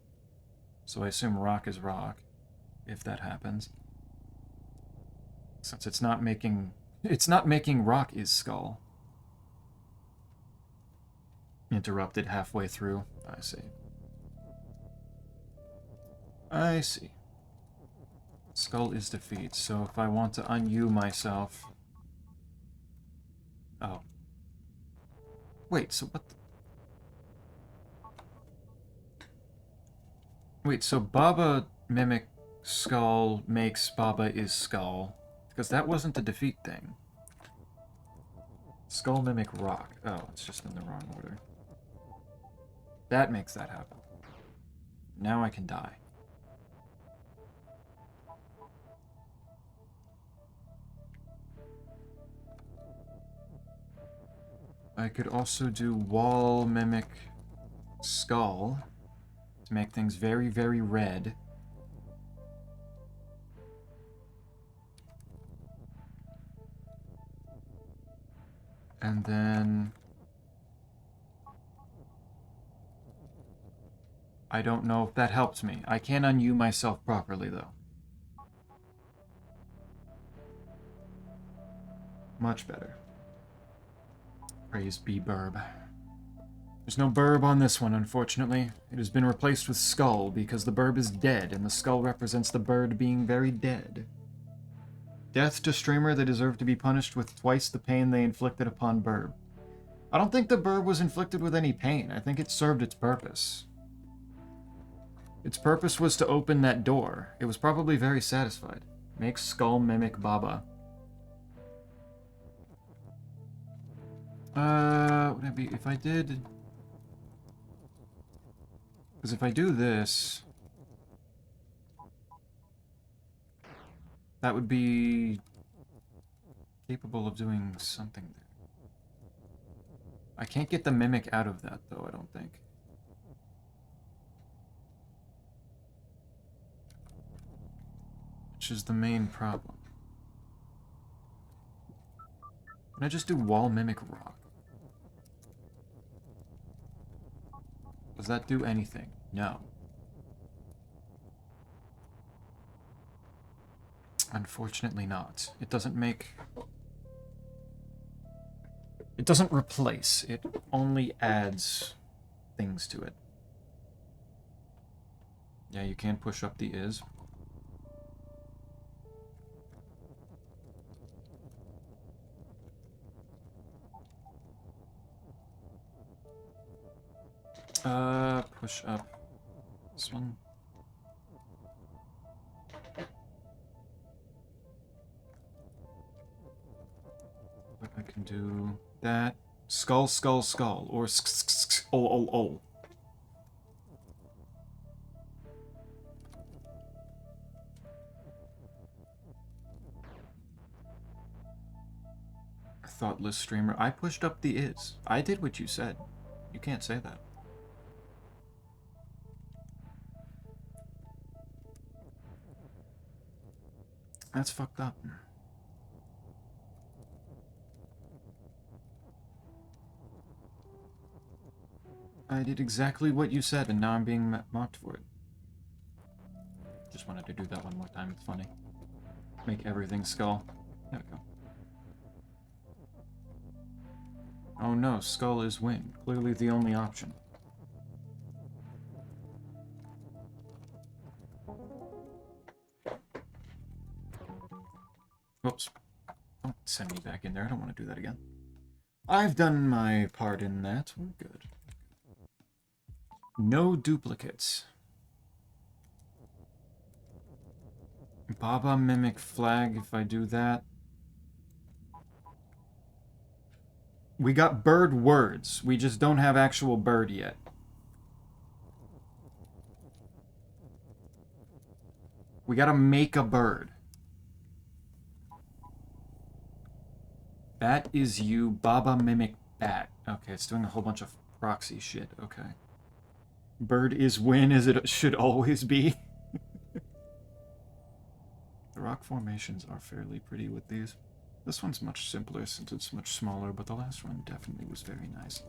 So I assume rock is rock. If that happens. Since it's not making... It's not making rock is skull. Interrupted halfway through. I see. I see. Skull is defeat, so if I want to un-you myself... Oh. Wait, so what the... Wait, so Baba Mimic Skull makes Baba is Skull. Because that wasn't the defeat thing. Skull Mimic Rock. Oh, it's just in the wrong order. That makes that happen. Now I can die. I could also do Wall Mimic Skull to make things very, very red. And then... I don't know if that helps me. I can't un-you myself properly, though. Much better. Praise be Burb. There's no Burb on this one, unfortunately. It has been replaced with Skull, because the Burb is dead, and the Skull represents the bird being very dead. Death to streamer that deserve to be punished with twice the pain they inflicted upon Burb. I don't think the Burb was inflicted with any pain. I think it served its purpose. Its purpose was to open that door. It was probably very satisfied. Make Skull mimic Baba. Would it be... If I did... Because if I do this... That would be... capable of doing something there. I can't get the mimic out of that, though, I don't think. Which is the main problem. Can I just do wall mimic rock? Does that do anything? No. Unfortunately not. It doesn't make... It doesn't replace. It only adds things to it. Yeah, you can push up the is. Push up this one. But I can do that. Skull, skull, skull. Or oh. Thoughtless streamer. I pushed up the is. I did what you said. You can't say that. That's fucked up. I did exactly what you said, and now I'm being mocked for it. Just wanted to do that one more time. It's funny. Make everything skull. There we go. Oh no, skull is win. Clearly the only option. Whoops. Don't send me back in there. I don't want to do that again. I've done my part in that. We're good. No duplicates. Baba mimic flag if I do that. We got bird words. We just don't have actual bird yet. We gotta make a bird. Bat is you, Baba mimic bat. Okay, it's doing a whole bunch of proxy shit. Okay. Bird is win as it should always be. The rock formations are fairly pretty with these. This one's much simpler since it's much smaller, but the last one definitely was very nice.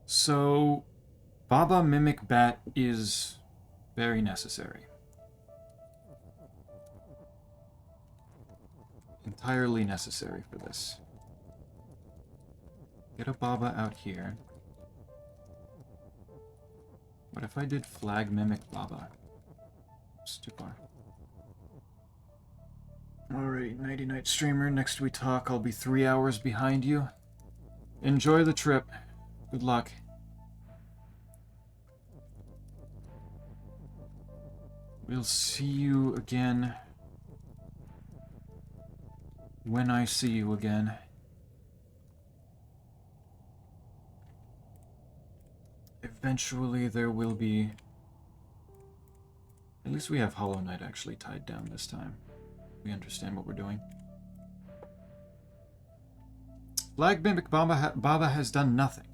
So, Baba mimic bat is very necessary. Entirely necessary for this. Get a Baba out here. What if I did flag mimic Baba? It's too far. Alright, Nighty Night Streamer, next we talk, I'll be 3 hours behind you. Enjoy the trip. Good luck. We'll see you again when I see you again. Eventually there will be... At least we have Hollow Knight actually tied down this time. We understand what we're doing. Flag Mimic Baba has done nothing.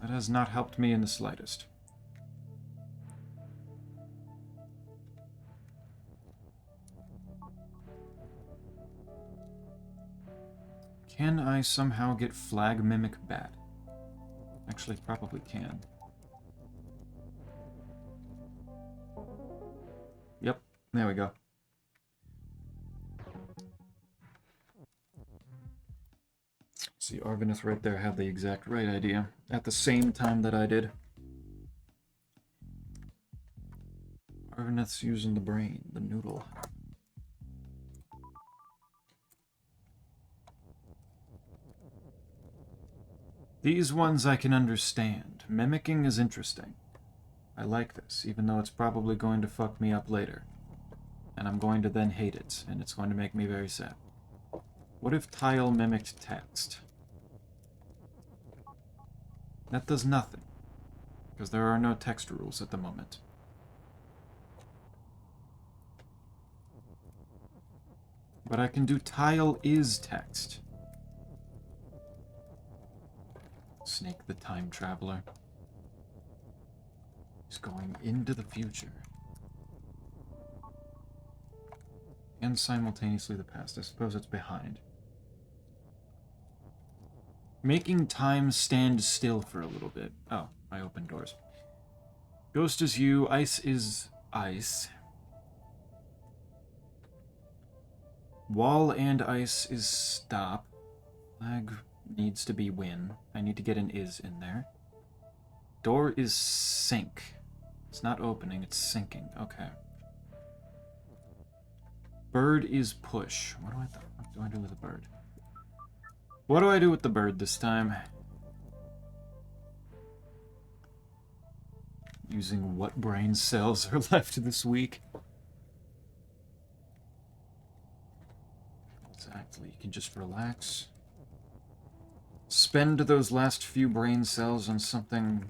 That has not helped me in the slightest. Can I somehow get Flag Mimic Bat? Actually, probably can. Yep, there we go. See, Arvinith right there had the exact right idea at the same time that I did. Arvinith's using the brain, the noodle. These ones I can understand. Mimicking is interesting. I like this, even though it's probably going to fuck me up later. And I'm going to then hate it, and it's going to make me very sad. What if tile mimicked text? That does nothing, because there are no text rules at the moment. But I can do tile is text. Snake the Time Traveler. He's going into the future. And simultaneously the past. I suppose it's behind. Making time stand still for a little bit. Oh, I opened doors. Ghost is you. Ice is ice. Wall and ice is stop. Flag needs to be win. I need to get an is in there. Door is sink. It's not opening, it's sinking. Okay. Bird is push. What do I do with a bird? What do I do with the bird this time? Using what brain cells are left this week? Exactly. You can just relax. Spend those last few brain cells on something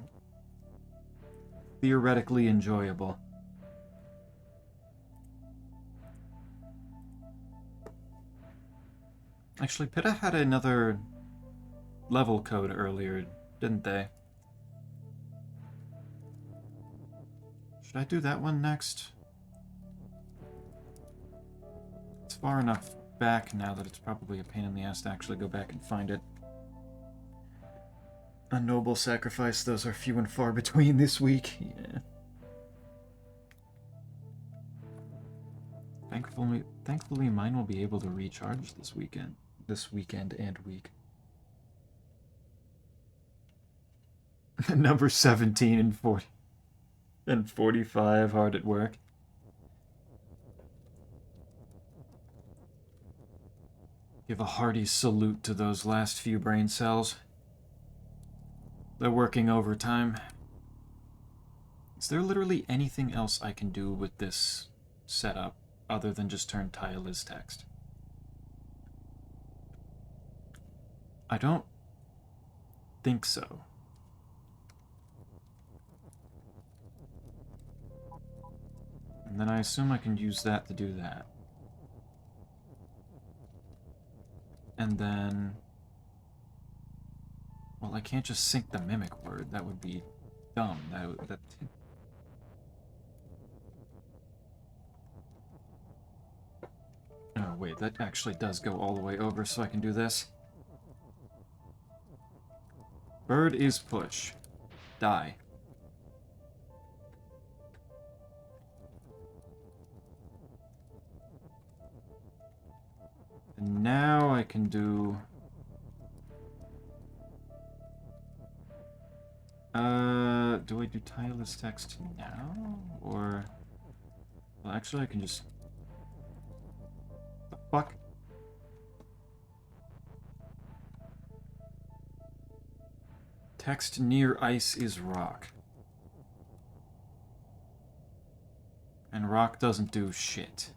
theoretically enjoyable. Actually, Pitta had another level code earlier, didn't they? Should I do that one next? It's far enough back now that it's probably a pain in the ass to actually go back and find it. A noble sacrifice, those are few and far between this week. Yeah. Thankfully mine will be able to recharge this weekend. This weekend and week. Number 17 and 40 and 45 hard at work. Give a hearty salute to those last few brain cells. They're working overtime. Is there literally anything else I can do with this setup other than just turn tile as text? I don't think so. And then I assume I can use that to do that. And then... Well, I can't just sync the mimic word. That would be dumb. That... Oh, wait, that actually does go all the way over, so I can do this. Bird is push. Die. And now I can do... do I do tile as text now? Or... Well, actually I can just... The fuck? Text near ice is rock. And rock doesn't do shit.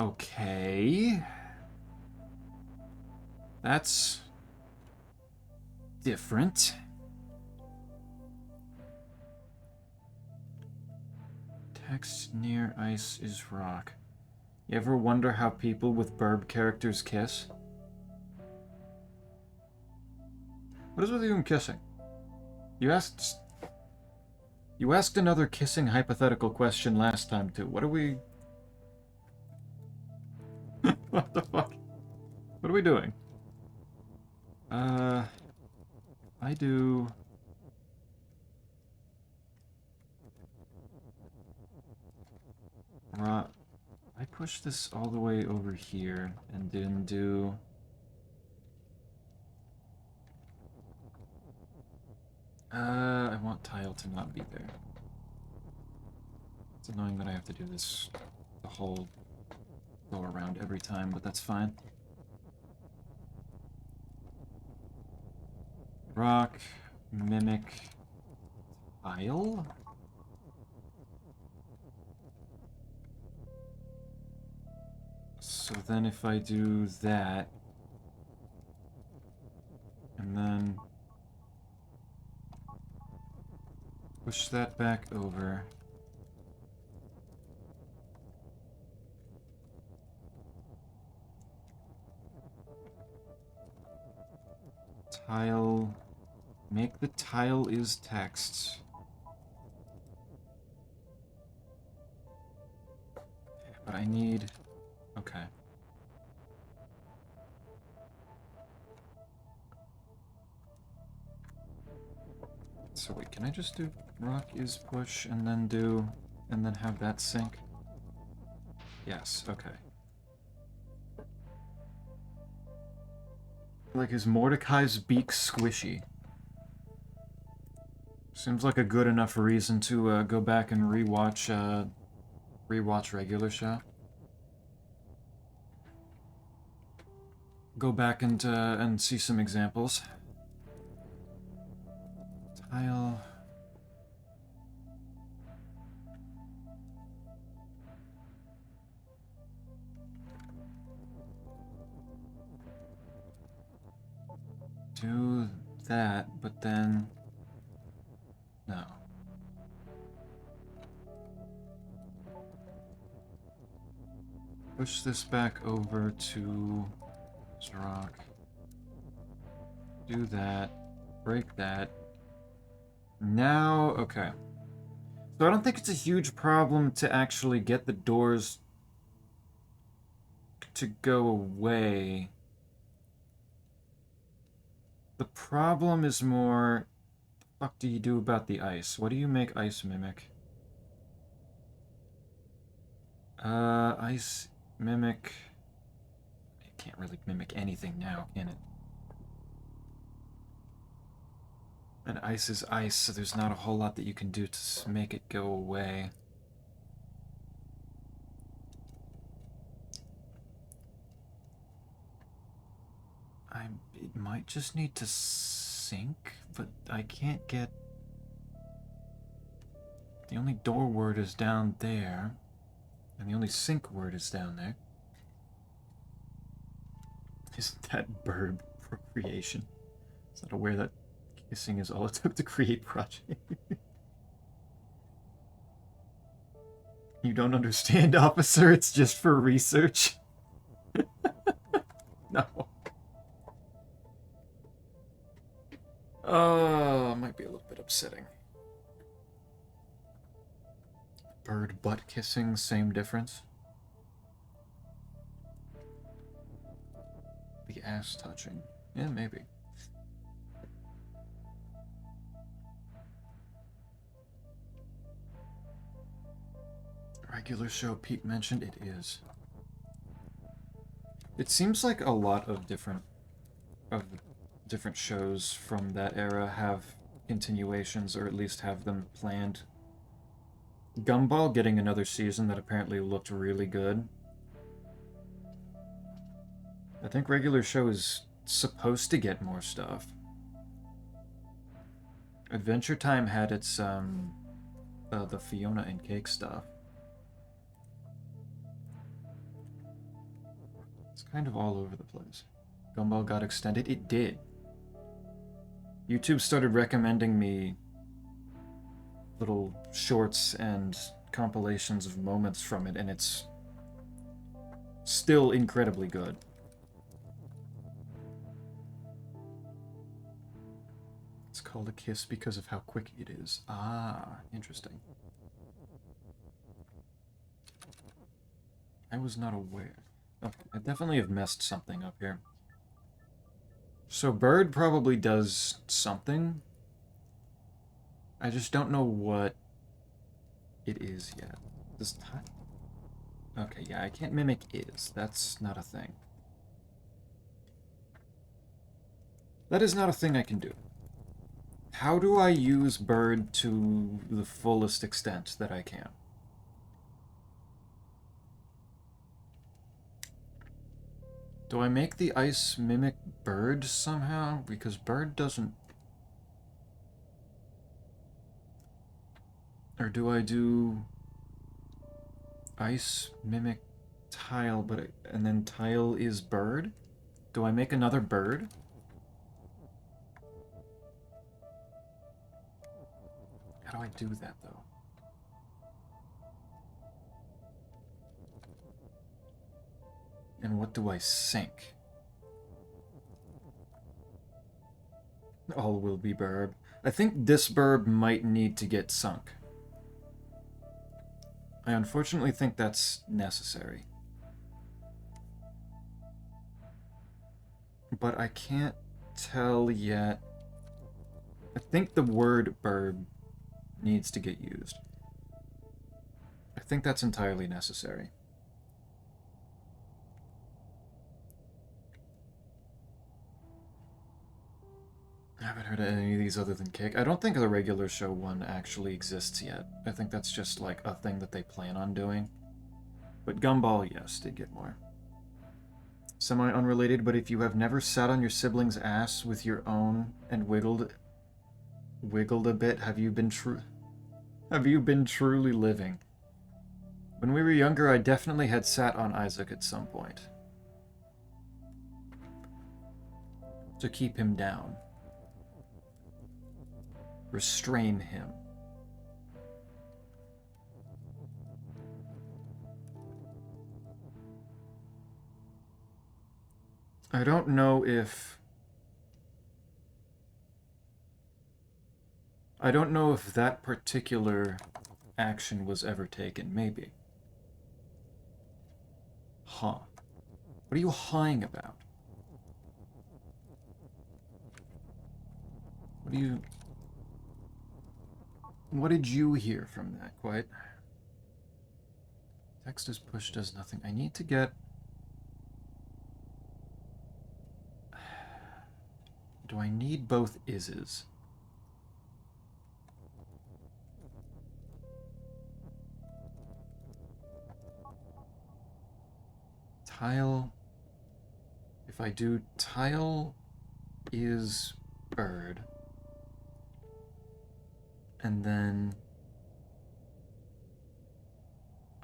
Okay. That's different. Text near ice is rock. You ever wonder how people with burb characters kiss? What is with you and kissing? You asked another kissing hypothetical question last time too. What are we... What the fuck? What are we doing? I do... I push this all the way over here and then do... I want tile to not be there. It's annoying that I have to do this the whole go around every time, but that's fine. Rock, mimic, tile? So then if I do that, and then push that back over. Tile, make the tile is text. But I need, okay. So wait, can I just do rock is push and then have that sync? Yes, okay. Like, is Mordecai's beak squishy? Seems like a good enough reason to go back and rewatch regular go back and see some examples. Tile. Do that, but then no. Push this back over to Zrock. Do that. Break that. Now, okay. So I don't think it's a huge problem to actually get the doors to go away. The problem is more, what the fuck do you do about the ice? What do you make ice mimic? Ice mimic. It can't really mimic anything now, can it? And ice is ice, so there's not a whole lot that you can do to make it go away. It might just need to sink, but I can't get... The only door word is down there, and the only sink word is down there. Isn't that bird procreation? Is not aware that kissing is all it took to create project. You don't understand, officer, it's just for research. No. Might be a little bit upsetting. Bird butt kissing, same difference. The ass touching. Yeah, maybe. Regular show Pete mentioned, it is. It seems like a lot of different shows from that era have continuations, or at least have them planned. Gumball getting another season that apparently looked really good. I think regular show is supposed to get more stuff. Adventure Time had its the Fiona and Cake stuff. It's kind of all over the place. Gumball got extended. It did. YouTube started recommending me little shorts and compilations of moments from it, and it's still incredibly good. It's called a kiss because of how quick it is. Ah, interesting. I was not aware. Okay, I definitely have messed something up here. So bird probably does something. I just don't know what it is yet. Does okay, yeah, I can't mimic is. That's not a thing. That is not a thing I can do. How do I use bird to the fullest extent that I can? Do I make the ice mimic bird somehow? Because bird doesn't... Or do I do ice mimic tile, but and then tile is bird? Do I make another bird? How do I do that, though? And what do I sink? All will be burb. I think this burb might need to get sunk. I unfortunately think that's necessary. But I can't tell yet. I think the word burb needs to get used. I think that's entirely necessary. I haven't heard of any of these other than Cake. I don't think the regular show one actually exists yet. I think that's just like a thing that they plan on doing. But Gumball, yes, did get more. Semi-unrelated, but if you have never sat on your sibling's ass with your own and wiggled a bit, have you been truly living? When we were younger, I definitely had sat on Isaac at some point. To keep him down. Restrain him. I don't know if I don't know if that particular action was ever taken. Maybe. Huh. What are you hawing about? What did you hear from that, Quiet? Text is push does nothing. I need to get... Do I need both is's? Tile... If I do tile is bird, and then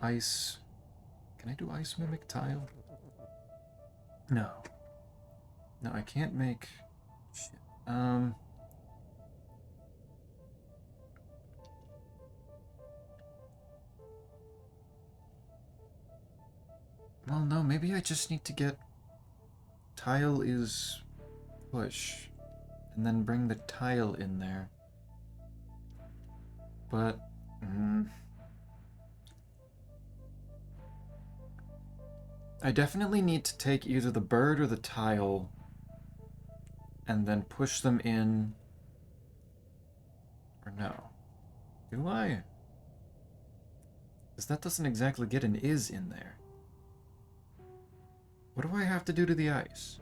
ice... Can I do ice mimic tile? No. No, I can't make... Shit. Well, no, maybe I just need to get... Tile is push, and then bring the tile in there. But... I definitely need to take either the bird or the tile and then push them in. Or no. Do I? Because that doesn't exactly get an is in there. What do I have to do to the ice?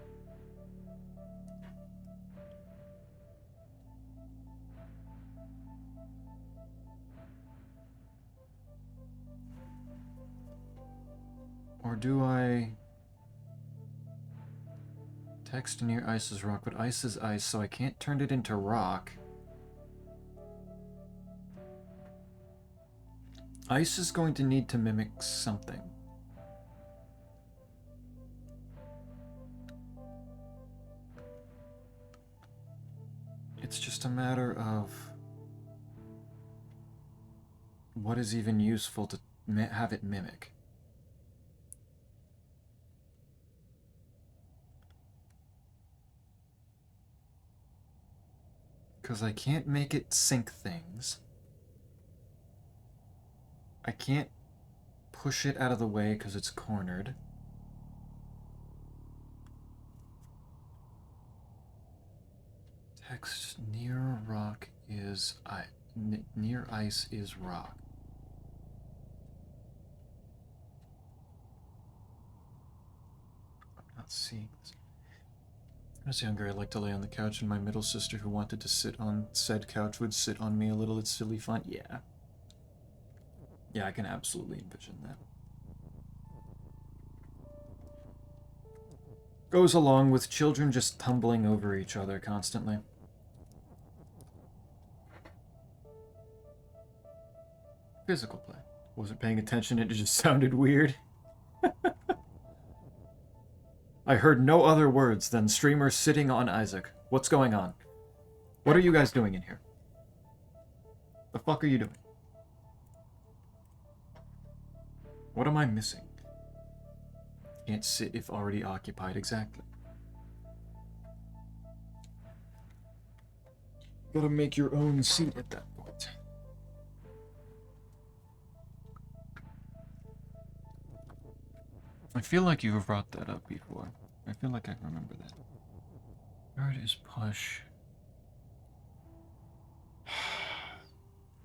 Or do I... Text near ice is rock, but ice is ice, so I can't turn it into rock. Ice is going to need to mimic something. It's just a matter of what is even useful to have it mimic. Because I can't make it sink things. I can't push it out of the way because it's cornered. Text near rock is near ice is rock. I'm not seeing this. When I was younger, I liked to lay on the couch, and my middle sister, who wanted to sit on said couch, would sit on me a little. It's silly fun. Yeah. Yeah, I can absolutely envision that. Goes along with children just tumbling over each other constantly. Physical play. Wasn't paying attention, it just sounded weird. I heard no other words than streamer sitting on Isaac. What's going on? What are you guys doing in here? The fuck are you doing? What am I missing? Can't sit if already occupied, exactly. Gotta make your own seat at that point. I feel like you've brought that up before. I feel like I remember that. Bird is push.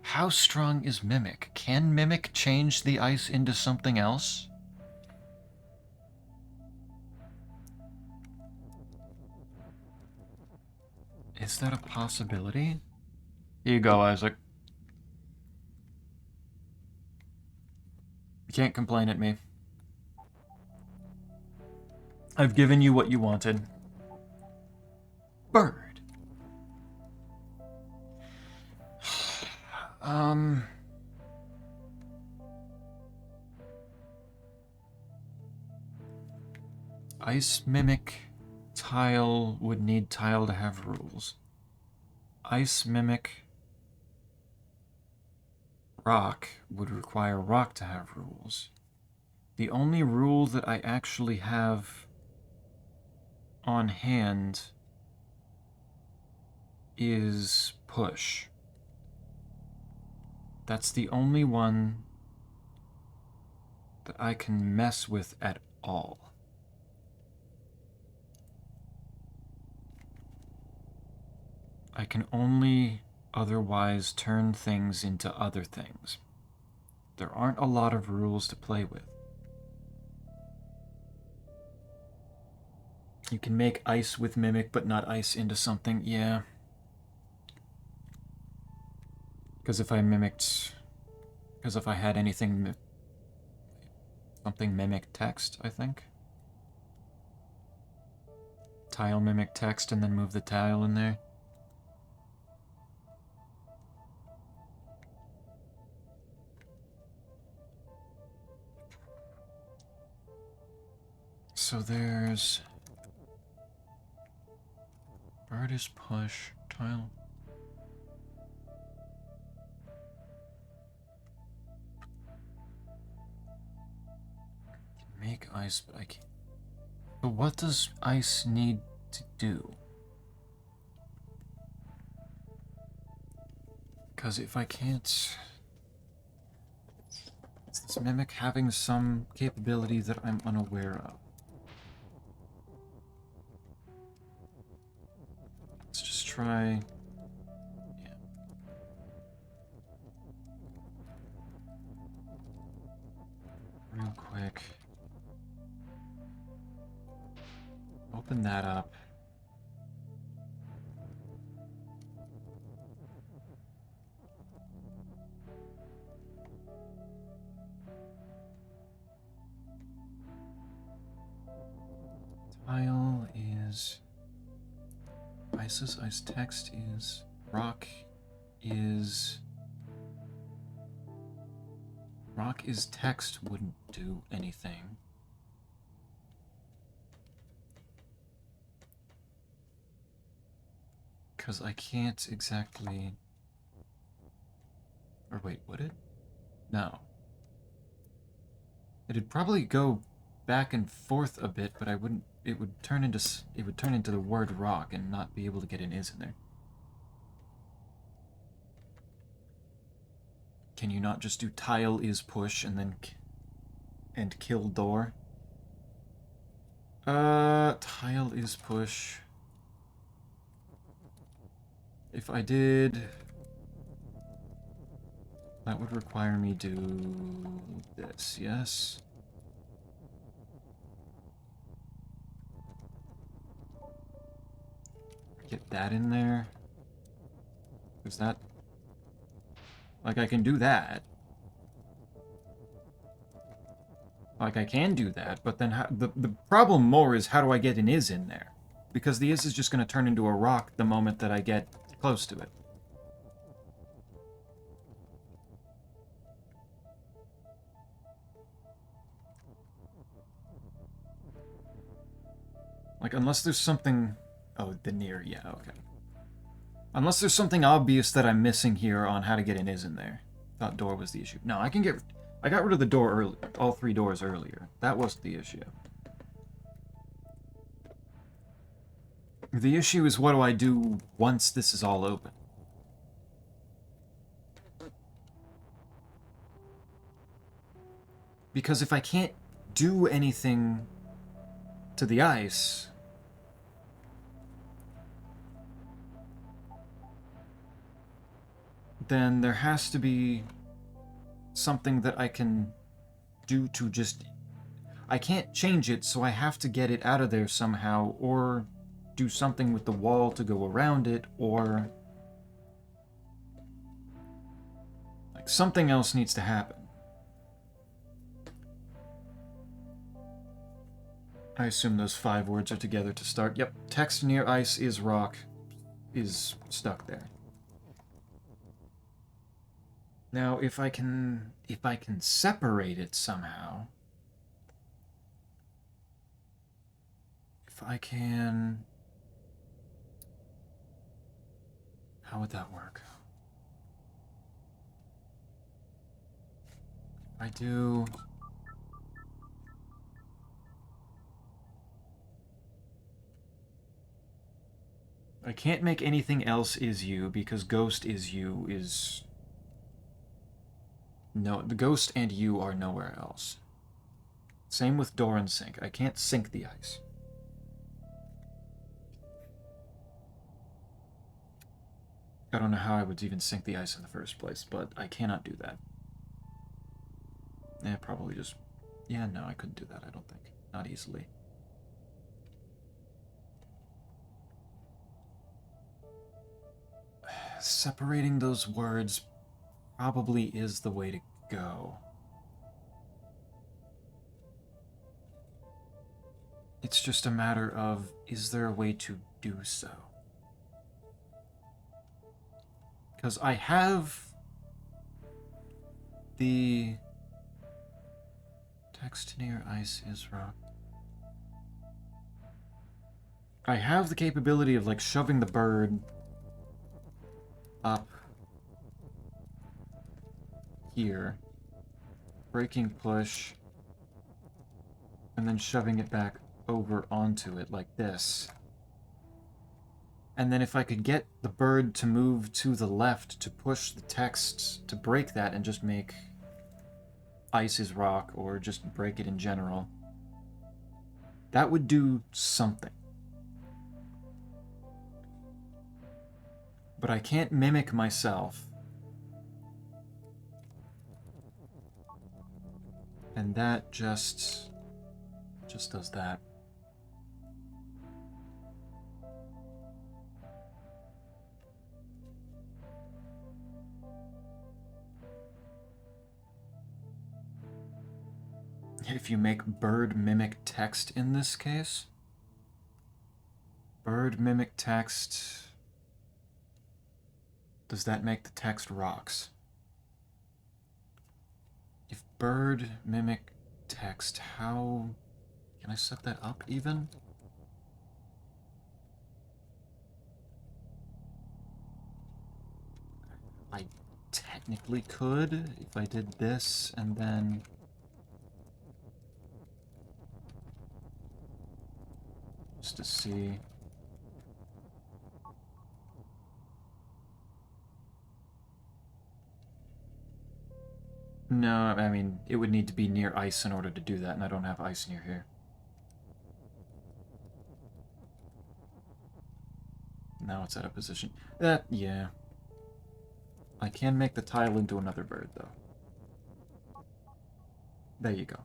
How strong is Mimic? Can Mimic change the ice into something else? Is that a possibility? Here you go, Isaac. You can't complain at me. I've given you what you wanted. Bird. Ice Mimic Tile would need Tile to have rules. Ice Mimic Rock would require Rock to have rules. The only rule that I actually have on hand is push. That's the only one that I can mess with at all. I can only otherwise turn things into other things. There aren't a lot of rules to play with. You can make ice with mimic, but not ice into something, yeah. Because if I had anything, something mimic text, I think. Tile mimic text and then move the tile in there. So there's bird is push, tile. Make ice, but I can't. But what does ice need to do? Because if I can't... Is this mimic having some capability that I'm unaware of? Let's just try... Yeah. Real quick. Open that up. Tile is... Ice's ice text is... Rock is... Rock is text wouldn't do anything. Because I can't exactly... Or wait, would it? No. It'd probably go back and forth a bit, but I wouldn't... It would turn into the word rock and not be able to get an is in there. Can you not just do tile is push and then... and kill door? Tile is push... If I did... That would require me to do this, yes? Get that in there. Is that... Like, I can do that. Like, I can do that, but then the problem more is how do I get an is in there? Because the is just going to turn into a rock the moment that I get close to it. Like, unless there's something... Oh, the near, yeah, okay. Unless there's something obvious that I'm missing here on how to get an is in there. Thought door was the issue. No, I can get... I got rid of the door early, all 3 doors earlier. That wasn't the issue. The issue is what do I do once this is all open? Because if I can't do anything to the ice... then there has to be something that I can do to just... I can't change it, so I have to get it out of there somehow, or do something with the wall to go around it, or... Like, something else needs to happen. I assume those 5 words are together to start. Yep, text near ice is rock is stuck there. Now, if I can separate it somehow, if I can, how would that work? I do. I can't make anything else is you because ghost is you is No, the ghost and you are nowhere else. Same with door and sink. I can't sink the ice. I don't know how I would even sink the ice in the first place, but I cannot do that. Probably just... Yeah, no, I couldn't do that, I don't think. Not easily. Separating those words probably is the way to go. It's just a matter of, is there a way to do so? Because I have the text near ice is rock. I have the capability of, like, shoving the bird up here, breaking push, and then shoving it back over onto it like this. And then if I could get the bird to move to the left to push the text to break that and just make ice is rock, or just break it in general, that would do something. But I can't mimic myself. And that just does that. If you make bird mimic text in this case, bird mimic text, does that make the text rocks? If bird mimic text, how can I set that up even? I technically could if I did this and then just to see. No, I mean, it would need to be near ice in order to do that, and I don't have ice near here. Now it's out of position. Yeah. I can make the tile into another bird, though. There you go.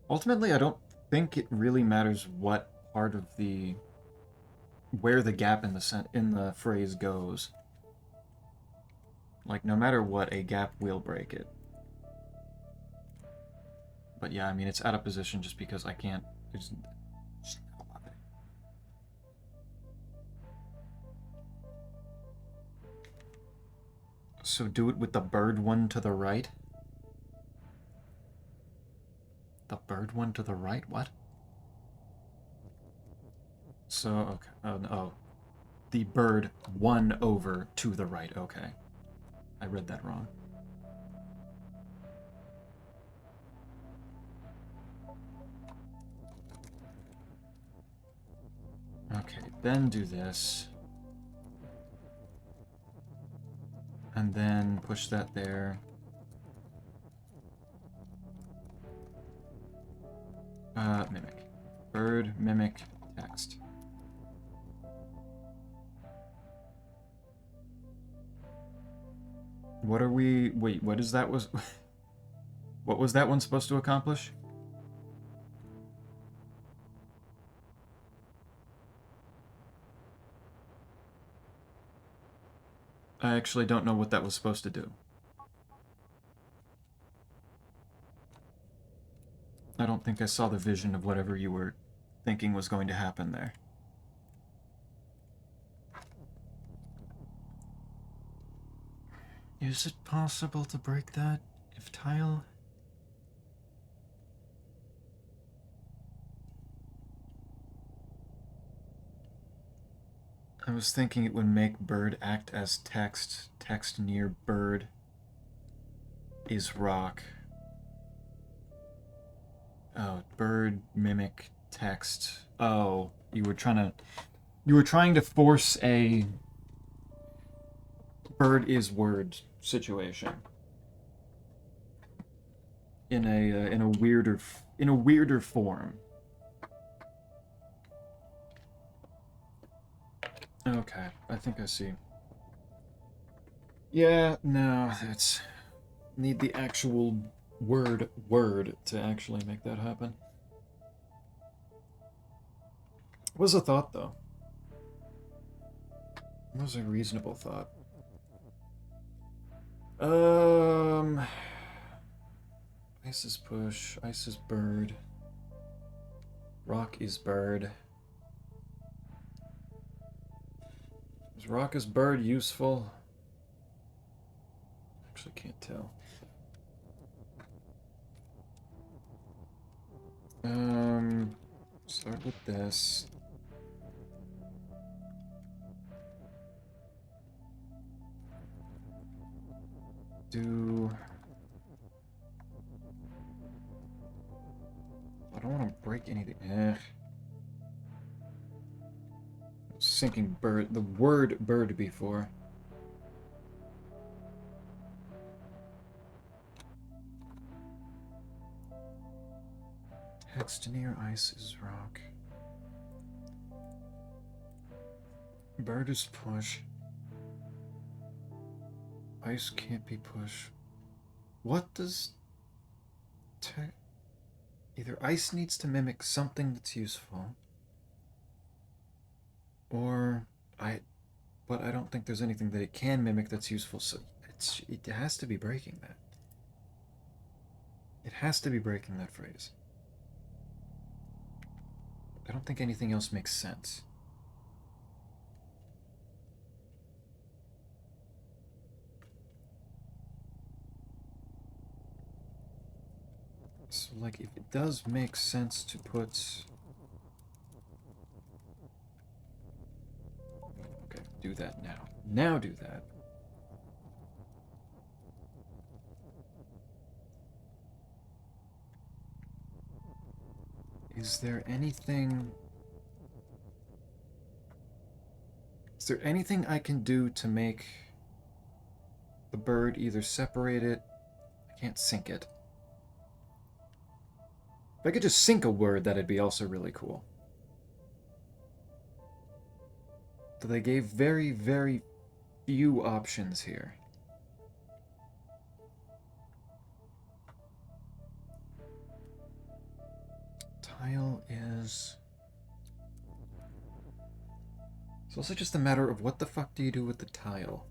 Ultimately, I don't think it really matters what part of where the gap in the phrase goes. Like, no matter what, a gap will break it. But yeah, I mean, it's out of position just because I can't... So do it with the bird one to the right? The bird one to the right? What? So, okay. Oh. The bird one over to the right. Okay. I read that wrong. Okay, then do this. And then push that there. Mimic. Bird, mimic, text. What are we... Wait, what is that was... What was that one supposed to accomplish? I actually don't know what that was supposed to do. I don't think I saw the vision of whatever you were thinking was going to happen there. Is it possible to break that if tile... I was thinking it would make bird act as text. Text near bird is rock. Oh, bird mimic text. Oh, you were trying to force a bird is word situation in a weirder form. Okay, I think I see. Yeah, no, that's need the actual word to actually make that happen. What was a thought though? What was a reasonable thought? Ice is push, ice is bird. Rock is bird. Is rock as bird useful? Actually can't tell. Start with this. Do... I don't want to break anything. Sinking bird. The word bird before. Text near ice is rock. Bird is push. Ice can't be push. What does... Either ice needs to mimic something that's useful, or but I don't think there's anything that it can mimic that's useful, so it has to be breaking that. It has to be breaking that phrase. I don't think anything else makes sense. So, like, if it does make sense to put... Okay, do that now. Now do that. Is there anything... Is there anything I can do to make the bird either separate it... I can't sync it. If I could just sync a word, that'd be also really cool. But they gave very, very few options here. Tile is... It's also just a matter of what the fuck do you do with the tile?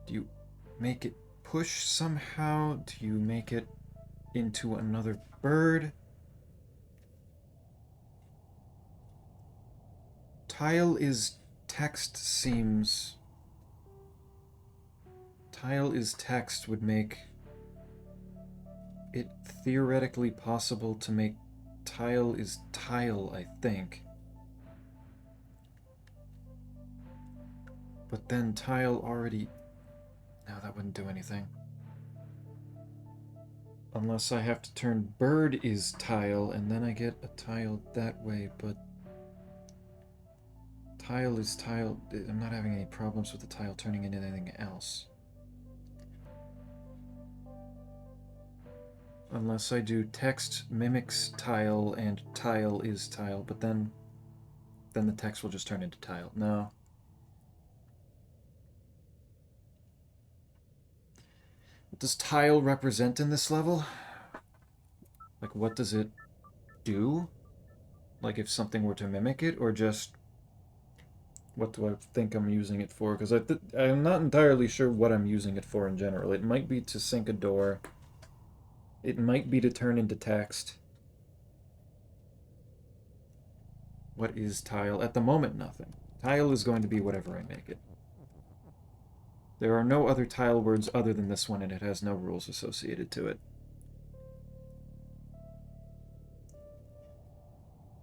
Do you make it push somehow? Do you make it into another bird? Tile is text seems... Tile is text would make it theoretically possible to make tile is tile, I think. But then tile already... No, that wouldn't do anything. Unless I have to turn bird is tile, and then I get a tile that way, but... Tile is tile... I'm not having any problems with the tile turning into anything else. Unless I do text mimics tile and tile is tile, but then the text will just turn into tile. No. What does tile represent in this level? Like, what does it do? Like, if something were to mimic it, or just... What do I think I'm using it for? Because I'm not entirely sure what I'm using it for in general. It might be to sync a door. It might be to turn into text. What is tile? At the moment, nothing. Tile is going to be whatever I make it. There are no other tile words other than this one, and it has no rules associated to it.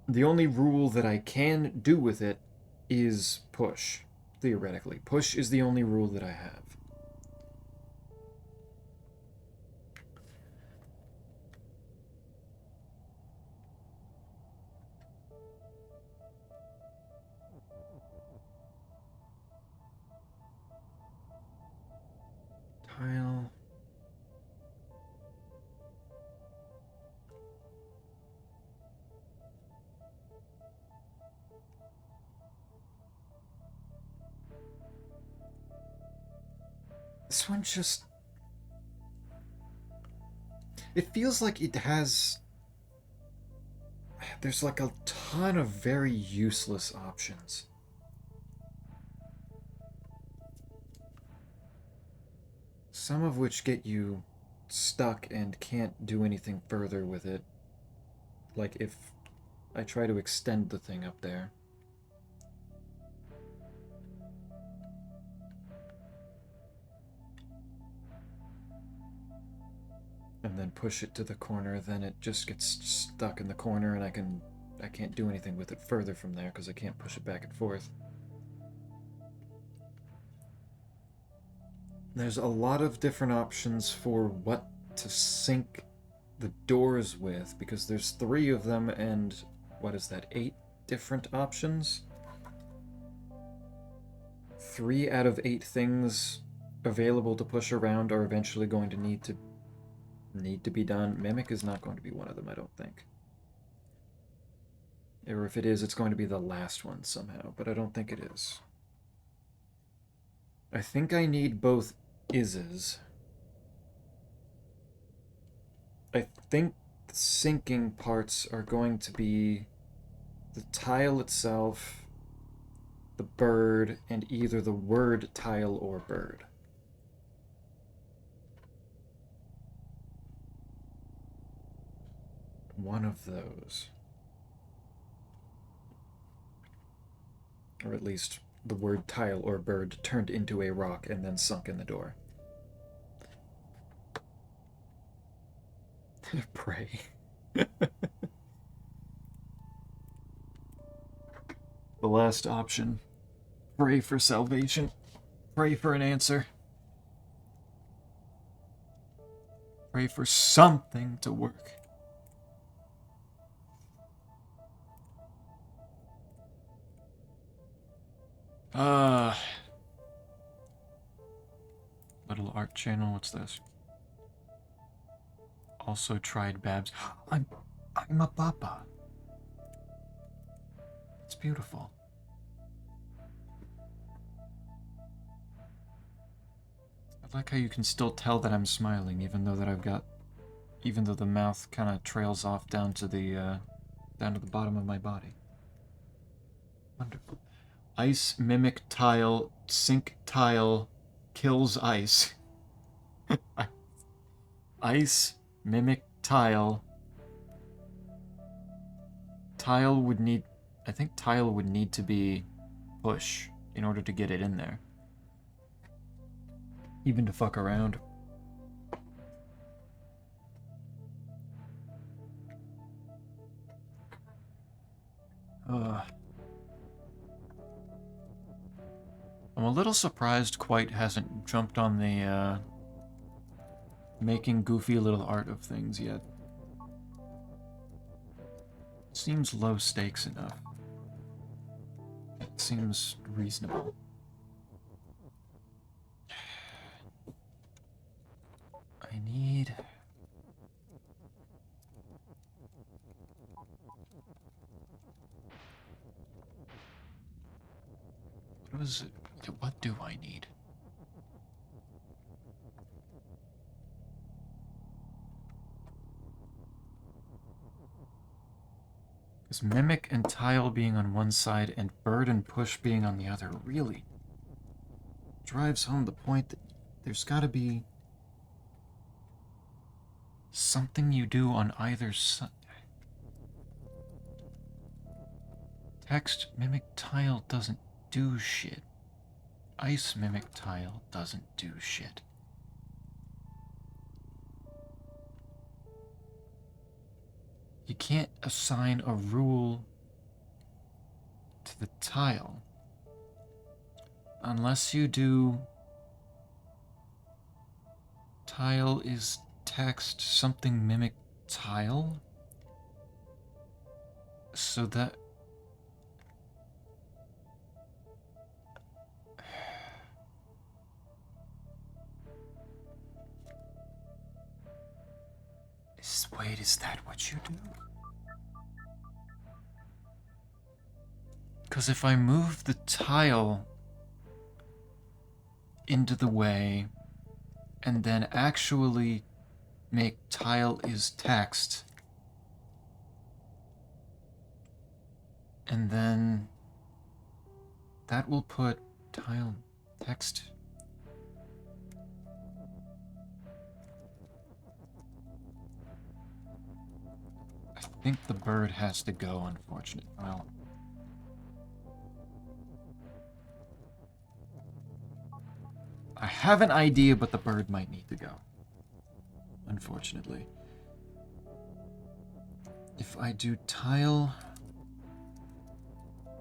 The only rule that I can do with it is push, theoretically. Push is the only rule that I have. one just... It feels like it has... There's like a ton of very useless options. Some of which get you stuck and can't do anything further with it. Like if I try to extend the thing up there. And then push it to the corner, then it just gets stuck in the corner and I can't do anything with it further from there because I can't push it back and forth. There's a lot of different options for what to sync the doors with, because there's 3 of them and, what is that, 8 different options? 3 out of 8 things available to push around are eventually going to need to be done. Mimic is not going to be one of them, I don't think. Or if it is, it's going to be the last one somehow, but I don't think it is. I think I need both ises. I think the syncing parts are going to be the tile itself, the bird, and either the word tile or bird. One of those. Or at least the word tile or bird turned into a rock and then sunk in the door. Pray. The last option. Pray for salvation. Pray for an answer. Pray for something to work. Little art channel, what's this? Also tried Babs. I'm a Baba. It's beautiful. I like how you can still tell that I'm smiling, even though the mouth kind of trails off down to the bottom of my body. Wonderful. Ice mimic tile, sync tile, kills ice. Ice mimic tile. I think tile would need to be push in order to get it in there. Even to fuck around. I'm a little surprised Quite hasn't jumped on the making goofy little art of things yet. Seems low stakes enough. It seems reasonable. I need... What was it? What do I need? Because mimic and tile being on one side and bird and push being on the other really drives home the point that there's got to be something you do on either side. Text mimic tile doesn't do shit. Ice mimic tile doesn't do shit. You can't assign a rule to the tile unless you do tile is text something mimic tile, so that wait, is that what you do? Because if I move the tile into the way and then actually make tile is text. And then that will put tile text. I think the bird has to go, unfortunately. Well, I have an idea, but the bird might need to go. Unfortunately. If I do tile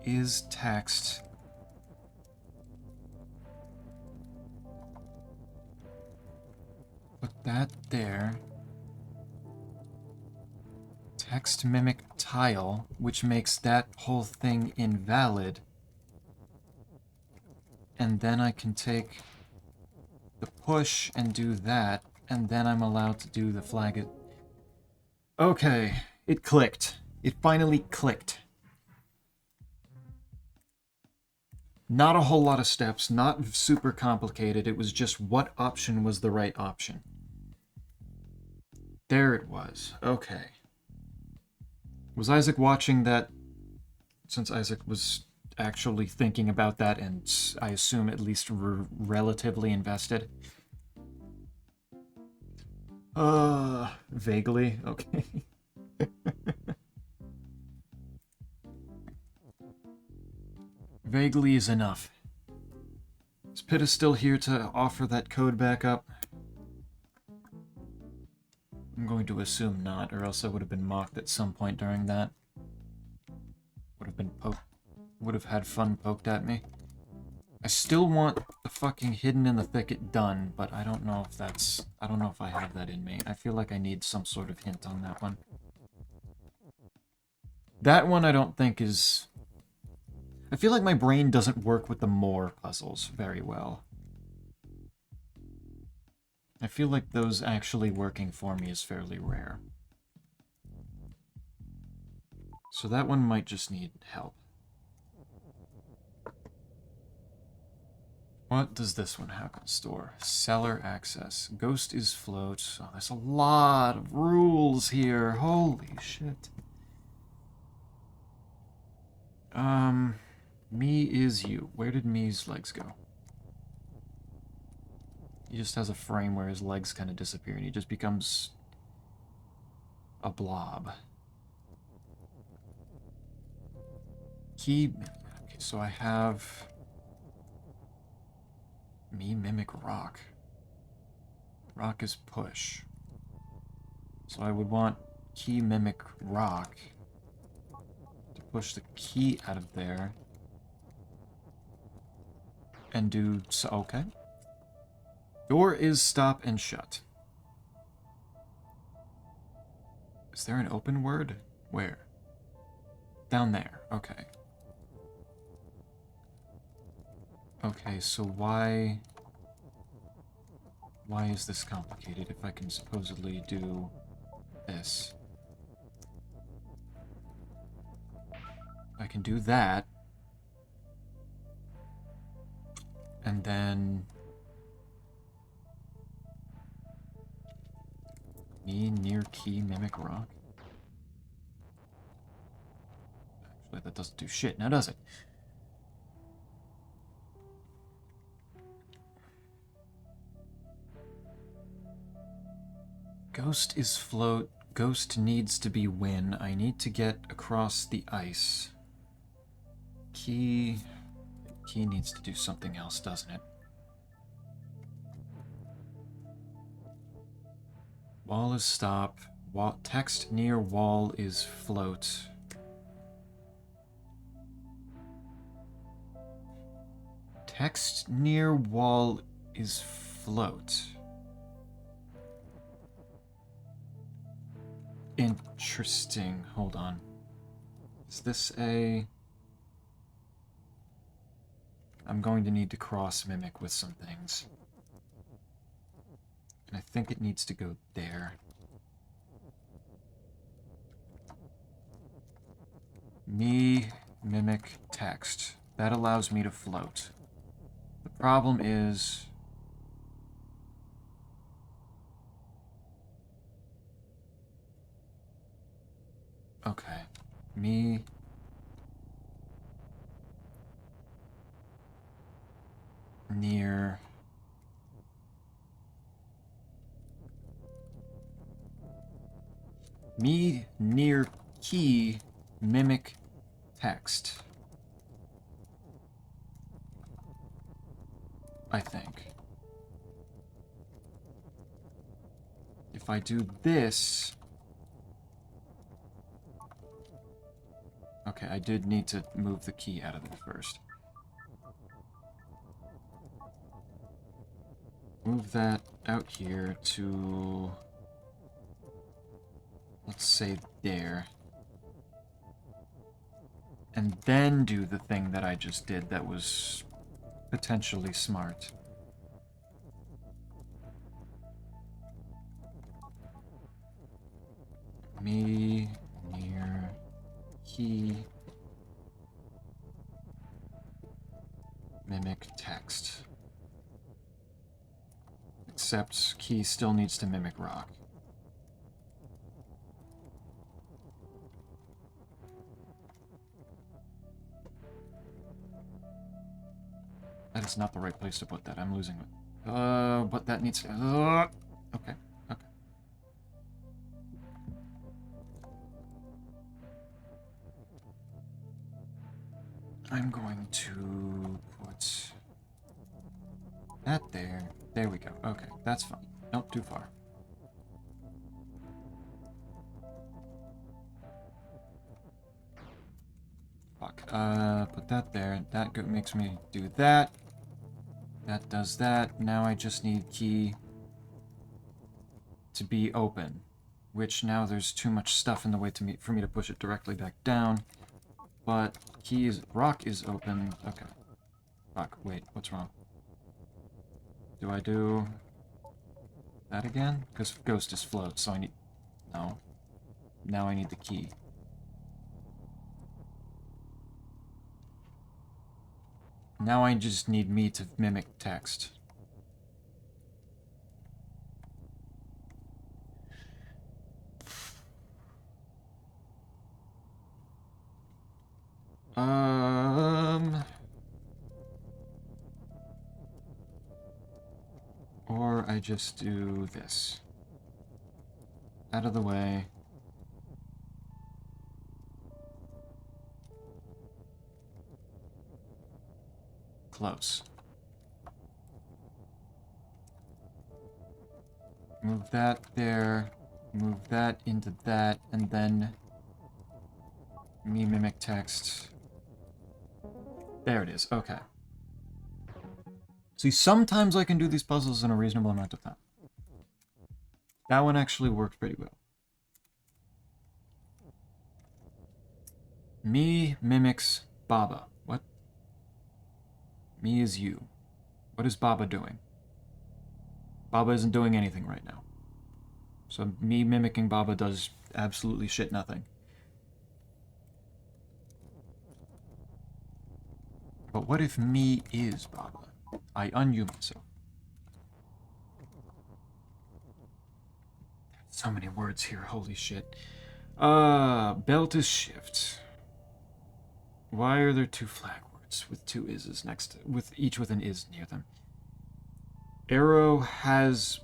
is text, put that there. Text mimic tile, which makes that whole thing invalid. And then I can take the push and do that, and then I'm allowed to do the flag. Okay, it clicked. It finally clicked. Not a whole lot of steps, not super complicated. It was just what option was the right option. There it was. Okay. Was Isaac watching that? Since Isaac was actually thinking about that, and I assume at least relatively invested. Vaguely. Okay. Vaguely is enough. Is Pitta still here to offer that code back up? I'm going to assume not, or else I would have been mocked at some point during that. Would have had fun poked at me. I still want the fucking hidden in the thicket done, but I don't know if I have that in me. I feel like I need some sort of hint on that one. That one I don't think is... I feel like my brain doesn't work with the more puzzles very well. I feel like those actually working for me is fairly rare. So that one might just need help. What does this one have in store? Cellar access. Ghost is float. Oh, there's a lot of rules here. Holy shit. Me is you. Where did me's legs go? He just has a frame where his legs kind of disappear and he just becomes a blob. Okay, so I have me mimic rock. Rock is push. So I would want key mimic rock to push the key out of there. And do so. Okay. Door is stop and shut. Is there an open word? Where? Down there. Okay. Okay, so why is this complicated if I can supposedly do this? I can do that. And then me near key mimic rock. Actually, that doesn't do shit now, does it? Ghost is float. Ghost needs to be win. I need to get across the ice. Key needs to do something else, doesn't it? Wall is stop. Text near wall is float. Text near wall is float. Interesting. Hold on. Is this a... I'm going to need to cross mimic with some things. And I think it needs to go there. Me mimic text. That allows me to float. The problem is... Okay. Me. Near. Me near key mimic text. I think. If I do this... Okay, I did need to move the key out of there first. Move that out here to... let's say there. And then do the thing that I just did that was potentially smart. Me near key mimic text. Except key still needs to mimic rock. That is not the right place to put that. I'm losing it. But that needs to... okay, okay. I'm going to put that there. There we go. Okay, that's fine. Nope, too far. Fuck. Put that there. That makes me do that. That does that. Now I just need key to be open, which now there's too much stuff in the way for me to push it directly back down. But rock is open. Okay. Fuck, wait, what's wrong? Do I do that again? Because ghost is float, so I need... no. Now I need the key. Now I just need me to mimic text. Or I just do this. Out of the way. Close. Move that there. Move that into that, and then me mimic text. There it is. Okay. See, sometimes I can do these puzzles in a reasonable amount of time. That one actually worked pretty well. Me mimics Baba. What? Me is you. What is Baba doing? Baba isn't doing anything right now. So me mimicking Baba does absolutely shit nothing. But what if me is Baba? I undo myself. So many words here, holy shit. Belt is shift. Why are there two flag words with two is's next to, with each with an is near them? Arrow has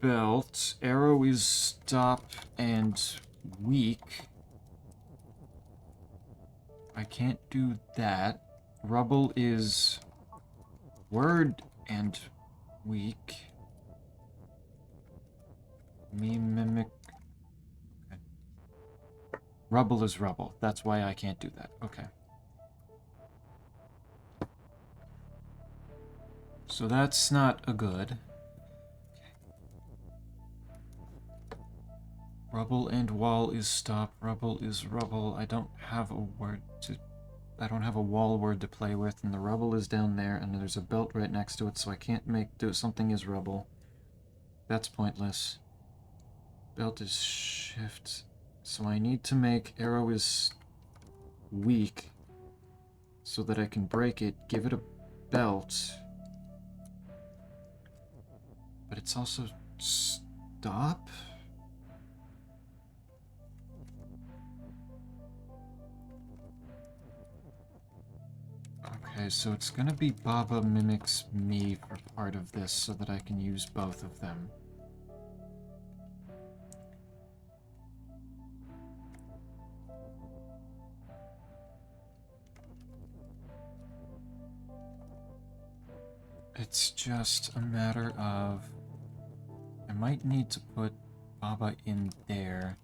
belt. Arrow is stop and weak. I can't do that. Rubble is word and weak. Me mimic. Okay. Rubble is rubble. That's why I can't do that. Okay. So that's not a good. Rubble and wall is stop. Rubble is rubble. I don't have a word to... I don't have a wall word to play with, and the rubble is down there, and there's a belt right next to it, so I can't do something is rubble. That's pointless. Belt is shift. So I need to make arrow is weak so that I can break it, give it a belt. But it's also stop? Okay, so it's gonna be Baba mimics me for part of this so that I can use both of them. It's just a matter of... I might need to put Baba in there.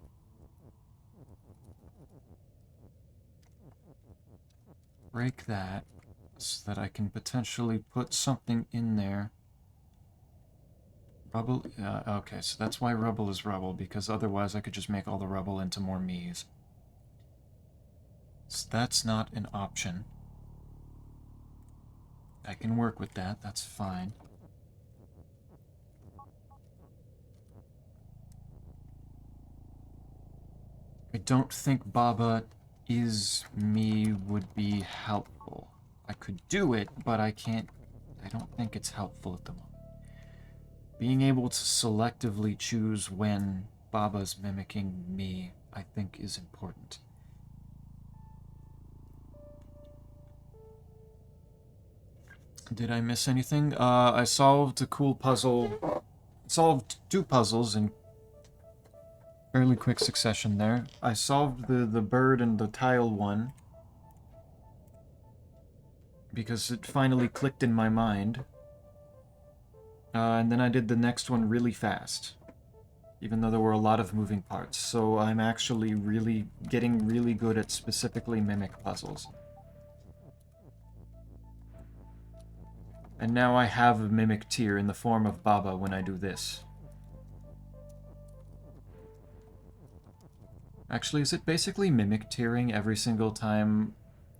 Break that so that I can potentially put something in there. Rubble, okay, so that's why rubble is rubble, because otherwise I could just make all the rubble into more me's. So that's not an option. I can work with that, that's fine. I don't think Baba is me would be helpful. I could do it, but I can't... I don't think it's helpful at the moment. Being able to selectively choose when Baba's mimicking me, I think, is important. Did I miss anything? I solved a cool puzzle. Solved 2 puzzles in fairly quick succession there. I solved the bird and the tile one because it finally clicked in my mind. And then I did the next one really fast, even though there were a lot of moving parts. So I'm actually getting really good at specifically mimic puzzles. And now I have a mimic tier in the form of Baba when I do this. Actually, is it basically mimic tiering every single time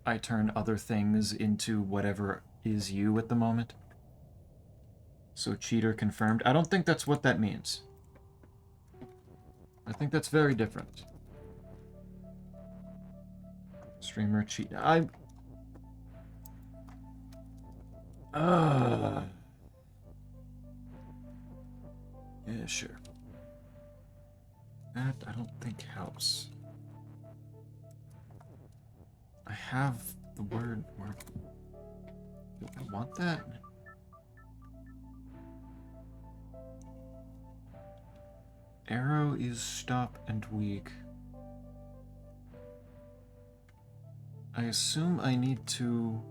I turn other things into whatever is you at the moment? So cheater confirmed. I don't think that's what that means. I think that's very different. Streamer cheat. Yeah, sure. That I don't think helps. I have the word. Do I want that? Arrow is stop and weak. I assume I need to...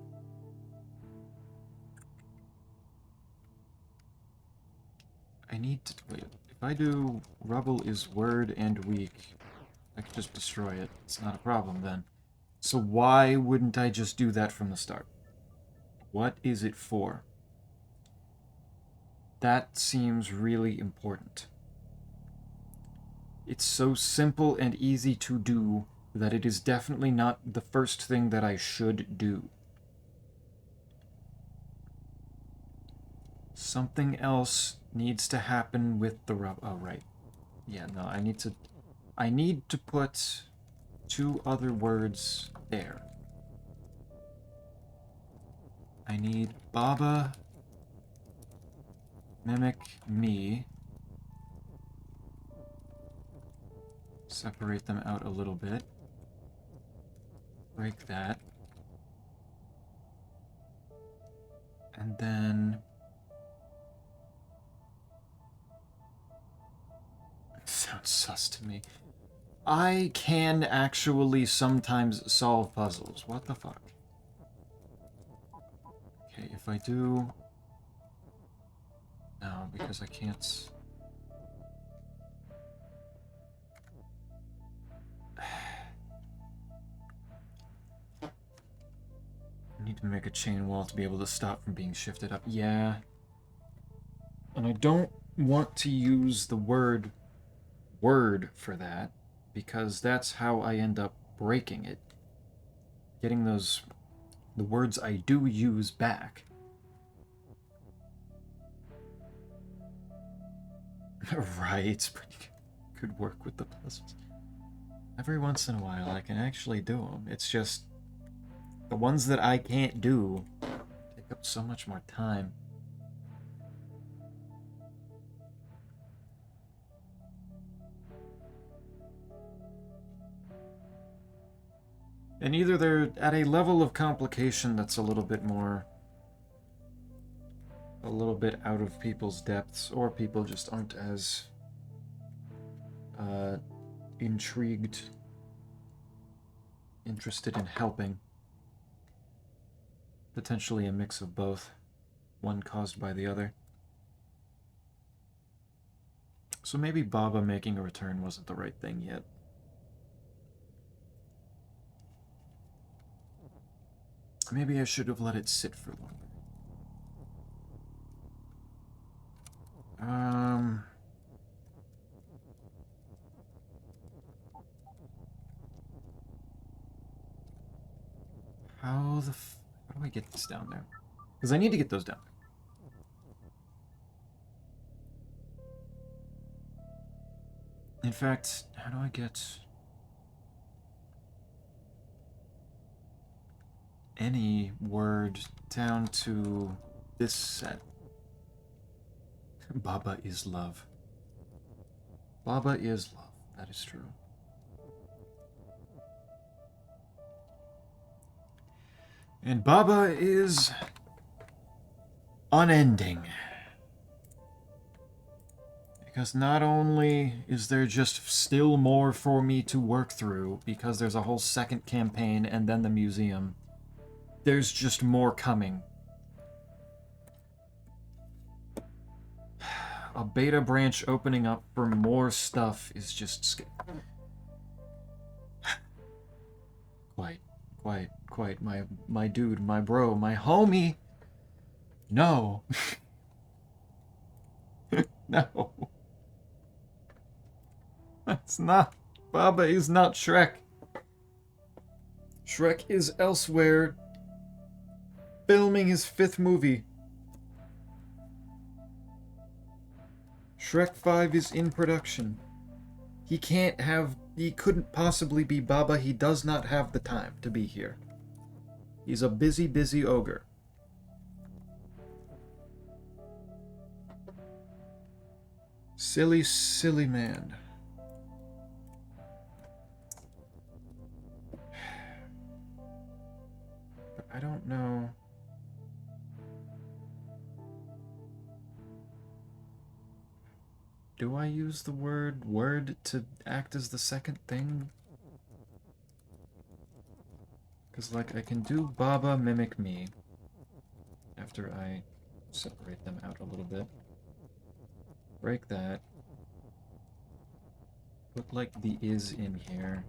wait, if I do rubble is word and weak, I could just destroy it. It's not a problem then. So why wouldn't I just do that from the start? What is it for? That seems really important. It's so simple and easy to do that it is definitely not the first thing that I should do. Something else needs to happen with the rub. Oh, right. Yeah, no, I need to put 2 other words there. I need Baba mimic me. Separate them out a little bit. Break that. And then... It sounds sus to me. I can actually sometimes solve puzzles. What the fuck? Okay, if I do... No, because I can't... I need to make a chain wall to be able to stop from being shifted up. Yeah. And I don't want to use the word for that, because that's how I end up breaking it. Getting the words I do use back. Right, but you could work with the puzzles. Every once in a while I can actually do them. It's just the ones that I can't do take up so much more time. And either they're at a level of complication that's a little bit out of people's depths, or people just aren't as intrigued, interested in helping. Potentially a mix of both, one caused by the other. So maybe Baba making a return wasn't the right thing yet. Maybe I should have let it sit for longer. How do I get this down there? Because I need to get those down there. In fact, how do I get any word down to this set? Baba is love. Baba is love. That is true. And Baba is unending. Because not only is there just still more for me to work through, because there's a whole second campaign and then the museum, there's just more coming. A beta branch opening up for more stuff is just... Quite. My dude, my bro, my homie. No. No. That's not... Baba is not Shrek. Shrek is elsewhere, filming his 5th movie. Shrek 5 is in production. He couldn't possibly be Baba. He does not have the time to be here. He's a busy ogre. Silly man. But I don't know. Do I use the word to act as the second thing? Because, like, I can do Baba mimic me after I separate them out a little bit. Break that. Put, like, the is in here.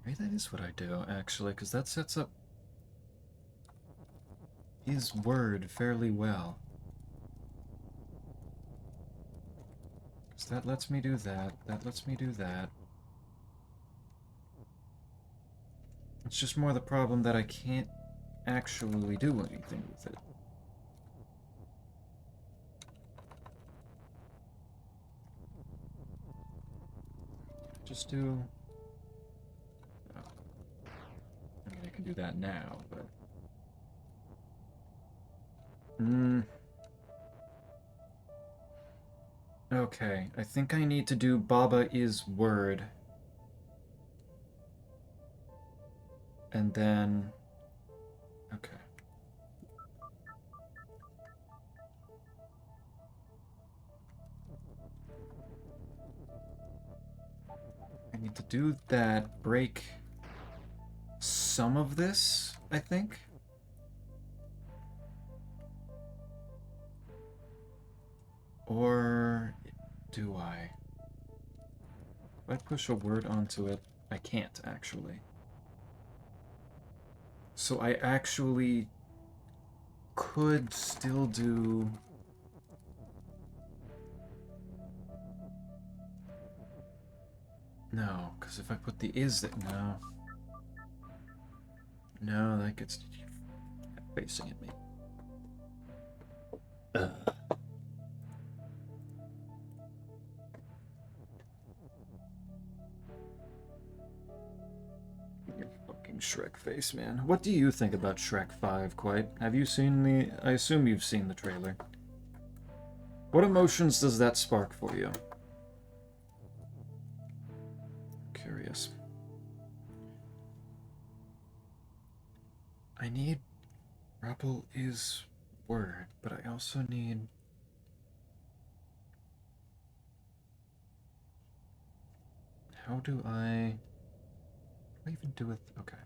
Maybe that is what I do, actually, because that sets up his word fairly well. Because that lets me do that. That lets me do that. It's just more the problem that I can't actually do anything with it. Just do... Oh. I mean, I can do that now, but... Okay, I think I need to do Baba is word. And then... Okay. I need to do that, break some of this, I think. Or do I? If I push a word onto it, I can't, actually. So I actually could still do... No, because if I put the is that... No. No, that gets facing at me. Your fucking Shrek face, man. What do you think about Shrek 5, Quite? Have you seen the... I assume you've seen the trailer. What emotions does that spark for you? Curious. I need Rubble is word, but I also need... How do I... What do I even do with... Okay.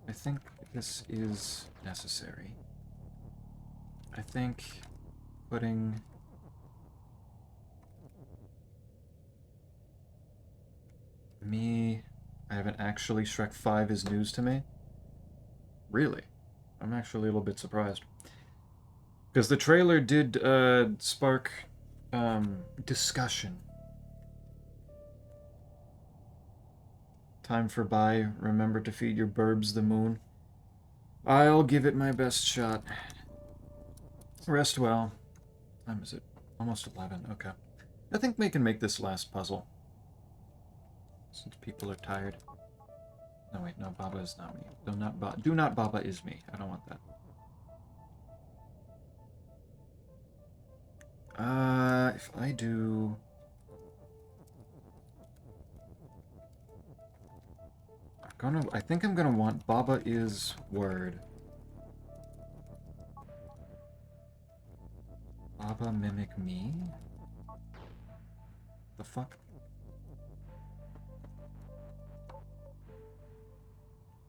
I think this is necessary. I think putting... Me... I haven't actually Shrek 5 is news to me. Really? I'm actually a little bit surprised. Because the trailer did spark discussion. Time for bye. Remember to feed your burbs the moon. I'll give it my best shot. Rest well. What time is it? Almost 11. Okay. I think we can make this last puzzle. Since people are tired. No, wait. No, Baba is not me. Do not Baba is me. I don't want that. If I do... I think I'm gonna want Baba is word. Baba mimic me? The fuck?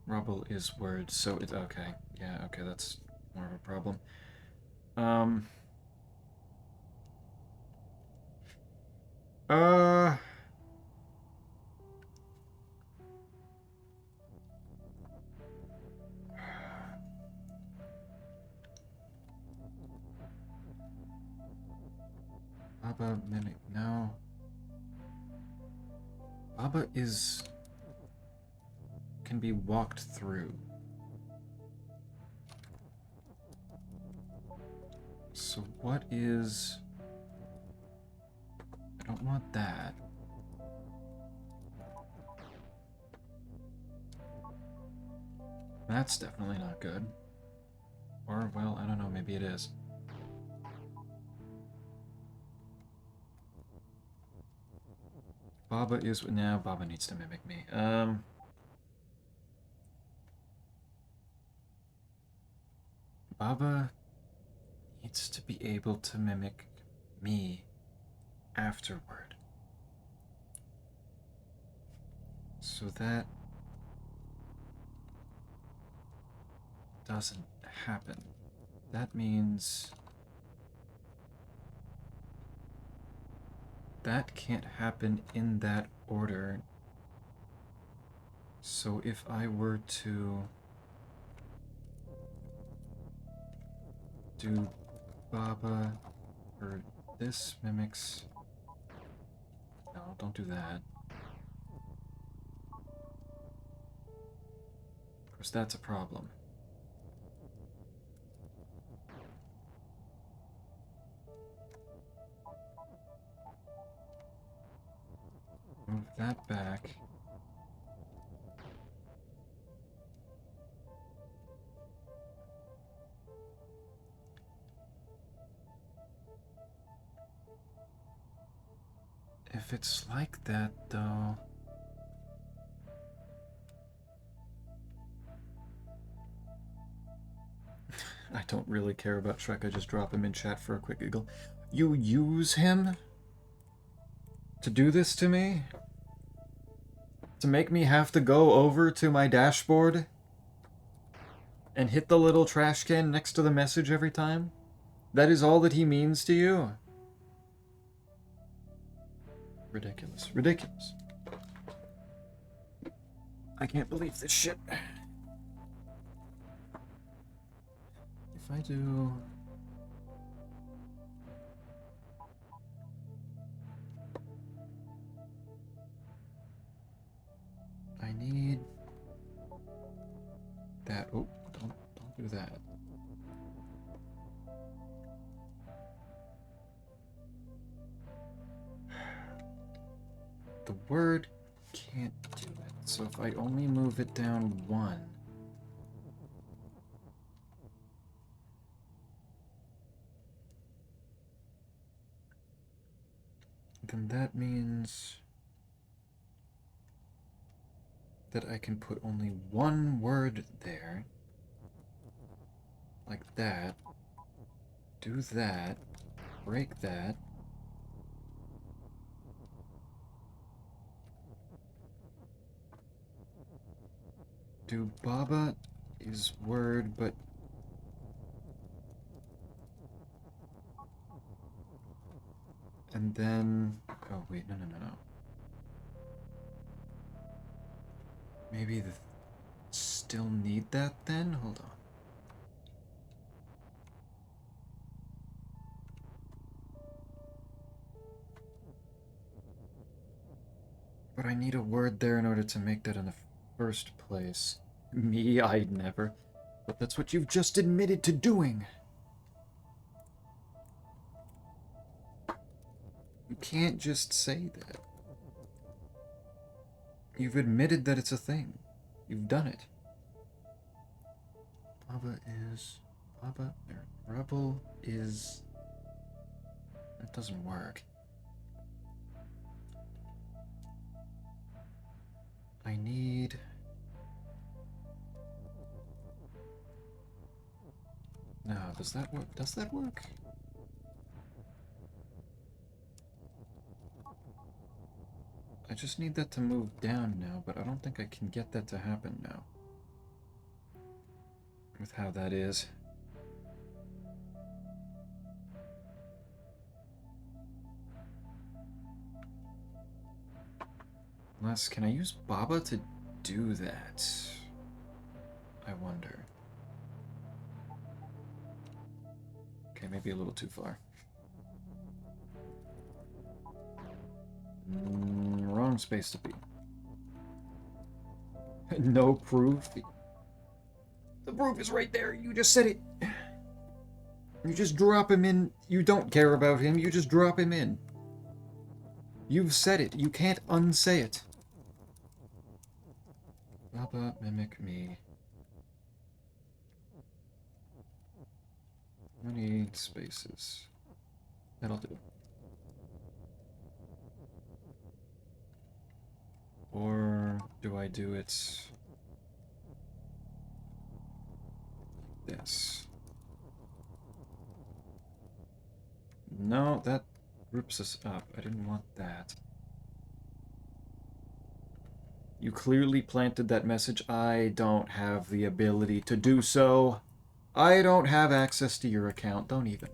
Rubble is word, so it's okay. Yeah, okay, that's more of a problem. Baba mimic, no. Baba is... can be walked through. So what is... I don't want that. That's definitely not good. Or, well, I don't know, maybe it is. Baba is... No, Baba needs to mimic me. Baba needs to be able to mimic me afterward. So that doesn't happen. That means that can't happen in that order. So if I were to do Baba, or this mimics... No, don't do that. Of course, that's a problem. Move that back. If it's like that, though... I don't really care about Shrek, I just drop him in chat for a quick giggle. You use him to do this to me? To make me have to go over to my dashboard and hit the little trash can next to the message every time? That is all that he means to you? Ridiculous. Ridiculous. I can't believe this shit. If I do... I need... that. Oh, don't do that. The word can't do it. So if I only move it down one... then that means... that I can put only one word there. Like that. Do that. Break that. Do Baba is word, but... And then... Oh, wait, no. Maybe still need that then? Hold on. But I need a word there in order to make that in the first place. Me, I'd never. But that's what you've just admitted to doing. You can't just say that. You've admitted that it's a thing. You've done it. Rebel is... That doesn't work. I need... No, does that work? Does that work? I just need that to move down now, but I don't think I can get that to happen now. With how that is. Unless, can I use Baba to do that? I wonder. Okay, maybe a little too far. Wrong space to be. No proof. The proof is right there. You just said it. You just drop him in. You don't care about him. You just drop him in. You've said it. You can't unsay it. Baba, mimic me. I need spaces. That'll do. Or do I do it like this? No, that groups us up. I didn't want that. You clearly planted that message. I don't have the ability to do so. I don't have access to your account. Don't even.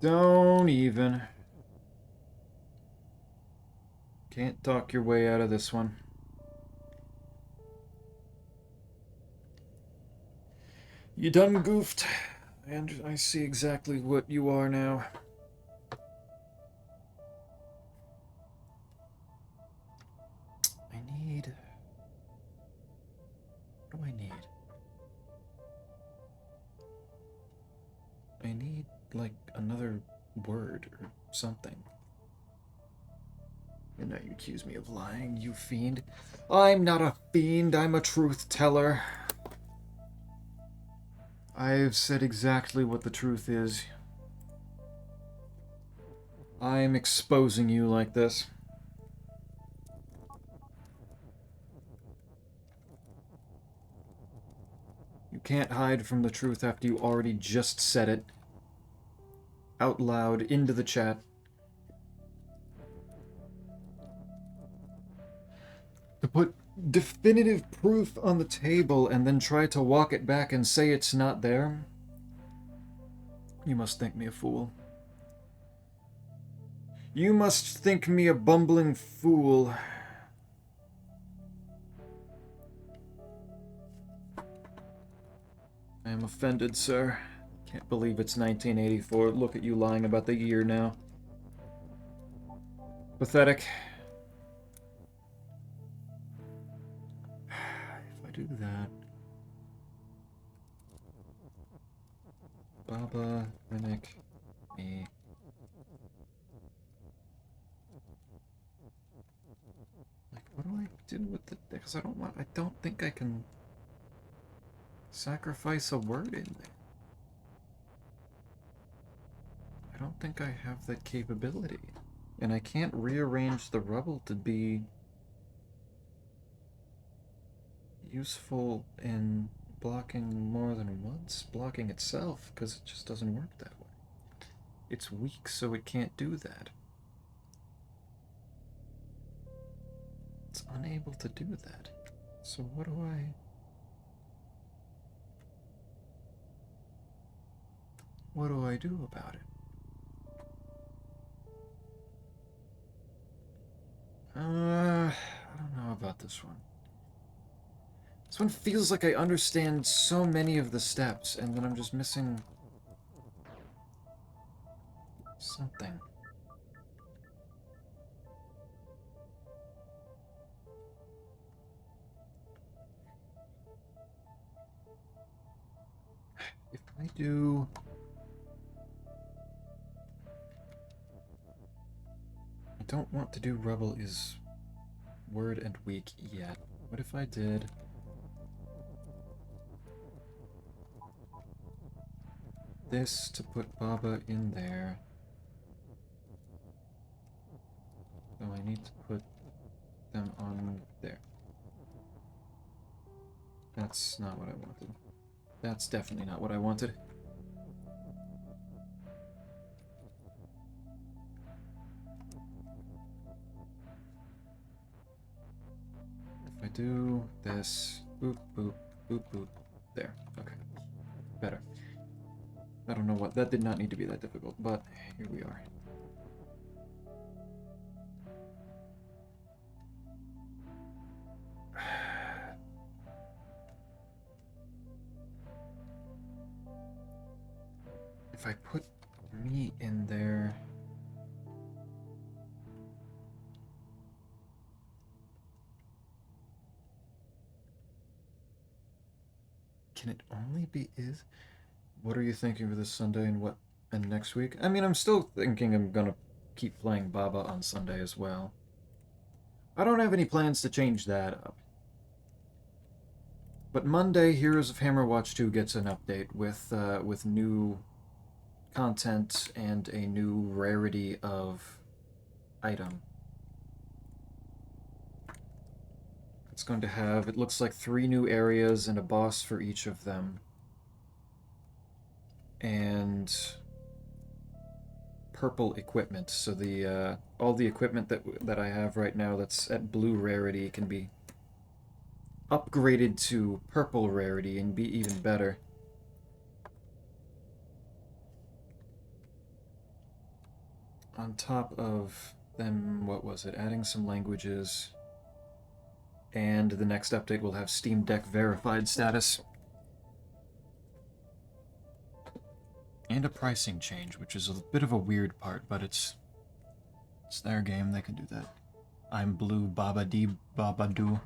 Don't even. Can't talk your way out of this one. You done goofed. And I see exactly what you are now. I need... What do I need? I need, like, another word or something. And now you accuse me of lying, you fiend. I'm not a fiend, I'm a truth teller. I've said exactly what the truth is. I'm exposing you like this. You can't hide from the truth after you already just said it. Out loud, into the chat. To put definitive proof on the table and then try to walk it back and say it's not there? You must think me a fool. You must think me a bumbling fool. I am offended, sir. Can't believe it's 1984. Look at you lying about the year now. Pathetic. If I do that... Baba, mimic me. Like, what do I do with the... Because I don't think I can sacrifice a word in there. I don't think I have that capability. And I can't rearrange the rubble to be useful in blocking more than once, blocking itself, because it just doesn't work that way. It's weak, so it can't do that. It's unable to do that. So what do I... What do I do about it? I don't know about this one. This one feels like I understand so many of the steps, and then I'm just missing something. If I do... I don't want to do rubble is word and weak yet. What if I did... this to put Baba in there? So I need to put them on there. That's not what I wanted. That's definitely not what I wanted. If I do this, boop, boop, boop, boop, there. Okay, better. I don't know what, that did not need to be that difficult, but here we are. If I put me in there... Can it only be is? What are you thinking for this Sunday and next week? I mean, I'm still thinking I'm gonna keep playing Baba on Sunday as well. I don't have any plans to change that up. But Monday, Heroes of Hammerwatch 2 gets an update with new content and a new rarity of item. It's going to have, it looks like 3 new areas and a boss for each of them. And purple equipment. So the all the equipment that I have right now that's at blue rarity can be upgraded to purple rarity and be even better. On top of them, what was it? Adding some languages. And the next update will have Steam Deck verified status. And a pricing change, which is a bit of a weird part, but it's their game, they can do that. I'm blue, BababaBaBa.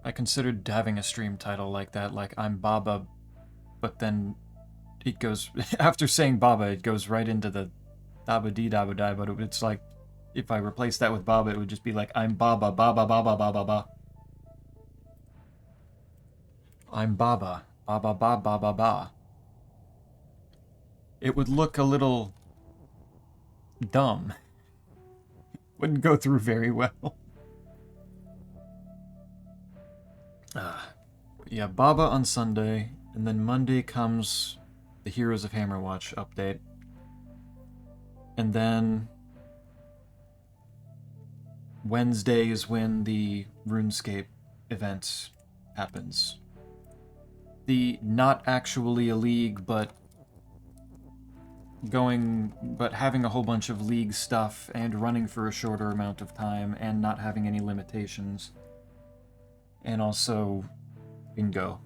I considered having a stream title like that, like I'm Baba, but then it goes, after saying Baba, it goes right into the Dabba-dee-dabba-die, but it's like, if I replace that with Baba, it would just be like, I'm BababaBaBa. I'm Baba, BababaBaBa. It would look a little dumb. Wouldn't go through very well. Yeah, Baba on Sunday, and then Monday comes the Heroes of Hammerwatch update. And then Wednesday is when the RuneScape event happens. The not actually a league, but having a whole bunch of league stuff and running for a shorter amount of time and not having any limitations. And also bingo.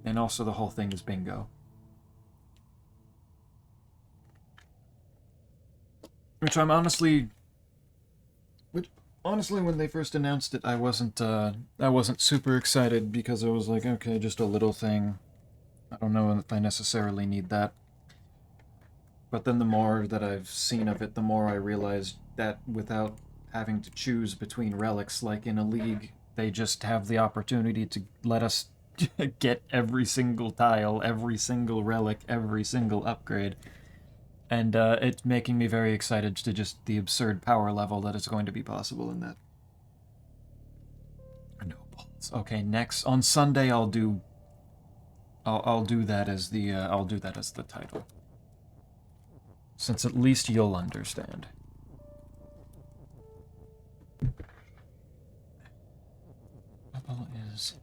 And also the whole thing is bingo. Which I'm honestly, when they first announced it, I wasn't super excited because I was like, okay, just a little thing. I don't know if I necessarily need that. But then the more that I've seen of it, the more I realized that without having to choose between relics, like in a league, they just have the opportunity to let us get every single tile, every single relic, every single upgrade. And it's making me very excited to just the absurd power level that is going to be possible in that. No balls. Okay, next on Sunday I'll do that as the I'll do that as the title. Since at least you'll understand. Bubble is...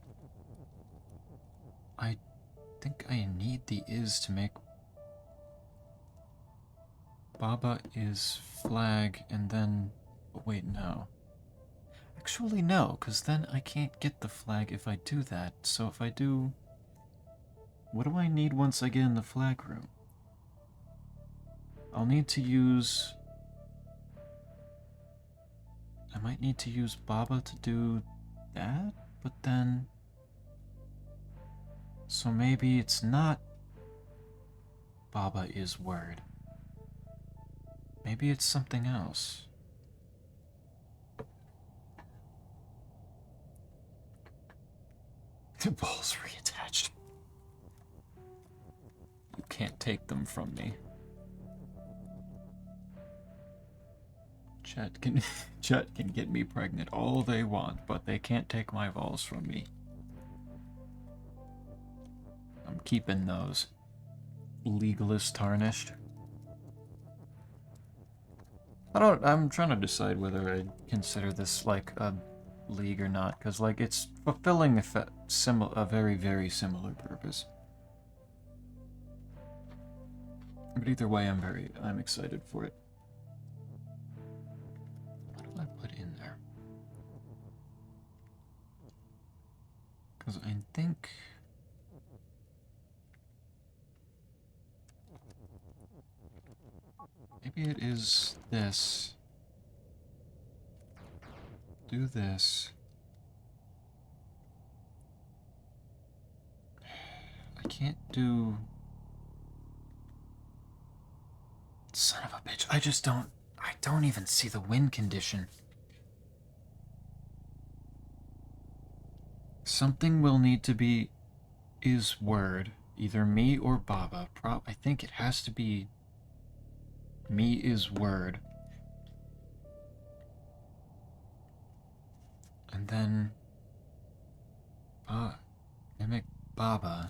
I think I need the is to make... Baba is flag, and then... Oh, wait, no. Actually, no, because then I can't get the flag if I do that. So if I do... What do I need once I get in the flag room? I'll need to use... I might need to use Baba to do that, but then... So maybe it's not Baba is word. Maybe it's something else. The ball's reattached. You can't take them from me. Chet can get me pregnant all they want, but they can't take my balls from me. I'm keeping those. Legalist tarnished. I'm trying to decide whether I consider this like a league or not, because like it's fulfilling a very, very similar purpose. But either way, I'm excited for it. What do I put in there? Because I think... Maybe it is this. Do this. I can't do... Son of a bitch, I don't even see the win condition. Something will need to be is word, either me or Baba. I think it has to be me is word. And then mimic Baba.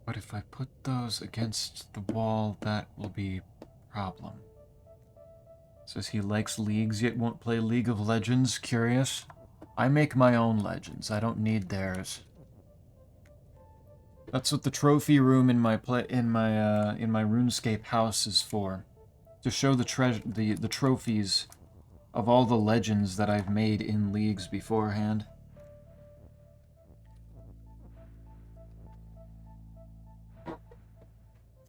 But if I put those against the wall, that will be a problem. Says he likes leagues yet won't play League of Legends. Curious? I make my own legends. I don't need theirs. That's what the trophy room in my RuneScape house is for. To show the trophies of all the legends that I've made in leagues beforehand.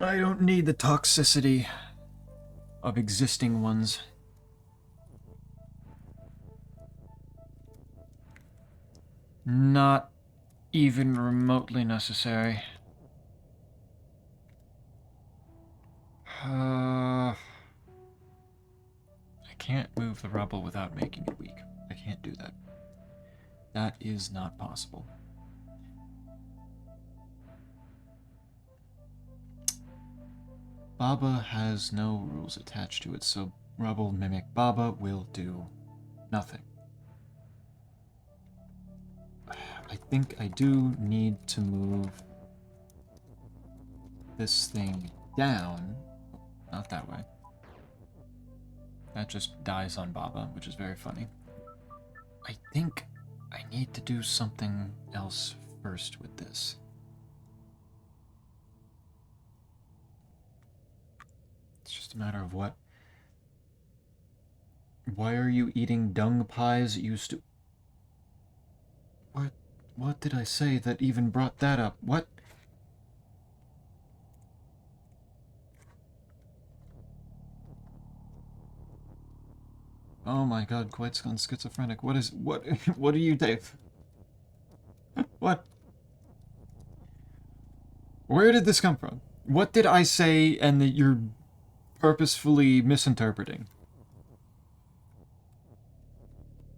I don't need the toxicity of existing ones. Not even remotely necessary. I can't move the rubble without making it weak. I can't do that. That is not possible. Baba has no rules attached to it, so Rubble Mimic Baba will do nothing. I think I do need to move this thing down. Not that way. That just dies on Baba, which is very funny. I think I need to do something else first with this. It's just a matter of what. Why are you eating dung pies? Used to... What did I say that even brought that up? What? Oh my god, quite gone schizophrenic. What are you, Dave? What? Where did this come from? What did I say and that you're purposefully misinterpreting?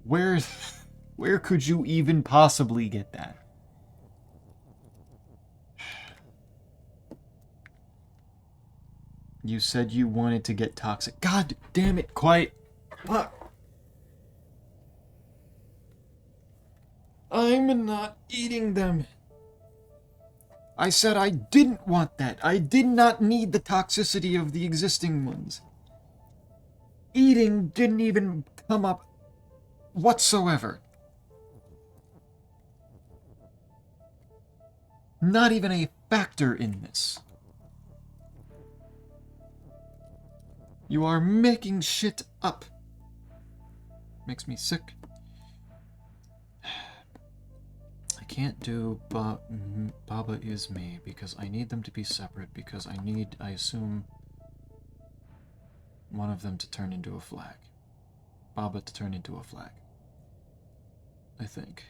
Where... Where could you even possibly get that? You said you wanted to get toxic. God damn it, quiet. Fuck. I'm not eating them. I said I didn't want that. I did not need the toxicity of the existing ones. Eating didn't even come up whatsoever. Not even a factor in this. You are making shit up. Makes me sick. I can't do Baba Is Me because I need them to be separate because I assume one of them to turn into a flag. Baba to turn into a flag. I think.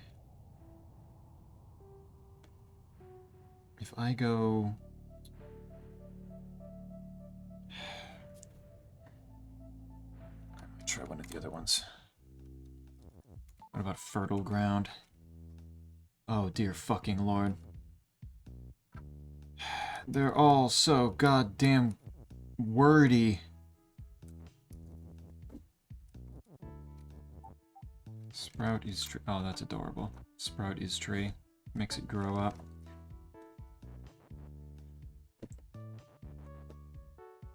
If I go... I might try one of the other ones. What about fertile ground? Oh dear fucking lord. They're all so goddamn wordy. Sprout is tree. Oh, that's adorable. Sprout is tree. Makes it grow up.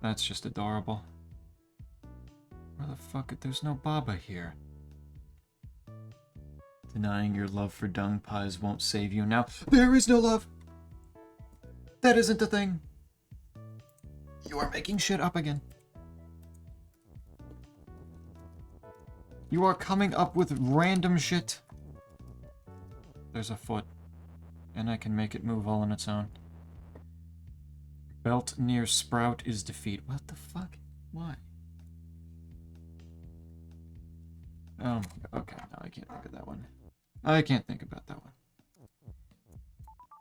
That's just adorable. Where the fuck? There's no Baba here. Denying your love for dung pies won't save you now. There is no love! That isn't a thing. You are making shit up again. You are coming up with random shit. There's a foot. And I can make it move all on its own. Belt near Sprout is defeat. What the fuck? Why? Oh, okay. No, I can't think of that one. I can't think about that one.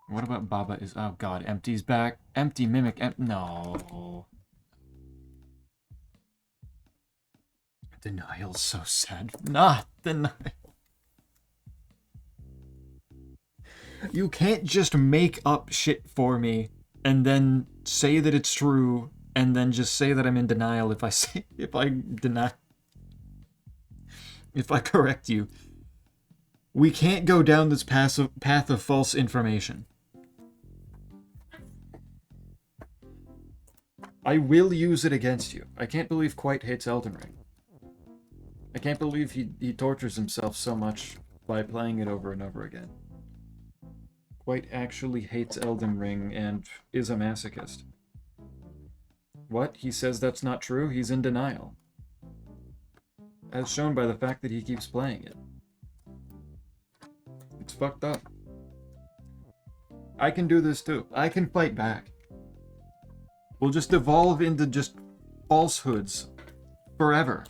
What about Baba is... Oh god, Empty's back. Empty mimic... No. Denial's so sad. Not denial. You can't just make up shit for me and then say that it's true and then just say that I'm in denial if I correct you. We can't go down this path of false information. I will use it against you. I can't believe Quite hates Elden Ring. I can't believe he tortures himself so much by playing it over and over again. Quite actually hates Elden Ring and is a masochist. What? He says that's not true? He's in denial. As shown by the fact that he keeps playing it. It's fucked up. I can do this too. I can fight back. We'll just evolve into just falsehoods forever.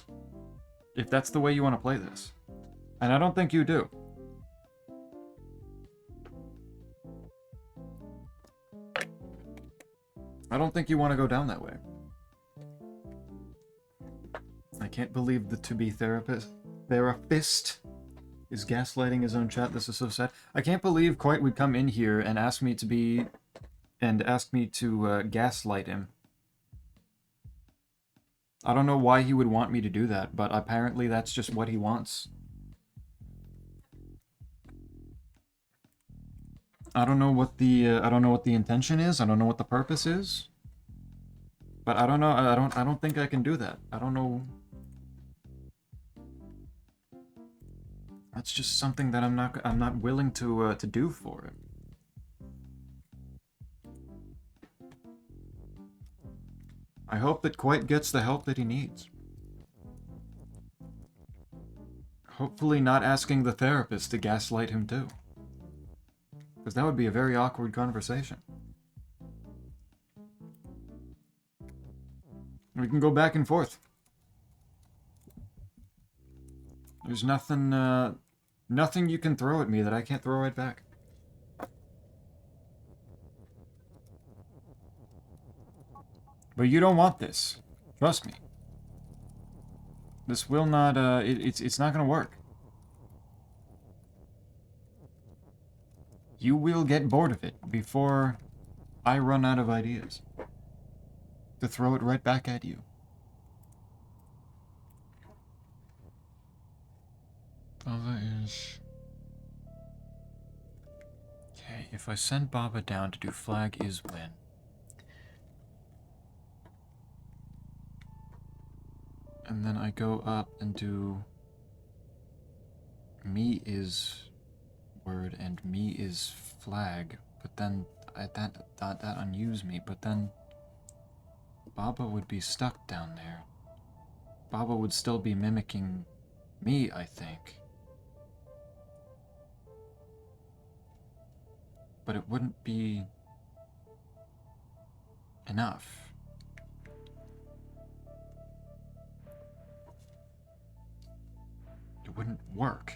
If that's the way you want to play this. And I don't think you do. I don't think you want to go down that way. I can't believe the to-be therapist is gaslighting his own chat. This is so sad. I can't believe Quite would come in here and ask me to gaslight him. I don't know why he would want me to do that, but apparently that's just what he wants. I don't know what the intention is. I don't know what the purpose is. But I don't know. I don't think I can do that. I don't know. That's just something that I'm not willing to do for it. I hope that Quite gets the help that he needs. Hopefully not asking the therapist to gaslight him too. Because that would be a very awkward conversation. We can go back and forth. There's nothing you can throw at me that I can't throw right back. But you don't want this. Trust me. This will not, it's not gonna work. You will get bored of it before I run out of ideas. to throw it right back at you. Baba is... Okay, if I send Baba down to do flag is win. And then I go up and do me is word and me is flag, but then that unuse me, but then Baba would be stuck down there. Baba would still be mimicking me, I think. But it wouldn't be enough. It wouldn't work.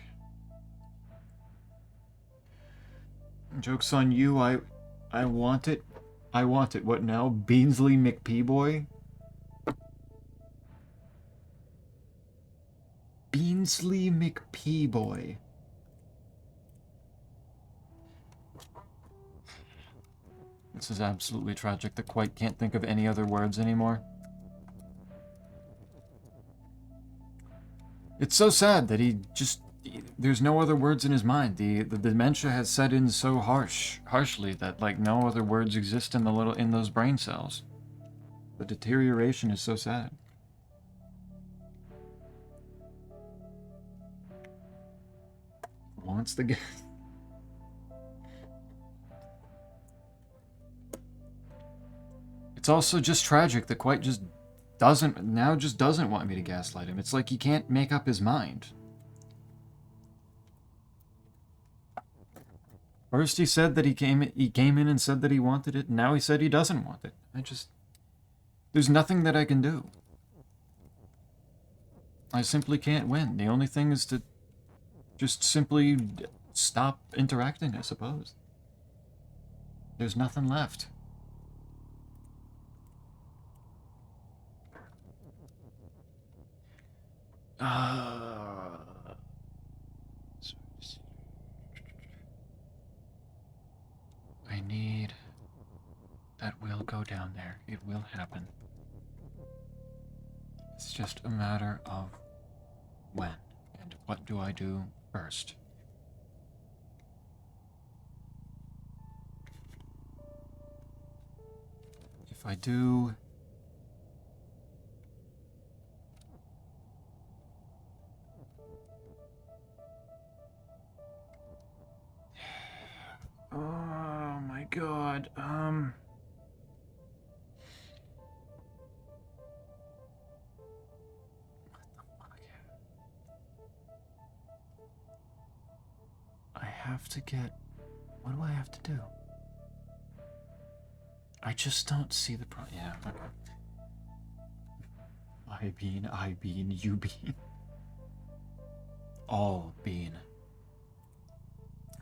Joke's on you, I want it. I want it. What now? Beansley McPeaboy? Beansley McPeaboy. This is absolutely tragic. The quite can't think of any other words anymore. It's so sad that he just... There's no other words in his mind. The dementia has set in so harshly that like no other words exist in those brain cells. The deterioration is so sad. Wants the gift. It's also just tragic that Quite just doesn't want me to gaslight him. It's like he can't make up his mind. First he said that he came in and said that he wanted it, and now he said he doesn't want it. There's nothing that I can do. I simply can't win. The only thing is to just simply stop interacting, I suppose. There's nothing left. I need... That will go down there. It will happen. It's just a matter of when and what do I do first. If I do... Oh my god, What the fuck? I have to get... What do I have to do? I just don't see the problem. Yeah, okay. I bean, you bean. All bean.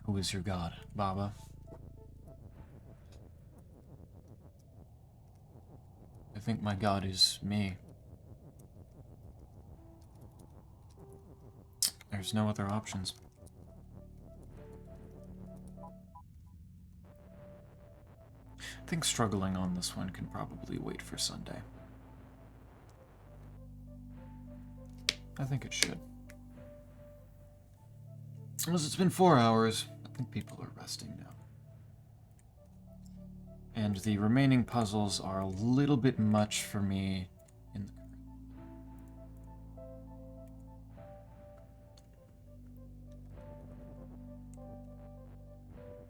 Who is your god, Baba? I think my god is me. There's no other options. I think struggling on this one can probably wait for Sunday. I think it should. Because it's been 4 hours, I think people are resting now. And the remaining puzzles are a little bit much for me in the current moment.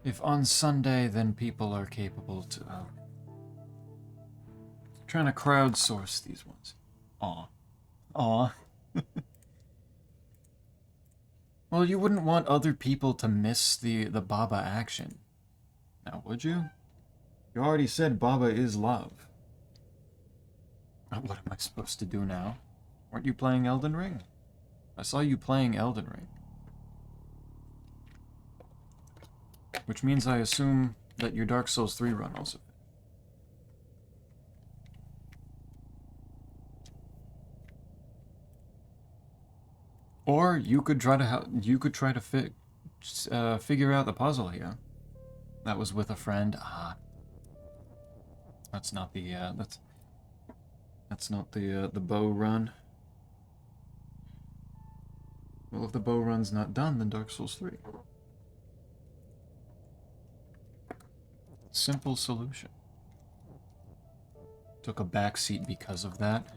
If on Sunday, then people are capable to... trying to crowdsource these ones. Aw. Aw. Well, you wouldn't want other people to miss the Baba action. Now, would you? You already said Baba is love. What am I supposed to do now? Weren't you playing Elden Ring? I saw you playing Elden Ring. Which means I assume that your Dark Souls 3 run also. Or you could try to figure out the puzzle here. That was with a friend. Ah, that's not the That's not the bow run. Well, if the bow run's not done, then Dark Souls 3. Simple solution. Took a backseat because of that.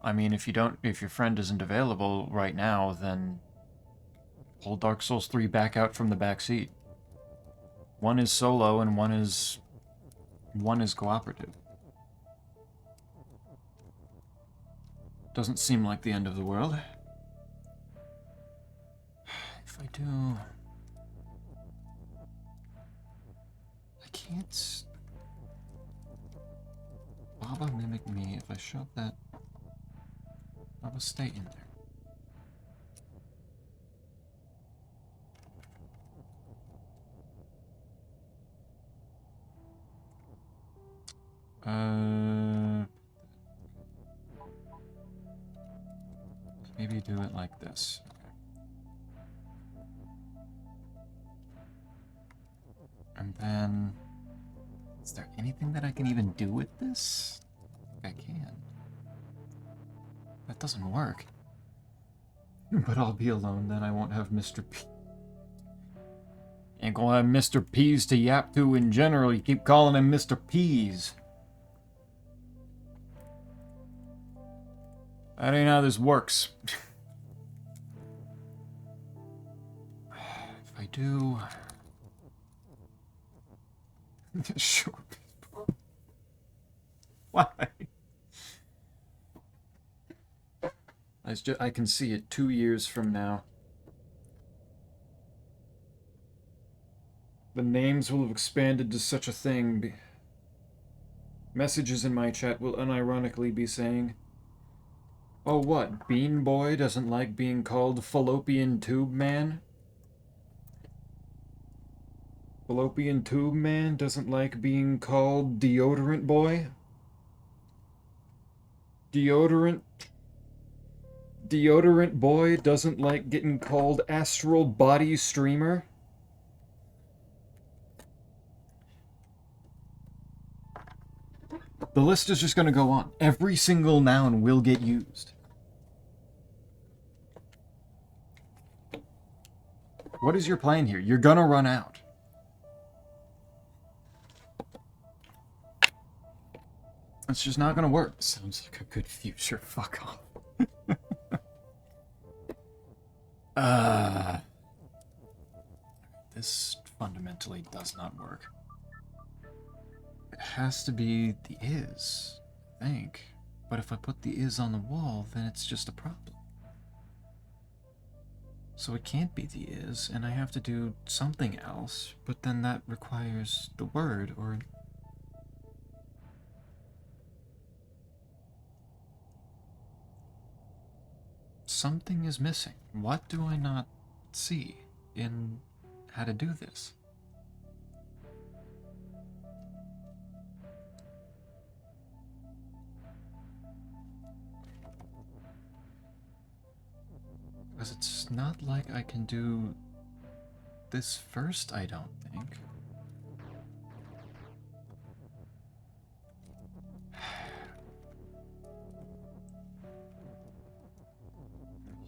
I mean, if your friend isn't available right now, then pull Dark Souls 3 back out from the backseat. One is solo and one is cooperative. Doesn't seem like the end of the world. If I do... I can't... Baba mimic me if I shove that... Baba stay in there. Maybe do it like this. And then... Is there anything that I can even do with this? I think I can. That doesn't work. But I'll be alone then, I won't have Mr. P. Ain't gonna have Mr. P's to yap to in general, you keep calling him Mr. P's. That ain't how this works. If I do... Sure. Why? I can see it 2 years from now. The names will have expanded to such a thing. Messages in my chat will unironically be saying, "Oh what, Bean Boy doesn't like being called Fallopian Tube Man? Fallopian Tube Man doesn't like being called Deodorant Boy? Deodorant Boy doesn't like getting called Astral Body Streamer?" The list is just going to go on. Every single noun will get used. What is your plan here? You're gonna run out. It's just not gonna work. Sounds like a good future. Fuck off. This fundamentally does not work. It has to be the is, I think. But if I put the is on the wall, then it's just a problem. So it can't be the is, and I have to do something else, but then that requires the word, or... Something is missing. What do I not see in how to do this? Because it's not like I can do this first, I don't think.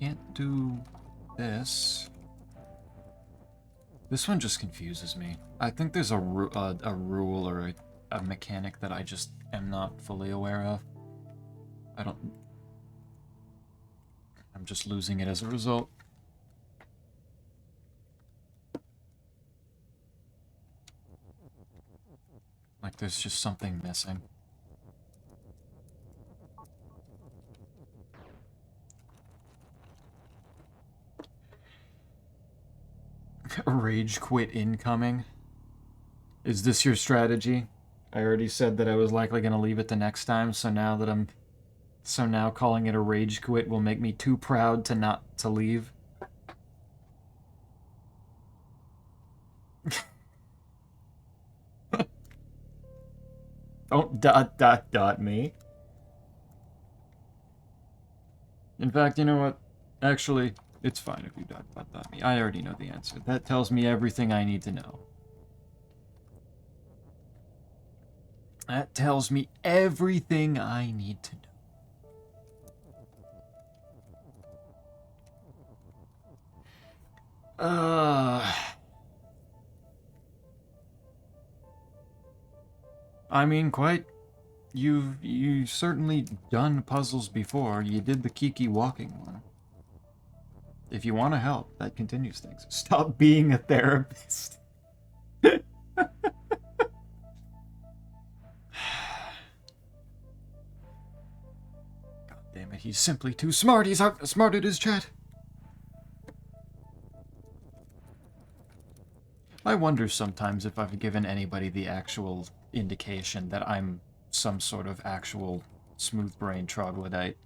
Can't do this. This one just confuses me. I think there's a rule or a mechanic that I just am not fully aware of. I'm just losing it as a result. Like there's just something missing. Rage quit incoming. Is this your strategy? I already said that I was likely going to leave it the next time, so now calling it a rage quit will make me too proud to not to leave. Don't ... me. In fact, you know what? Actually, it's fine if you ... me. I already know the answer. That tells me everything I need to know. That tells me everything I need to know. I mean, quite. You've certainly done puzzles before. You did the Kiki walking one. If you want to help, that continues things. Stop being a therapist. God damn it, he's simply too smart. He's outsmarted his chat. I wonder sometimes if I've given anybody the actual indication that I'm some sort of actual smooth-brained troglodyte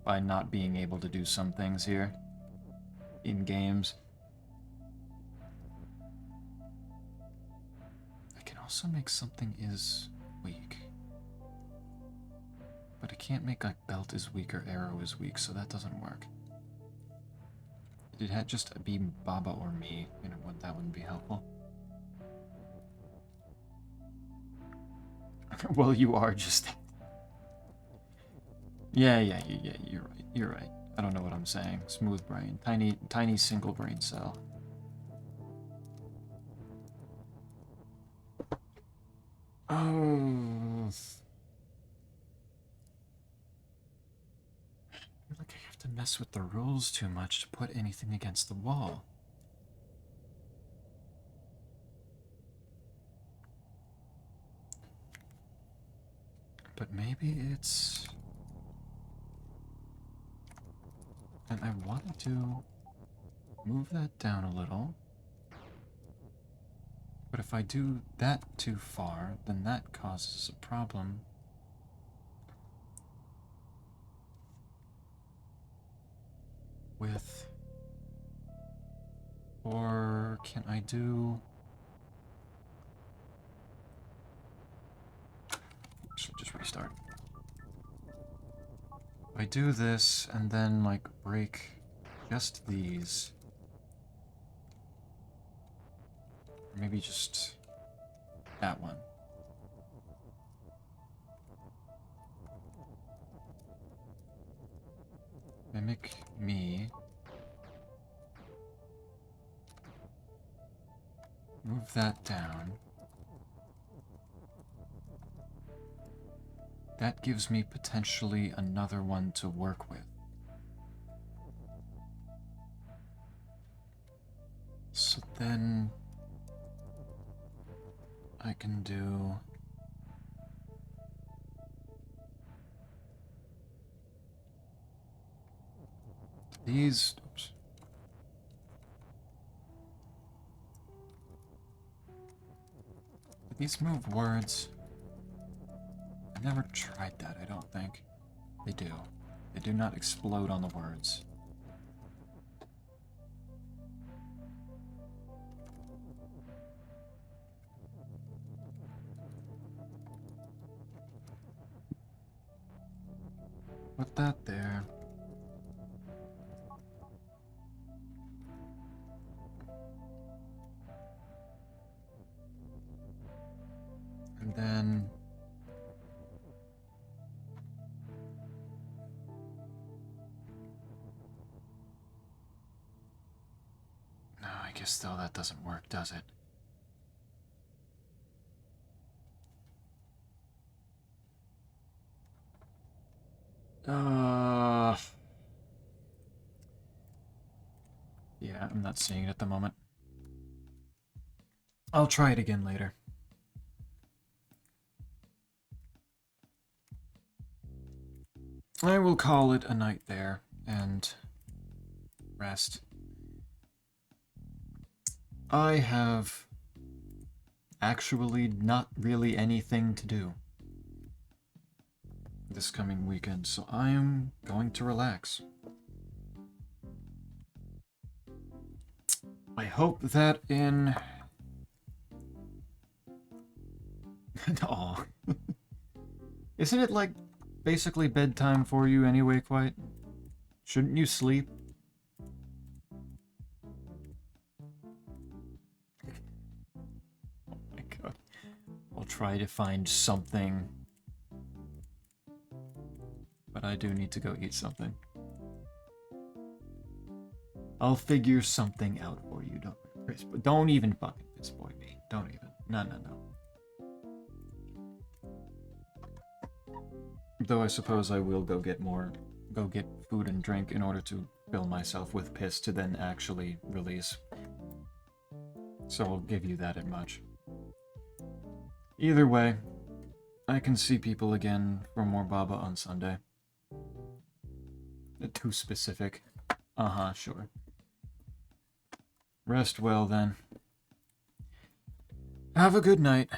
by not being able to do some things here in games. I can also make something is weak. But I can't make like belt is weak or arrow is weak, so that doesn't work. It had just be Baba or me, you know, that wouldn't be helpful. Well, you are just... Yeah, you're right. I don't know what I'm saying. Smooth brain. Tiny single brain cell. Oh... I feel like I have to mess with the rules too much to put anything against the wall. But maybe it's... And I wanted to move that down a little. But if I do that too far, then that causes a problem. With... Or can I do... Should just restart. If I do this and then like break just these, or maybe just that one. Mimic me. Move that down. That gives me potentially another one to work with. So then I can do... These... Oops. Do these move words? I've never tried that, I don't think. They do. They do not explode on the words. Put that there. And then... No, I guess still that doesn't work, does it? Yeah, I'm not seeing it at the moment. I'll try it again later. I will call it a night there and rest. I have actually not really anything to do this coming weekend, so I am going to relax. I hope that in... Aw. Isn't it like basically bedtime for you anyway, quite? Shouldn't you sleep? Oh my god. Well, try to find something. But I do need to go eat something. I'll figure something out for you, don't even fucking piss boy me. Don't even. No. Though I suppose I will go get food and drink in order to fill myself with piss to then actually release. So I'll give you that much. Either way, I can see people again for more Baba on Sunday. Too specific. Sure. Rest well then. Have a good night.